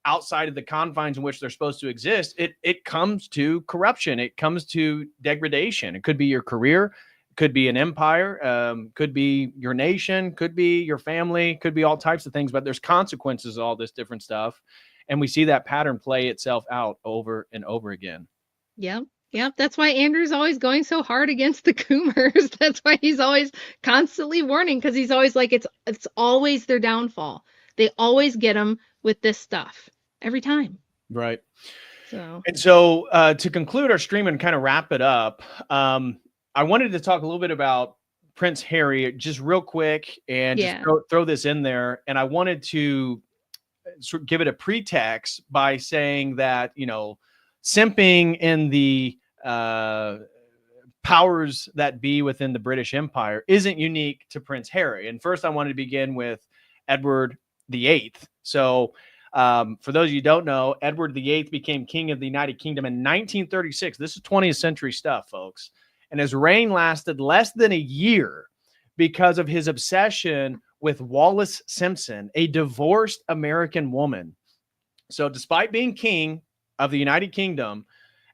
outside of the confines in which they're supposed to exist, it comes to corruption. It comes to degradation. It could be your career, could be an empire, could be your nation, could be your family, could be all types of things, but there's consequences to all this different stuff. And we see that pattern play itself out over and over again. Yep, that's why Andrew's always going so hard against the Coomers. That's why he's always constantly warning, because he's always like, it's always their downfall. They always get them with this stuff every time. Right. So to conclude our stream and kind of wrap it up, I wanted to talk a little bit about Prince Harry just real quick and just throw this in there. And I wanted to sort of give it a pretext by saying that, simping in the powers that be within the British Empire isn't unique to Prince Harry. And first, I wanted to begin with Edward VIII. So for those of you who don't know, Edward VIII became king of the United Kingdom in 1936. This is 20th century stuff, folks. And his reign lasted less than a year because of his obsession with Wallis Simpson, a divorced American woman. So despite being king of the United Kingdom,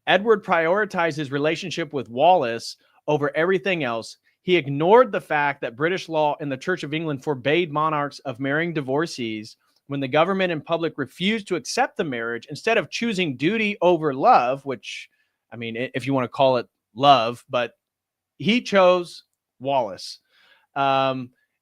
Edward prioritized his relationship with Wallis over everything else. He ignored the fact that British law and the Church of England forbade monarchs of marrying divorcees. When the government and public refused to accept the marriage, instead of choosing duty over love, which, I mean, if you want to call it love, but he chose Wallis.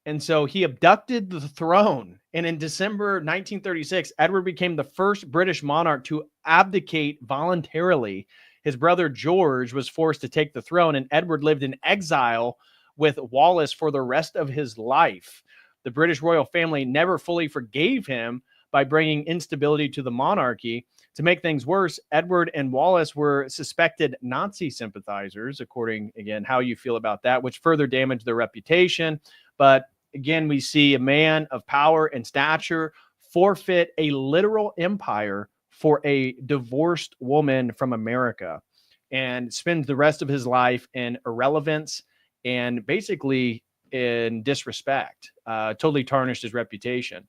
And so he abducted the throne. And in December 1936, Edward became the first British monarch to abdicate voluntarily. His brother George was forced to take the throne, and Edward lived in exile with Wallis for the rest of his life. the British royal family never fully forgave him by bringing instability to the monarchy. To make things worse, Edward and Wallace were suspected Nazi sympathizers, according, again, how you feel about that, which further damaged their reputation. But again, we see a man of power and stature forfeit a literal empire for a divorced woman from America and spends the rest of his life in irrelevance and basically in disrespect, totally tarnished his reputation.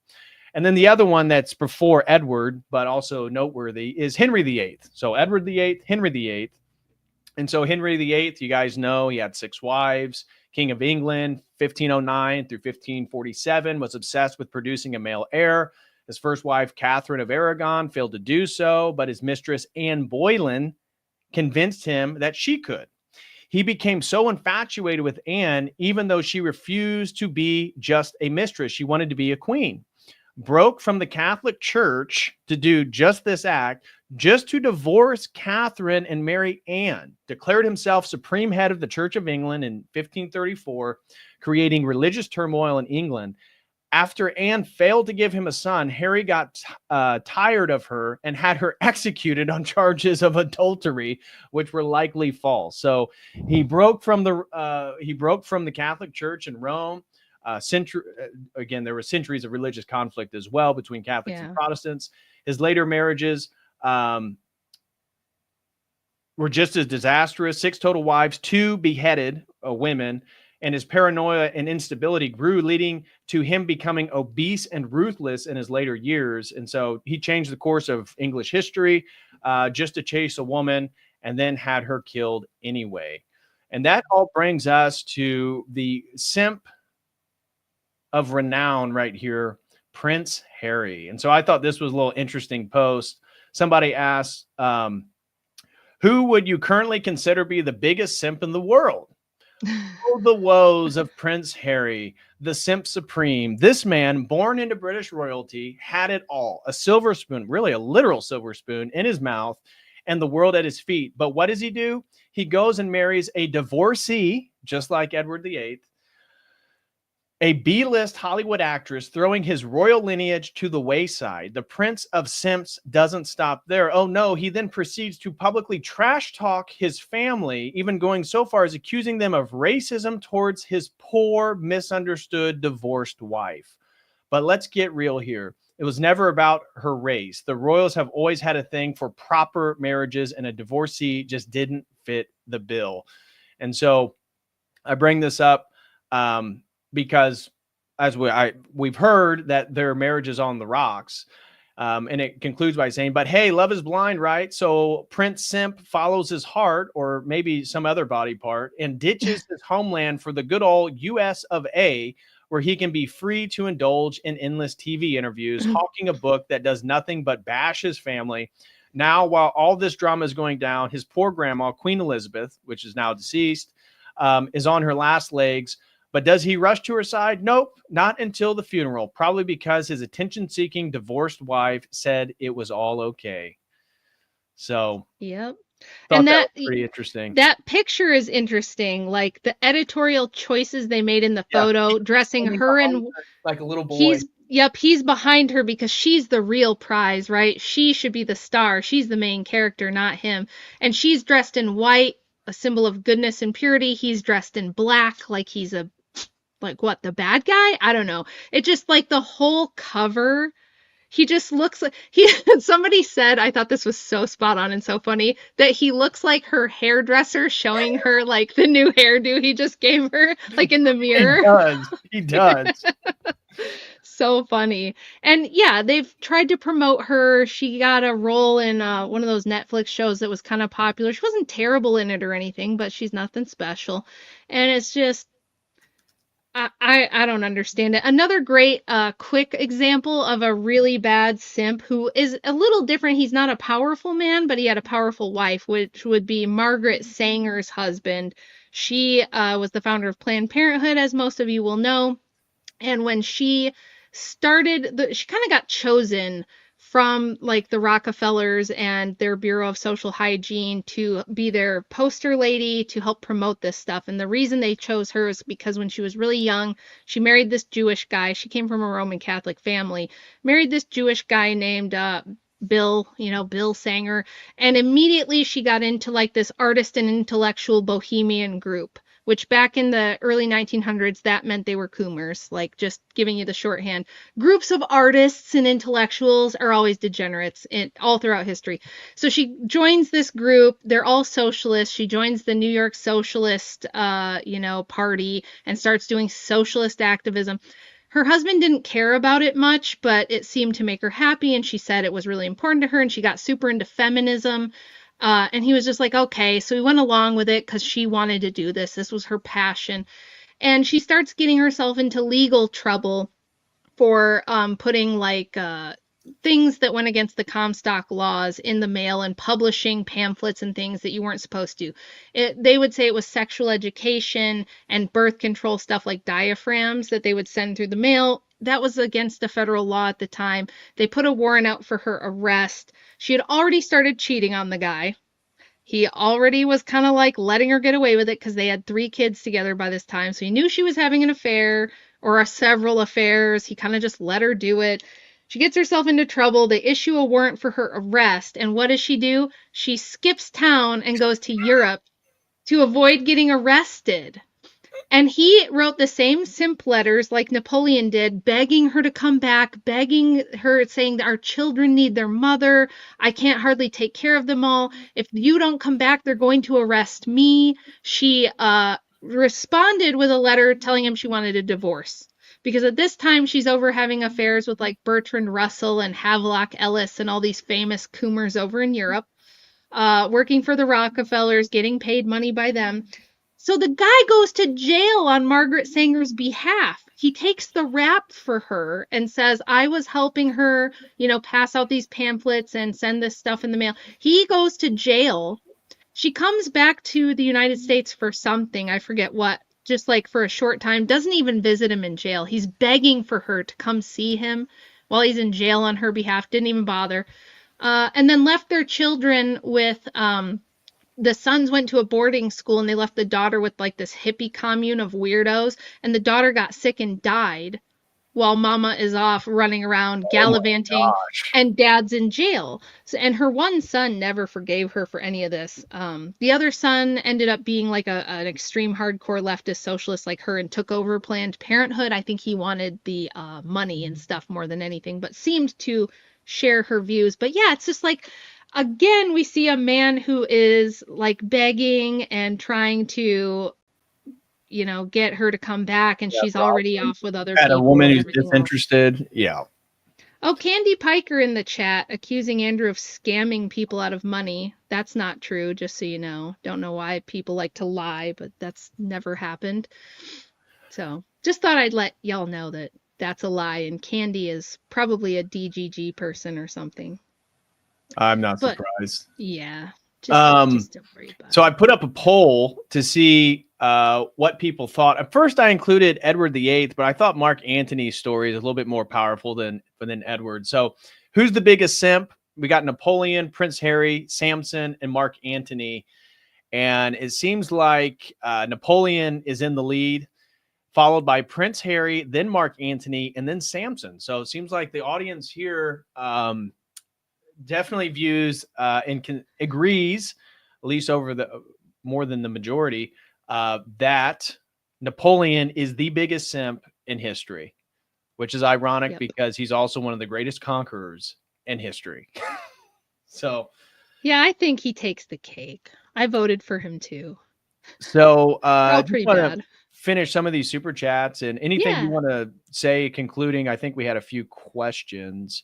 And then the other one that's before Edward, but also noteworthy, is Henry VIII. So Edward VIII, Henry VIII. And so Henry VIII, you guys know, he had 6 wives. King of England, 1509 through 1547, was obsessed with producing a male heir. His first wife, Catherine of Aragon, failed to do so, but his mistress, Anne Boleyn, convinced him that she could. He became so infatuated with Anne, even though she refused to be just a mistress. She wanted to be a queen. Broke from the Catholic Church to do just this act, just to divorce Catherine and marry Anne. Declared himself supreme head of the Church of England in 1534, creating religious turmoil in England. After Anne failed to give him a son, Harry got tired of her and had her executed on charges of adultery, which were likely false. So he broke from the Catholic Church in Rome. Again, there were centuries of religious conflict as well between Catholics and Protestants. His later marriages were just as disastrous. 6 total wives, 2 beheaded women, and his paranoia and instability grew, leading to him becoming obese and ruthless in his later years. And so he changed the course of English history just to chase a woman, and then had her killed anyway. And that all brings us to the simp of renown right here, Prince Harry. And so I thought this was a little interesting post. Somebody asked, who would you currently consider be the biggest simp in the world? Oh, the woes of Prince Harry, the simp supreme. This man, born into British royalty, had it all. A silver spoon, really a literal silver spoon in his mouth, and the world at his feet. But what does he do? He goes and marries a divorcee, just like Edward VIII, a B-list Hollywood actress, throwing his royal lineage to the wayside. The Prince of Simps doesn't stop there. Oh no, he then proceeds to publicly trash talk his family, even going so far as accusing them of racism towards his poor, misunderstood, divorced wife. But let's get real here. It was never about her race. The royals have always had a thing for proper marriages, and a divorcee just didn't fit the bill. And so I bring this up because as we've heard that their marriage is on the rocks. And it concludes by saying, but hey, love is blind, right? So Prince Simp follows his heart, or maybe some other body part, and ditches his homeland for the good old US of A, where he can be free to indulge in endless TV interviews, hawking a book that does nothing but bash his family. Now, while all this drama is going down, his poor grandma, Queen Elizabeth, which is now deceased, is on her last legs. But does he rush to her side? Nope, not until the funeral, probably because his attention-seeking divorced wife said it was all okay. So, yep. And that was pretty interesting. That picture is interesting. Like the editorial choices they made in the photo, dressing her in like a little boy. He's behind her because she's the real prize, right? She should be the star. She's the main character, not him. And she's dressed in white, a symbol of goodness and purity. He's dressed in black, like he's the bad guy? I don't know. It just, like, the whole cover, he just looks like somebody said, I thought this was so spot on and so funny, that he looks like her hairdresser showing her, like, the new hairdo he just gave her, like, in the mirror. He does. So funny. And yeah, they've tried to promote her. She got a role in one of those Netflix shows that was kind of popular. She wasn't terrible in it or anything, but she's nothing special. And it's just, I don't understand it. Another great quick example of a really bad simp who is a little different. He's not a powerful man, but he had a powerful wife, which would be Margaret Sanger's husband. She was the founder of Planned Parenthood, as most of you will know. And when she started, she kind of got chosen from like the Rockefellers and their Bureau of Social Hygiene to be their poster lady to help promote this stuff. And the reason they chose her is because when she was really young, she married this Jewish guy. She came from a Roman Catholic family, married this Jewish guy named Bill, Bill Sanger. And immediately she got into like this artist and intellectual bohemian group, which back in the early 1900s, that meant they were coomers, like just giving you the shorthand. Groups of artists and intellectuals are always degenerates all throughout history. So she joins this group. They're all socialists. She joins the New York Socialist, party and starts doing socialist activism. Her husband didn't care about it much, but it seemed to make her happy. And she said it was really important to her. And she got super into feminism. And he was just like, okay. So he went along with it because she wanted to do this. This was her passion. And she starts getting herself into legal trouble for putting like things that went against the Comstock laws in the mail and publishing pamphlets and things that you weren't supposed to. They would say it was sexual education and birth control stuff like diaphragms that they would send through the mail. That was against the federal law at the time. They put a warrant out for her arrest. She had already started cheating on the guy. He already was kind of like letting her get away with it because they had 3 kids together by this time. So he knew she was having an affair or several affairs. He kind of just let her do it. She gets herself into trouble. They issue a warrant for her arrest. And what does she do? She skips town and goes to Europe to avoid getting arrested. And he wrote the same simp letters like Napoleon did, begging her to come back, begging her, saying that our children need their mother. I can't hardly take care of them all. If you don't come back, they're going to arrest me. She responded with a letter telling him she wanted a divorce. Because at this time, she's over having affairs with like Bertrand Russell and Havelock Ellis and all these famous coomers over in Europe, working for the Rockefellers, getting paid money by them. So the guy goes to jail on Margaret Sanger's behalf. He takes the rap for her and says, I was helping her, pass out these pamphlets and send this stuff in the mail. He goes to jail. She comes back to the United States for something. I forget what, just like for a short time, doesn't even visit him in jail. He's begging for her to come see him while he's in jail on her behalf. Didn't even bother. And then left their children with... the sons went to a boarding school and they left the daughter with like this hippie commune of weirdos, and the daughter got sick and died while mama is off running around gallivanting and dad's in jail. So, and her one son never forgave her for any of this. The other son ended up being like an extreme hardcore leftist socialist like her and took over Planned Parenthood. I think he wanted the money and stuff more than anything, but seemed to share her views. But yeah, it's just like, again, we see a man who is like begging and trying to, get her to come back, and she's already off with other people. A woman who's disinterested. Else. Yeah. Oh, Candy Piker in the chat accusing Andrew of scamming people out of money. That's not true, just so you know. Don't know why people like to lie, but that's never happened. So just thought I'd let y'all know that that's a lie, and Candy is probably a DGG person or something. I'm not surprised. Yeah. Just don't worry about it. So I put up a poll to see what people thought. At first, I included Edward VIII, but I thought Mark Antony's story is a little bit more powerful than Edward. So who's the biggest simp? We got Napoleon, Prince Harry, Samson, and Mark Antony. And it seems like Napoleon is in the lead, followed by Prince Harry, then Mark Antony, and then Samson. So it seems like the audience here definitely views and agrees, at least over the more than the majority, that Napoleon is the biggest simp in history, which is ironic because he's also one of the greatest conquerors in history. So, yeah, I think he takes the cake. I voted for him too. So, pretty bad. Finish some of these super chats and anything you want to say concluding. I think we had a few questions.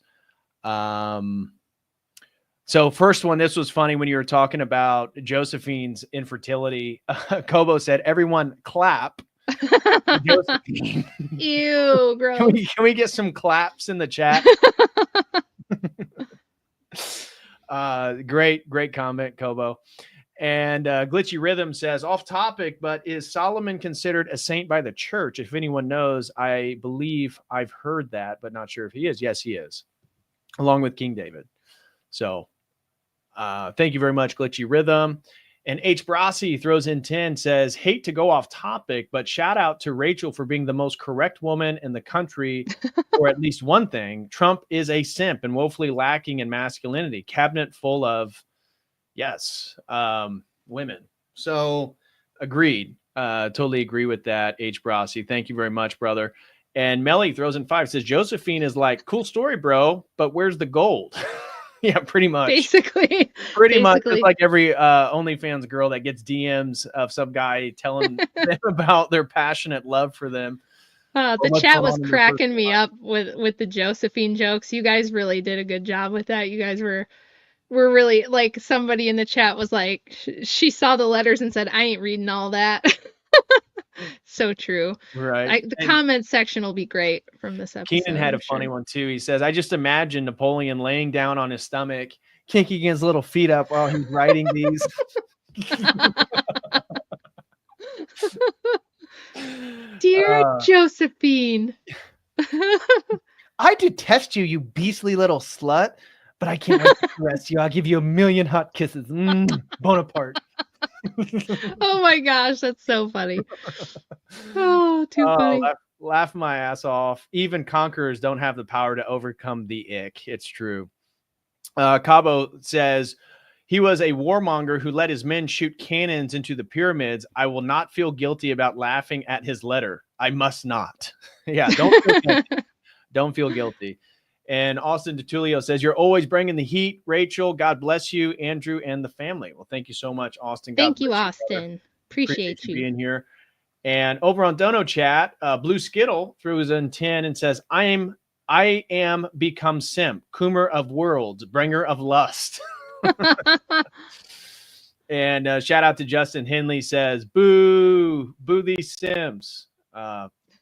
So first one, this was funny when you were talking about Josephine's infertility. Kobo said, everyone clap. Josephine. Ew, gross. Can we get some claps in the chat? Great comment, Kobo. And Glitchy Rhythm says, off topic, but is Solomon considered a saint by the church? If anyone knows, I believe I've heard that, but not sure if he is. Yes, he is. along with King David. So thank you very much, Glitchy Rhythm. And H. Brasi throws in 10, says, hate to go off topic, but shout out to Rachel for being the most correct woman in the country for at least one thing. Trump is a simp and woefully lacking in masculinity. Cabinet full of, yes, women. So agreed. Totally agree with that, H. Brasi. Thank you very much, brother. And Melly throws in 5, says, Josephine is like, cool story, bro, but where's the gold? Yeah, pretty much. Basically. Pretty much. It's like every OnlyFans girl that gets DMs of some guy telling them about their passionate love for them. The chat was cracking me up with the Josephine jokes. You guys really did a good job with that. You guys were really, like, somebody in the chat was like, she saw the letters and said, I ain't reading all that. So true. Right. The comment section will be great from this episode. Keenan had a funny one too. He says, I just imagine Napoleon laying down on his stomach, kicking his little feet up while he's writing these. Dear Josephine. I detest you, you beastly little slut, but I can't wait to caress you. I'll give you a million hot kisses. Bonaparte. Oh my gosh, that's so funny. Oh, too funny. Laugh my ass off. Even conquerors don't have the power to overcome the ick. It's true. Cabo says, he was a warmonger who let his men shoot cannons into the pyramids. I will not feel guilty about laughing at his letter. I must not. Yeah, don't feel guilty. Don't feel guilty. And Austin DeTulio says, you're always bringing the heat, Rachel. God bless you, Andrew, and the family. Well, thank you so much, Austin. Thank you, Austin. Appreciate you being here. And over on Dono Chat, Blue Skittle threw his in 10 and says, I am become Simp, Coomer of worlds, bringer of lust. And shout out to Justin Henley, says, boo these Simps.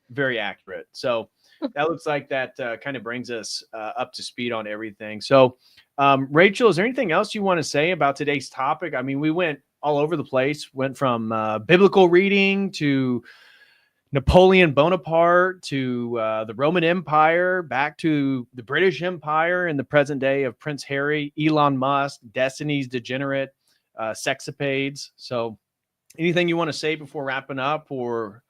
Very accurate. So that looks like that kind of brings us up to speed on everything. So, Rachel, is there anything else you want to say about today's topic? I mean, we went all over the place, went from biblical reading to Napoleon Bonaparte to the Roman Empire, back to the British Empire in the present day of Prince Harry, Elon Musk, Destiny's Degenerate, sexapades. So anything you want to say before wrapping up? Or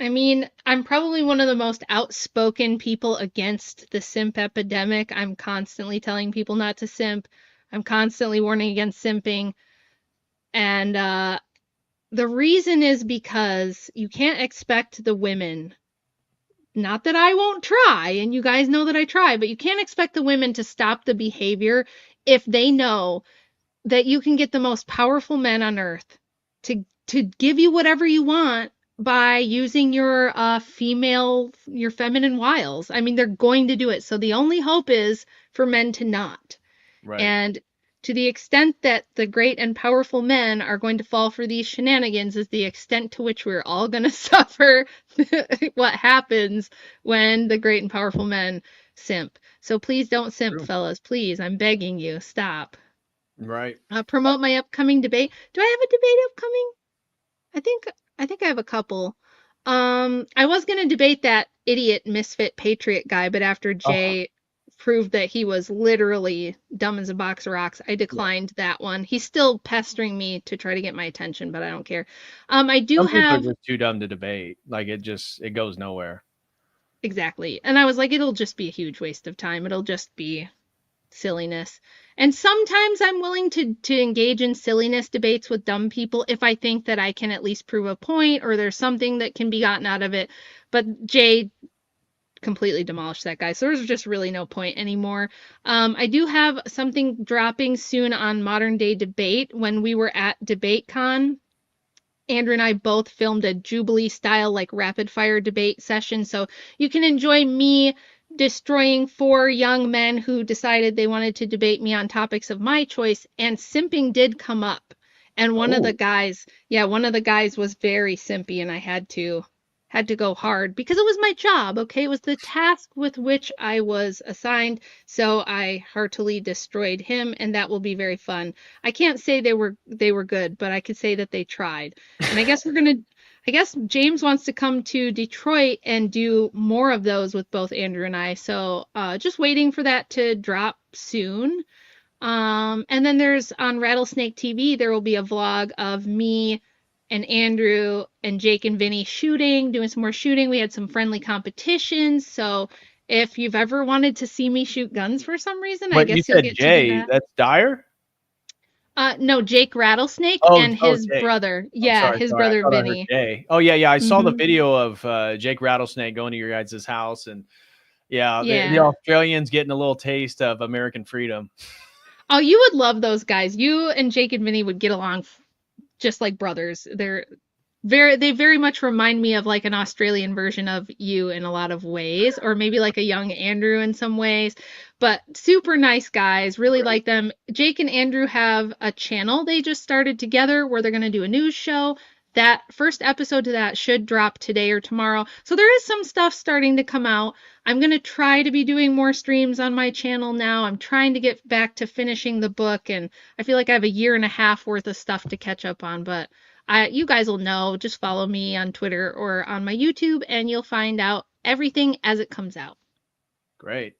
I mean, I'm probably one of the most outspoken people against the simp epidemic. I'm constantly telling people not to simp. I'm constantly warning against simping. And the reason is because you can't expect the women, not that I won't try, and you guys know that I try, but you can't expect the women to stop the behavior if they know that you can get the most powerful men on earth to give you whatever you want by using your feminine wiles. I mean, they're going to do it. So the only hope is for men to not. right. And to the extent that the great and powerful men are going to fall for these shenanigans is the extent to which we're all going to suffer what happens when the great and powerful men simp. So please don't simp, fellas. Please, I'm begging you, stop. Right. Promote my upcoming debate. Do I have a debate upcoming? I think I have a couple. I was going to debate that idiot misfit patriot guy, but after Jay proved that he was literally dumb as a box of rocks, I declined that one. He's still pestering me to try to get my attention, but I don't care. I do Some have people are just too dumb to debate. Like it goes nowhere. Exactly. And I was like, it'll just be a huge waste of time. It'll just be silliness. And sometimes I'm willing to engage in silliness debates with dumb people if I think that I can at least prove a point or there's something that can be gotten out of it. But Jay completely demolished that guy, so there's just really no point anymore. I do have something dropping soon on modern day debate. When we were at DebateCon, Andrew and I both filmed a Jubilee style like rapid fire debate session, so you can enjoy me destroying 4 young men who decided they wanted to debate me on topics of my choice, and simping did come up. And one of the guys was very simpy, and I had to go hard because it was my job, okay? It was the task with which I was assigned, so I heartily destroyed him, and that will be very fun. I can't say they were good, but I could say that they tried. And I guess we're I guess James wants to come to Detroit and do more of those with both Andrew and I. So just waiting for that to drop soon. And then there's on Rattlesnake TV, there will be a vlog of me and Andrew and Jake and Vinny doing some more shooting. We had some friendly competitions. So if you've ever wanted to see me shoot guns for some reason, I But you guess you'll said get to Jay, do that. that's Dyer? No, Jake Rattlesnake and his Jay. brother. I'm Yeah, sorry, his I brother thought I heard Vinny. Jay. Oh yeah, I saw the Mhm. video of Jake Rattlesnake going to your guys' house, and the Yeah. Australians getting a little taste of American freedom. Oh, you would love those guys. You and Jake and Vinny would get along just like brothers. They very much remind me of like an Australian version of you in a lot of ways, or maybe like a young Andrew in some ways, but super nice guys, really like them. Jake and Andrew have a channel they just started together where they're going to do a news show. That first episode to that should drop today or tomorrow. So there is some stuff starting to come out. I'm going to try to be doing more streams on my channel now. I'm trying to get back to finishing the book, and I feel like I have a year and a half worth of stuff to catch up on, but you guys will know. Just follow me on Twitter or on my YouTube, and you'll find out everything as it comes out. Great.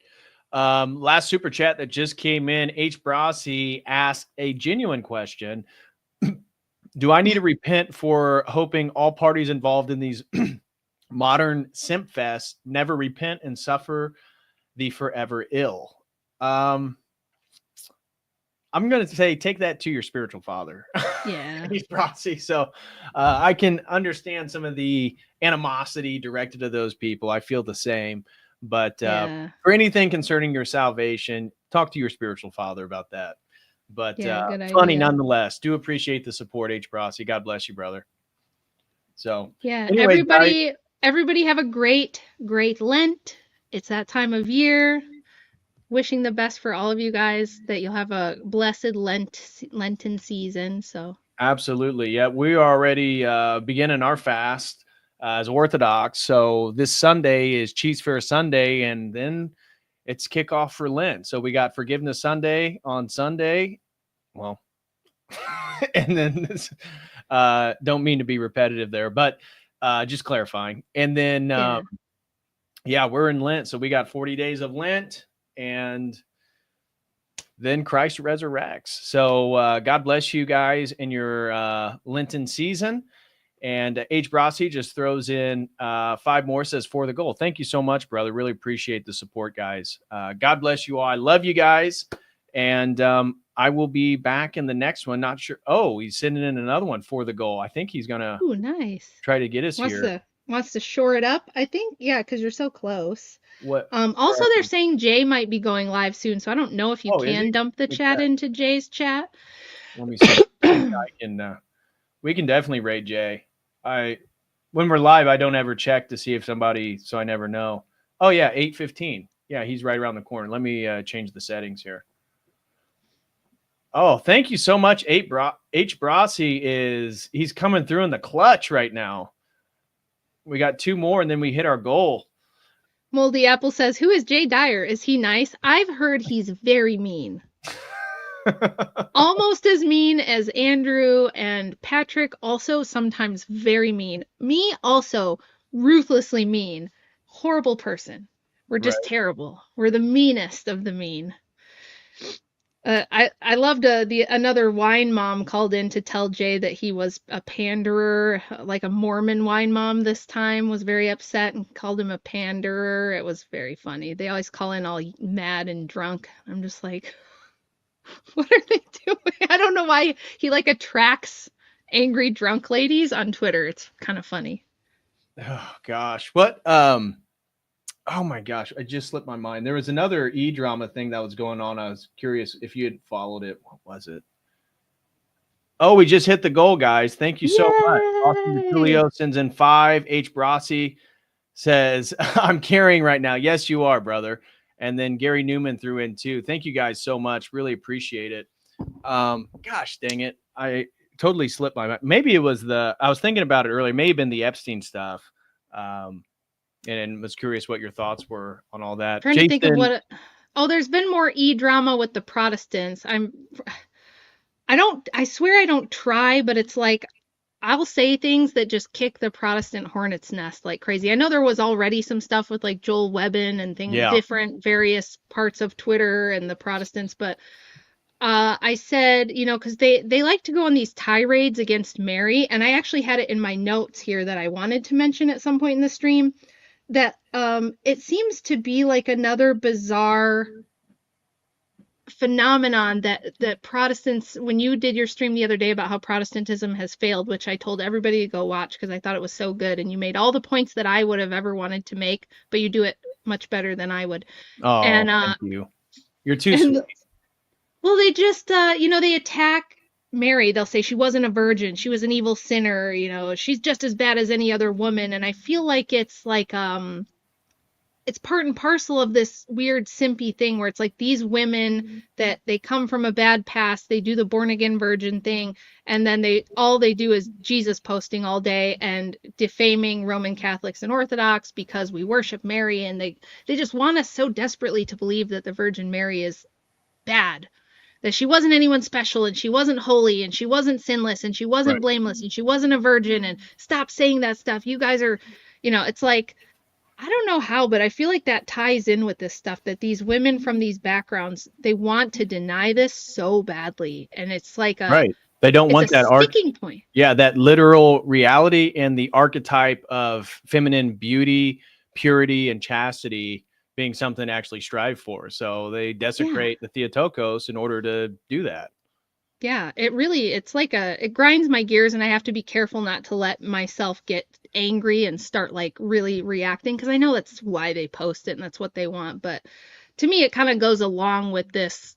Last super chat that just came in. H. Brossi asked a genuine question. Do I need to repent for hoping all parties involved in these modern simp fests never repent and suffer the forever ill? I'm going to say, take that to your spiritual father. Yeah. He's Brossi. So I can understand some of the animosity directed to those people. I feel the same. But for anything concerning your salvation, talk to your spiritual father about that. But funny nonetheless. Do appreciate the support, H. Brossi. God bless you, brother. So yeah, anyways, everybody have a great Lent. It's that time of year. Wishing the best for all of you guys, that you'll have a blessed Lenten season. So absolutely, yeah, we are already beginning our fast as Orthodox. So this Sunday is Cheese Fair Sunday, and then it's kickoff for Lent. So we got Forgiveness Sunday on Sunday. Well, and then don't mean to be repetitive there, but just clarifying. And then yeah, we're in Lent, so we got 40 days of Lent, and then Christ resurrects. So God bless you guys in your Lenten season. And H. Brossi just throws in 5 more, says, for the goal. Thank you so much, brother. Really appreciate the support, guys. God bless you all. I love you guys. And I will be back in the next one. Not sure. Oh, he's sending in another one for the goal. I think he's going to try to get us here. Wants to shore it up, I think. Yeah, because you're so close. What? Also, they're saying Jay might be going live soon, so I don't know if you can dump the chat into Jay's chat. Let me see. We can definitely rate Jay. When we're live, I don't ever check to see if somebody, so I never know. Oh yeah, 8:15. Yeah, he's right around the corner. Let me change the settings here. Oh, thank you so much, H. Brossi. He's coming through in the clutch right now. We got 2 more, and then we hit our goal. Moldy Apple says, who is Jay Dyer? Is he nice? I've heard he's very mean. Almost as mean as Andrew and Patrick, also sometimes very mean. Me, also ruthlessly mean. Horrible person. We're just terrible. We're the meanest of the mean. I loved another wine mom called in to tell Jay that he was a panderer, like a Mormon wine mom this time was very upset and called him a panderer. It was very funny. They always call in all mad and drunk. I'm just like, what are they doing? I don't know why he like attracts angry drunk ladies on Twitter. It's kind of funny. Oh gosh. What oh my gosh, I just slipped my mind. There was another e-drama thing that was going on. I was curious if you had followed it. What was it? Oh, we just hit the goal, guys. Thank you so much. Austin Julio sends in 5. H. Brossi says, I'm carrying right now. Yes, you are, brother. And then Gary Newman threw in 2. Thank you guys so much. Really appreciate it. Gosh, dang it. I totally slipped my mind. Maybe it was I was thinking about it earlier. May have been the Epstein stuff. And was curious what your thoughts were on all that. Trying to think of what. There's been more e-drama with the Protestants. I swear I don't try, but it's like I'll say things that just kick the Protestant hornet's nest like crazy. I know there was already some stuff with like Joel Webbin and things, Yeah. different various parts of Twitter and the Protestants, but I said, you know, because they like to go on these tirades against Mary, and I actually had it in my notes here that I wanted to mention at some point in the stream that it seems to be like another bizarre phenomenon that Protestants, when you did your stream the other day about how Protestantism has failed, which I told everybody to go watch because I thought it was so good, and you made all the points that I would have ever wanted to make, but you do it much better than I would. Oh, And thank you. You're too sweet. Well, they just, you know, they attack Mary. They'll say she wasn't a virgin. She was an evil sinner. You know, she's just as bad as any other woman. And I feel like it's part and parcel of this weird simpy thing where it's like these women that they come from a bad past. They do the born again virgin thing. And then all they do is Jesus posting all day and defaming Roman Catholics and Orthodox because we worship Mary. And they just want us so desperately to believe that the Virgin Mary is bad, that she wasn't anyone special and she wasn't holy and she wasn't sinless and she wasn't blameless and she wasn't a virgin, and stop saying that stuff. You guys are, you know, it's like, I don't know how, but I feel like that ties in with this stuff, that these women from these backgrounds, they want to deny this so badly. And it's like they don't want that sticking point. Yeah, that literal reality and the archetype of feminine beauty, purity, and chastity being something to actually strive for. So they desecrate the Theotokos in order to do that. Yeah, it's like it grinds my gears, and I have to be careful not to let myself get angry and start like really reacting, because I know that's why they post it and that's what they want. But to me, it kind of goes along with this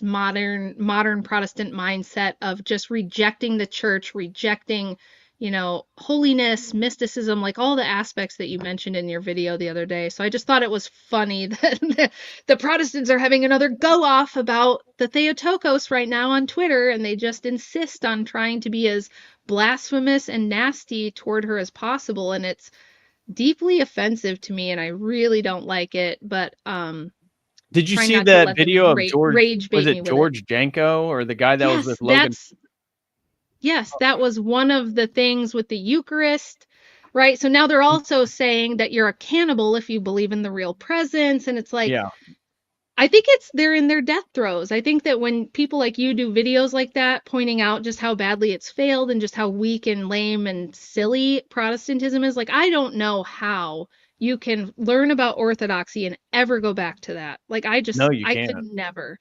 modern Protestant mindset of just rejecting the church, rejecting, you know, holiness, mysticism, like all the aspects that you mentioned in your video the other day. So I just thought it was funny that the Protestants are having another go off about the Theotokos right now on Twitter, and they just insist on trying to be as blasphemous and nasty toward her as possible. And it's deeply offensive to me, and I really don't like it. But did you see that video of George? Was it George Janko or the guy that was with Logan? Yes, that was one of the things with the Eucharist, right? So now they're also saying that you're a cannibal if you believe in the real presence. And it's like, I think they're in their death throes. I think that when people like you do videos like that, pointing out just how badly it's failed and just how weak and lame and silly Protestantism is, like, I don't know how you can learn about Orthodoxy and ever go back to that. Like, I could never.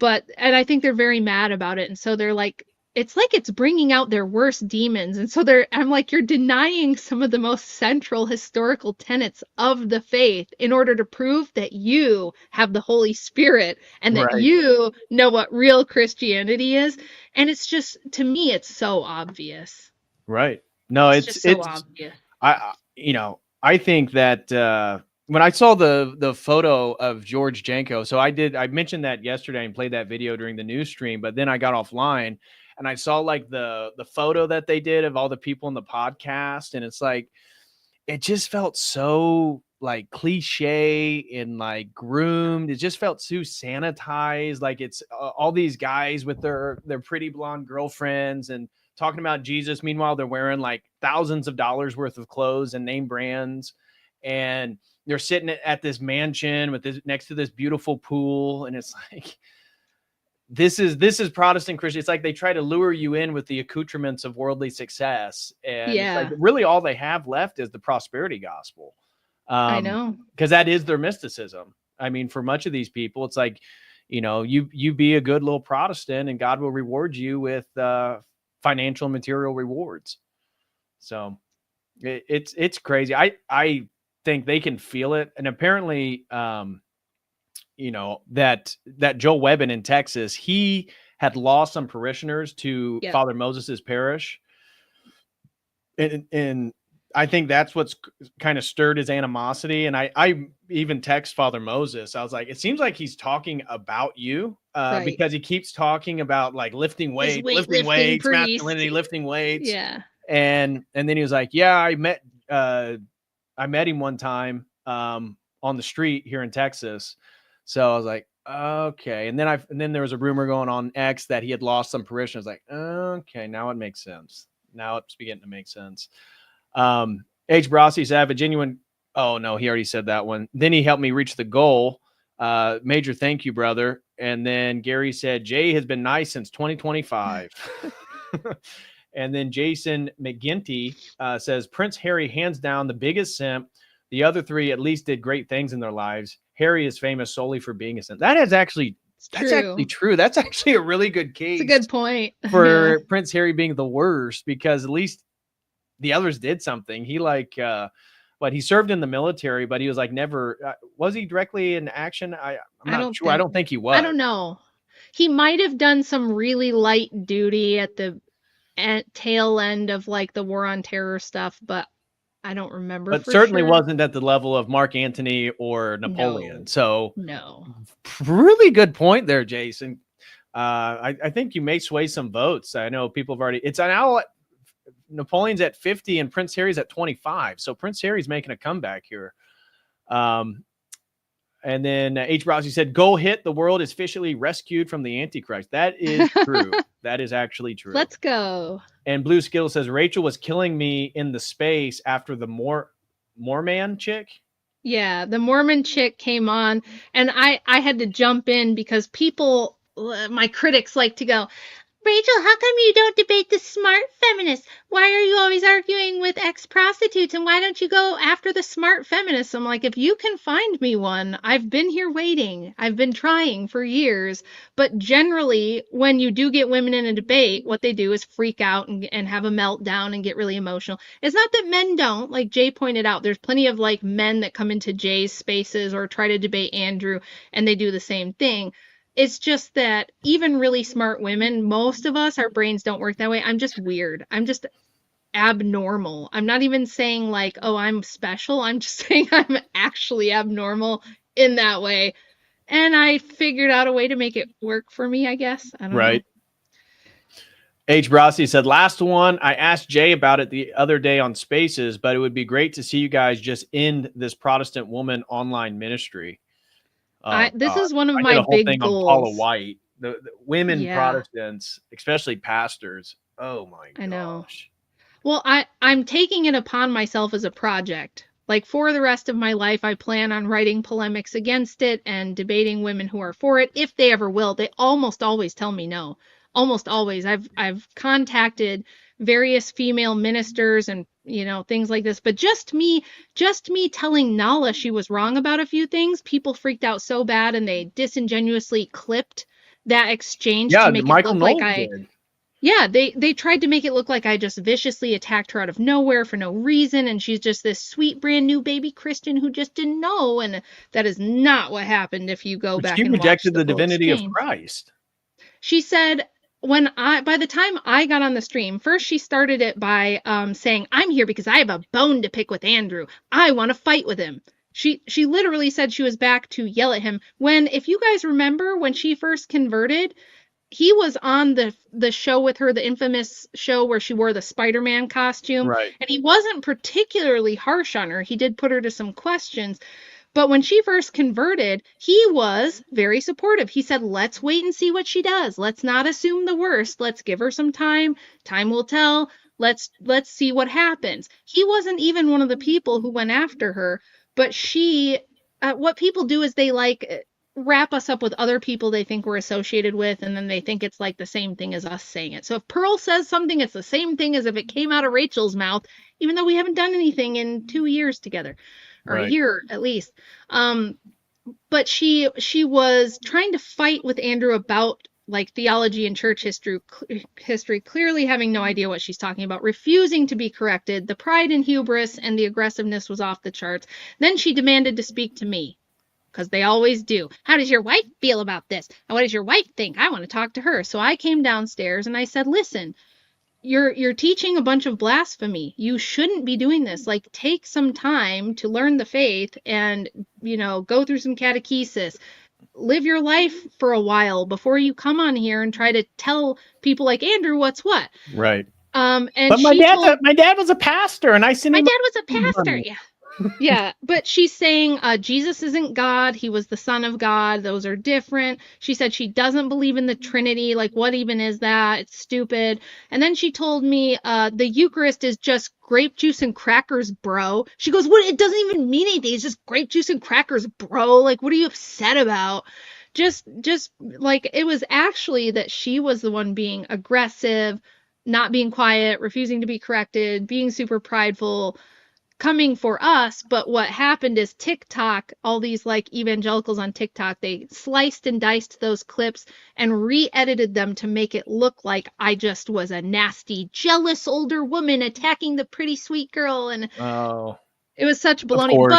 And I think they're very mad about it. And so they're like, it's bringing out their worst demons. And so I'm like, you're denying some of the most central historical tenets of the faith in order to prove that you have the Holy Spirit and that you know what real Christianity is. And it's just, to me, it's so obvious. Right. No, it's so obvious. I think that when I saw the photo of George Janko, so I mentioned that yesterday and played that video during the news stream, but then I got offline and I saw like the photo that they did of all the people in the podcast. And it's like, it just felt so like cliche and like groomed. It just felt too sanitized. Like it's all these guys with their pretty blonde girlfriends and talking about Jesus. Meanwhile, they're wearing like thousands of dollars worth of clothes and name brands. And they're sitting at this mansion next to this beautiful pool. And it's like, this is Protestant Christian. It's like they try to lure you in with the accoutrements of worldly success. And it's like really all they have left is the prosperity gospel. I know. Because that is their mysticism. I mean, for much of these people, it's like, you know, you be a good little Protestant and God will reward you with financial and material rewards. So it's crazy. I think they can feel it. And apparently, you know, that Joel Webbin in Texas, he had lost some parishioners to Father Moses's parish. And I think that's what's kind of stirred his animosity. And I even text Father Moses. I was like, it seems like he's talking about you because he keeps talking about like lifting weights, masculinity, lifting weights. Yeah. And then he was like, yeah, I met him one time on the street here in Texas. So I was like, okay. And then there was a rumor going on X that he had lost some parishioners. Like, okay, now it makes sense. Now it's beginning to make sense. H. Brossi said, I have a genuine. Oh, no, he already said that one. Then he helped me reach the goal. Major thank you, brother. And then Gary said, Jay has been nice since 2025. And then Jason McGinty says, Prince Harry, hands down, the biggest simp. The other three at least did great things in their lives. Harry is famous solely for being a simp. That's actually true. That's actually a really good case. It's a good point. For Prince Harry being the worst, because at least the others did something. He but he served in the military, but he was like never, was he directly in action? I'm not sure. I don't think he was. I don't know. He might have done some really light duty at the tail end of like the war on terror stuff, but I don't remember. But certainly wasn't at the level of Mark Antony or Napoleon. No. So no, really good point there, Jason. I think you may sway some votes. I know people have already, it's now Napoleon's at 50 and Prince Harry's at 25. So Prince Harry's making a comeback here. And then H. Browsey said, go hit, the world is officially rescued from the Antichrist. That is true. That is actually true. Let's go. And Blue Skittle says, Rachel was killing me in the space after the Mormon chick. Yeah, the Mormon chick came on and I had to jump in because people, my critics like to go, Rachel, how come you don't debate the smart feminists? Why are you always arguing with ex-prostitutes? And why don't you go after the smart feminists? I'm like, if you can find me one, I've been here waiting. I've been trying for years. But generally, when you do get women in a debate, what they do is freak out and have a meltdown and get really emotional. It's not that men don't. Like Jay pointed out, there's plenty of like men that come into Jay's spaces or try to debate Andrew, and they do the same thing. It's just that even really smart women, most of us, our brains don't work that way. I'm just weird. I'm just abnormal. I'm not even saying like, oh, I'm special. I'm just saying I'm actually abnormal in that way. And I figured out a way to make it work for me, I guess. I don't know. H. Brossi said, last one, I asked Jay about it the other day on Spaces, but it would be great to see you guys just end this Protestant woman online ministry. This is one of my big goals. On Paula White, the women Protestants, especially pastors. Oh my gosh. I know. Well, I'm taking it upon myself as a project. Like for the rest of my life, I plan on writing polemics against it and debating women who are for it. If they ever will, they almost always tell me no. Almost always. I've contacted various female ministers and things like this, but just me telling Nala she was wrong about a few things, people freaked out so bad and they disingenuously clipped that exchange to make it look like they tried to make it look like I just viciously attacked her out of nowhere for no reason, and she's just this sweet brand new baby Christian who just didn't know, and that is not what happened. If you go back, she rejected the divinity of Christ. She said, by the time I got on the stream, first she started it by saying, I'm here because I have a bone to pick with Andrew. I want to fight with him. She literally said she was back to yell at him. When, if you guys remember, when she first converted, he was on the show with her, the infamous show where she wore the Spider-Man costume. Right. And he wasn't particularly harsh on her. He did put her to some questions. But when she first converted, he was very supportive. He said, let's wait and see what she does. Let's not assume the worst. Let's give her some time. Time will tell. Let's see what happens. He wasn't even one of the people who went after her. But what people do is they like wrap us up with other people they think we're associated with, and then they think it's like the same thing as us saying it. So if Pearl says something, it's the same thing as if it came out of Rachel's mouth, even though we haven't done anything in 2 years together. Or a year at least. But she was trying to fight with Andrew about like theology and church history, clearly having no idea what she's talking about, refusing to be corrected. The pride and hubris and the aggressiveness was off the charts. Then she demanded to speak to me, because they always do. How does your wife feel about this? And what does your wife think? I want to talk to her. So I came downstairs and I said, listen, you're teaching a bunch of blasphemy. You shouldn't be doing this. Like, take some time to learn the faith and, go through some catechesis. Live your life for a while before you come on here and try to tell people like Andrew what's what. Right. And but my dad was a pastor, and I sent him. My dad was a pastor. Yeah. Yeah, but she's saying Jesus isn't God. He was the Son of God. Those are different. She said she doesn't believe in the Trinity. Like, what even is that? It's stupid. And then she told me the Eucharist is just grape juice and crackers, bro. She goes, what? It doesn't even mean anything. It's just grape juice and crackers, bro. Like, what are you upset about? Just like it was actually that she was the one being aggressive, not being quiet, refusing to be corrected, being super prideful, coming for us. But what happened is TikTok, all these like evangelicals on TikTok, they sliced and diced those clips and re-edited them to make it look like I just was a nasty, jealous older woman attacking the pretty sweet girl. And Oh, it was such of baloney. course.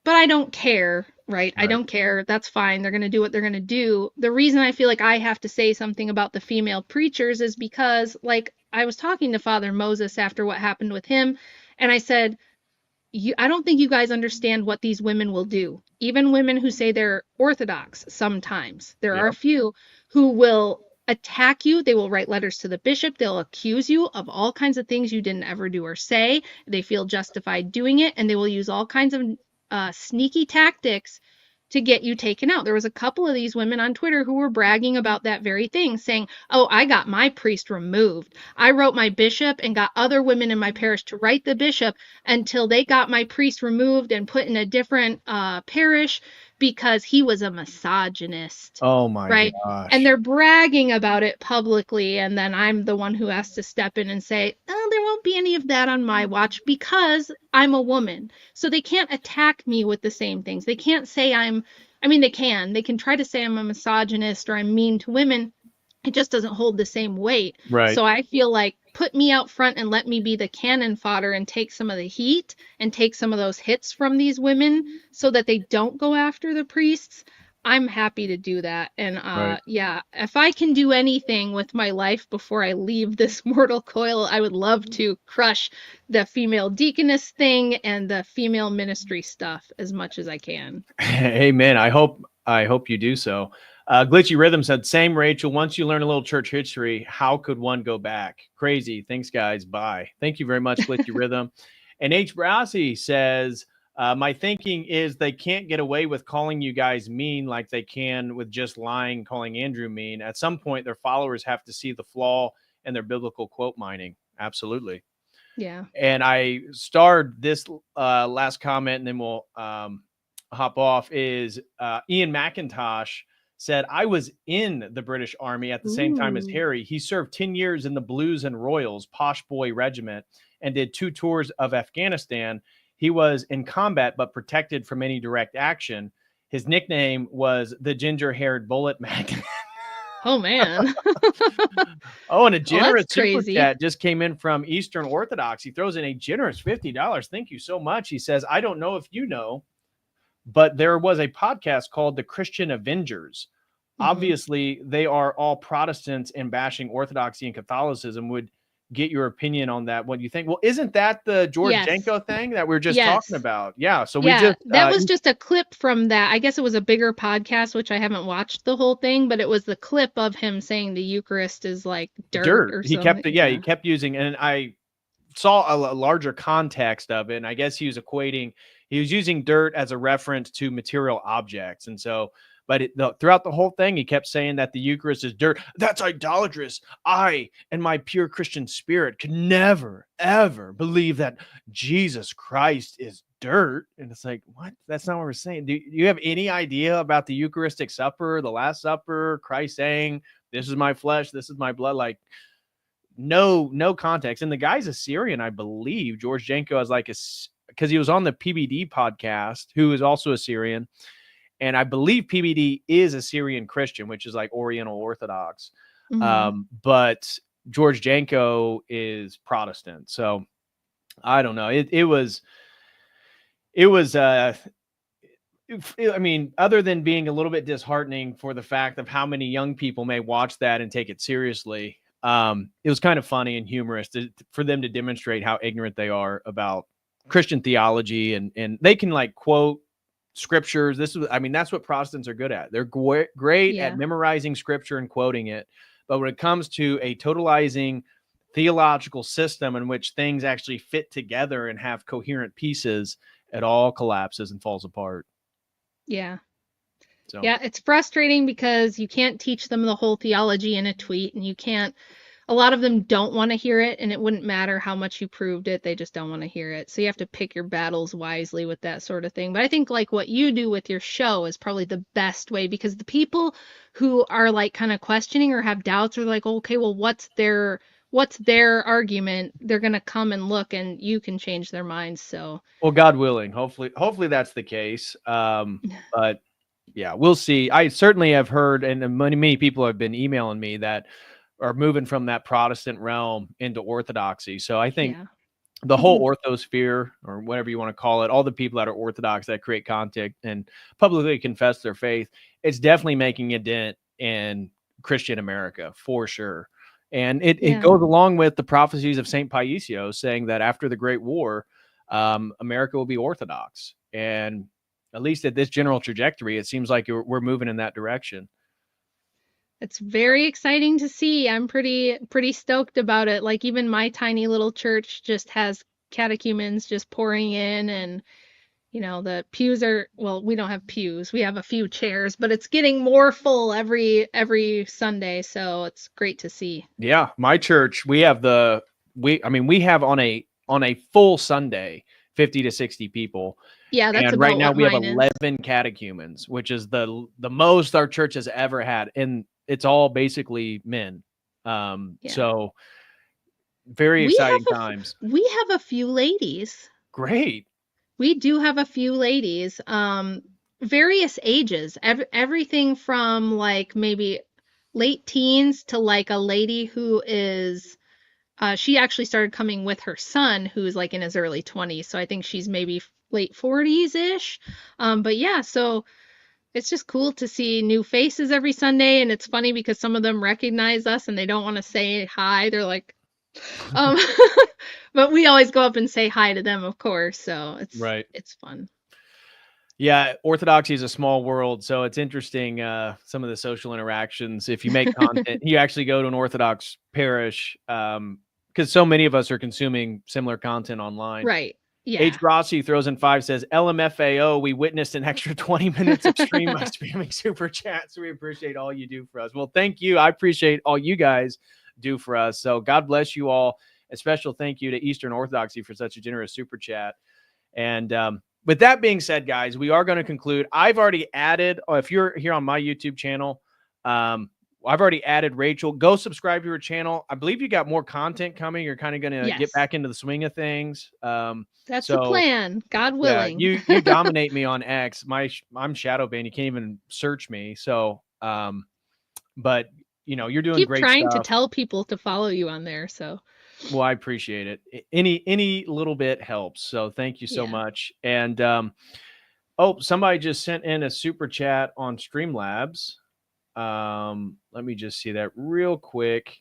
But I don't care, right? I Right. don't care. That's fine. They're going to do what they're going to do. The reason I feel like I have to say something about the female preachers is because, like, I was talking to Father Moses after what happened with him, and I said, I don't think you guys understand what these women will do. Even women who say they're Orthodox sometimes. There are a Yep. few who will attack you. They will write letters to the bishop. They'll accuse you of all kinds of things you didn't ever do or say. They feel justified doing it, and they will use all kinds of sneaky tactics to get you taken out. There was a couple of these women on Twitter who were bragging about that very thing, saying, oh, I got my priest removed. I wrote my bishop and got other women in my parish to write the bishop until they got my priest removed and put in a different parish because he was a misogynist. Oh my Right. And gosh. they're bragging about it publicly. And then I'm the one who has to step in and say, oh, there won't be any of that on my watch because I'm a woman. So they can't attack me with the same things. They can't say they can. They can try to say I'm a misogynist or I'm mean to women. It just doesn't hold the same weight. Right. So I feel like put me out front and let me be the cannon fodder and take some of the heat and take some of those hits from these women so that they don't go after the priests. I'm happy to do that. And Right. yeah, if I can do anything with my life before I leave this mortal coil, I would love to crush the female deaconess thing and the female ministry stuff as much as I can. Amen. I hope you do so. Glitchy Rhythm said, same Rachel. Once you learn a little church history, how could one go back? Crazy. Thanks, guys. Bye. Thank you very much, Glitchy Rhythm. And H. Brassi says, my thinking is they can't get away with calling you guys mean like they can with just lying, calling Andrew mean. At some point, their followers have to see the flaw in their biblical quote mining. Absolutely. Yeah. And I starred this last comment, and then we'll hop off, is Ian McIntosh said, I was in the British Army at the same time as Ooh. Harry. He served 10 years in the Blues and Royals, Posh Boy Regiment, and did 2 tours of Afghanistan. He was in combat, but protected from any direct action. His nickname was the ginger-haired bullet magnet. Oh, man. Oh, and a generous that's super crazy. chat just came in from Eastern Orthodox. He throws in a generous $50. Thank you so much. He says, I don't know if you know, but there was a podcast called The Christian Avengers. Mhm. Obviously, they are all Protestants and bashing Orthodoxy and Catholicism. Would get your opinion on that. What do you think? Well, isn't that the George Yes. Jenko thing that we are just Yes. talking about? Yeah. So Yeah, we just that was just a clip from that. I guess it was a bigger podcast, which I haven't watched the whole thing, but it was the clip of him saying the Eucharist is like dirt or He something. kept it. Yeah, he kept using, and I saw a larger context of it. And I guess he was using dirt as a reference to material objects. And so, but throughout the whole thing, he kept saying that the Eucharist is dirt. That's idolatrous. I and my pure Christian spirit could never, ever believe that Jesus Christ is dirt. And it's like, what? That's not what we're saying. Do you have any idea about the Eucharistic Supper, the Last Supper, Christ saying, this is my flesh, this is my blood? Like, no context. And the guy's a Syrian, I believe. George Janko is like because he was on the PBD podcast, who is also a Syrian. And I believe PBD is a Syrian Christian, which is like Oriental Orthodox. Mhm. But George Janko is Protestant. So I don't know. It was I mean, other than being a little bit disheartening for the fact of how many young people may watch that and take it seriously, it was kind of funny and humorous for them to demonstrate how ignorant they are about Christian theology, and they can like quote scriptures. That's what Protestants are good at. They're great Yeah. at memorizing scripture and quoting it. But when it comes to a totalizing theological system in which things actually fit together and have coherent pieces, it all collapses and falls apart. Yeah. So Yeah, it's frustrating because you can't teach them the whole theology in a tweet, and you can't, a lot of them don't want to hear it, and it wouldn't matter how much you proved it, they just don't want to hear it. So you have to pick your battles wisely with that sort of thing. But I think like what you do with your show is probably the best way, because the people who are like kind of questioning or have doubts are like, okay, well, what's their argument? They're going to come and look, and you can change their minds. So, well, God willing, hopefully that's the case. But yeah, we'll see. I certainly have heard, and many people have been emailing me that are moving from that Protestant realm into Orthodoxy. So I think yeah. the whole orthosphere, or whatever you want to call it, all the people that are Orthodox that create content and publicly confess their faith, it's definitely making a dent in Christian America for sure. And it goes along with the prophecies of St. Paisios saying that after the Great War, America will be Orthodox. And at least at this general trajectory, it seems like we're moving in that direction. It's very exciting to see. I'm pretty stoked about it. Like even my tiny little church just has catechumens just pouring in, and the pews are, well, we don't have pews. We have a few chairs, but it's getting more full every Sunday, so it's great to see. Yeah, my church, we have on a full Sunday 50 to 60 people. Yeah, that's and about right now what we have mine is. 11 catechumens, which is the most our church has ever had, and it's all basically men. So very exciting times. We have a few ladies. Great. We do have a few ladies, various ages, everything from like maybe late teens to like a lady who is, she actually started coming with her son who's like in his early 20s. So I think she's maybe late 40s-ish. But yeah, so it's just cool to see new faces every Sunday. And it's funny because some of them recognize us and they don't want to say hi. They're like, but we always go up and say hi to them, of course. So it's fun. Yeah, Orthodoxy is a small world, so it's interesting, some of the social interactions. If you make content, you actually go to an Orthodox parish, because so many of us are consuming similar content online. Right. Yeah. H. Rossi throws in 5, says, LMFAO, we witnessed an extra 20 minutes of stream by spamming super chats. We appreciate all you do for us. Well, thank you. I appreciate all you guys do for us. So God bless you all. A special thank you to Eastern Orthodoxy for such a generous super chat. And with that being said, guys, we are going to conclude. I've already added, if you're here on my YouTube channel, I've already added Rachel. Go subscribe to her channel. I believe you got more content coming. You're kind of going to get back into the swing of things. That's the plan. God willing. Yeah, you dominate me on X. I'm shadow banned. You can't even search me. So, but you're doing great stuff. Keep trying to tell people to follow you on there. So, well, I appreciate it. Any little bit helps. So thank you so much. And, somebody just sent in a super chat on Streamlabs. Let me just see that real quick.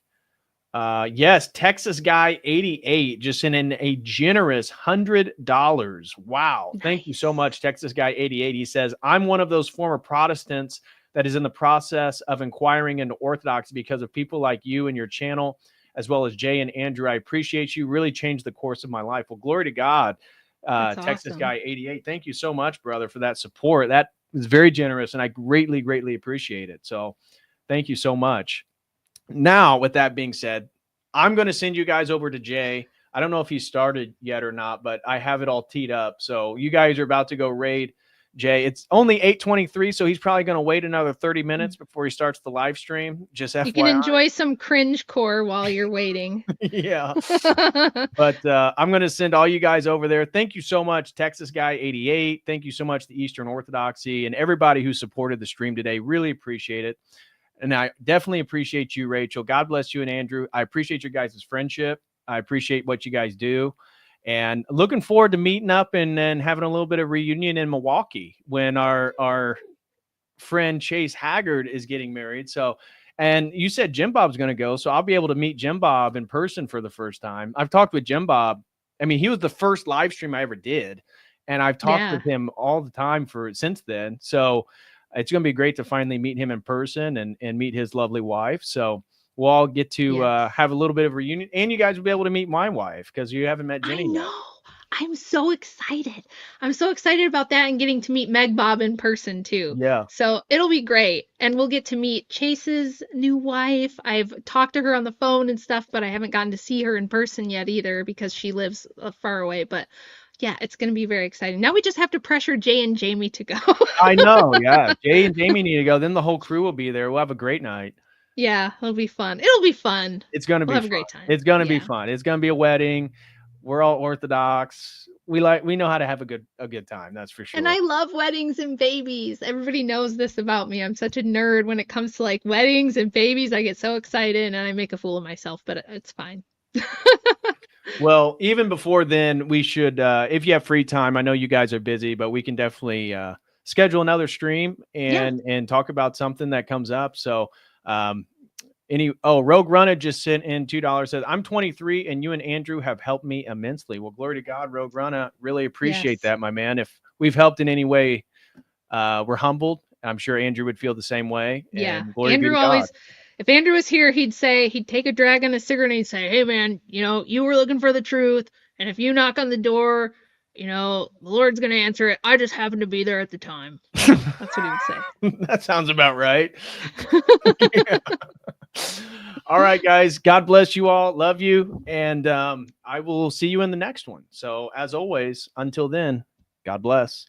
Yes, Texas Guy 88 just sent in a generous $100. Wow. Nice. Thank you so much, Texas Guy 88. He says, I'm one of those former Protestants that is in the process of inquiring into Orthodoxy because of people like you and your channel, as well as Jay and Andrew. I appreciate you. Really changed the course of my life. Well, glory to God. Texas Guy 88. Thank you so much, brother, for that support. That is very generous, and I greatly, greatly appreciate it. So thank you so much. Now, with that being said, I'm going to send you guys over to Jay. I don't know if he started yet or not, but I have it all teed up. So you guys are about to go raid Jay. It's only 8:23, so he's probably going to wait another 30 minutes before he starts the live stream. Just FYI. You can enjoy some cringe core while you're waiting. Yeah. But I'm going to send all you guys over there. Thank you so much, Texas Guy 88. Thank you so much to Eastern Orthodoxy and everybody who supported the stream today. Really appreciate it. And I definitely appreciate you, Rachel. God bless you and Andrew. I appreciate your guys' friendship. I appreciate what you guys do. And looking forward to meeting up and then having a little bit of reunion in Milwaukee when our friend Chase Haggard is getting married. So, and you said Jim Bob's going to go, so I'll be able to meet Jim Bob in person for the first time. I've talked with Jim Bob. I mean, he was the first live stream I ever did, and I've talked with him all the time since then. So it's going to be great to finally meet him in person and meet his lovely wife. So we'll all get to have a little bit of a reunion, and you guys will be able to meet my wife because you haven't met Jenny yet. I'm so excited. I'm so excited about that and getting to meet Meg Bob in person too. Yeah. So it'll be great. And we'll get to meet Chase's new wife. I've talked to her on the phone and stuff, but I haven't gotten to see her in person yet either because she lives far away. But yeah, it's going to be very exciting. Now we just have to pressure Jay and Jamie to go. I know. Yeah. Jay and Jamie need to go. Then the whole crew will be there. We'll have a great night. Yeah, it'll be fun. It'll be fun. It's going to be We'll have fun. a great time. It's going to be Yeah. fun. It's going to be a wedding. We're all Orthodox. We know how to have a good time. That's for sure. And I love weddings and babies. Everybody knows this about me. I'm such a nerd when it comes to like weddings and babies. I get so excited and I make a fool of myself, but it's fine. Well, even before then, we should, if you have free time, I know you guys are busy, but we can definitely schedule another stream and talk about something that comes up. So, Rogue Runner just sent in $2, says, I'm 23 and you and Andrew have helped me immensely. Well, glory to God, Rogue Runner. Really appreciate that, my man. If we've helped in any way, we're humbled. I'm sure Andrew would feel the same way. Yeah. And glory Andrew be to always, God. if Andrew was here, he'd take a drag on a cigarette and he'd say, hey man, you were looking for the truth. And if you knock on the door, the Lord's going to answer it. I just happened to be there at the time. That's what he would say. That sounds about right. Yeah. All right, guys. God bless you all. Love you. And I will see you in the next one. So as always, until then, God bless.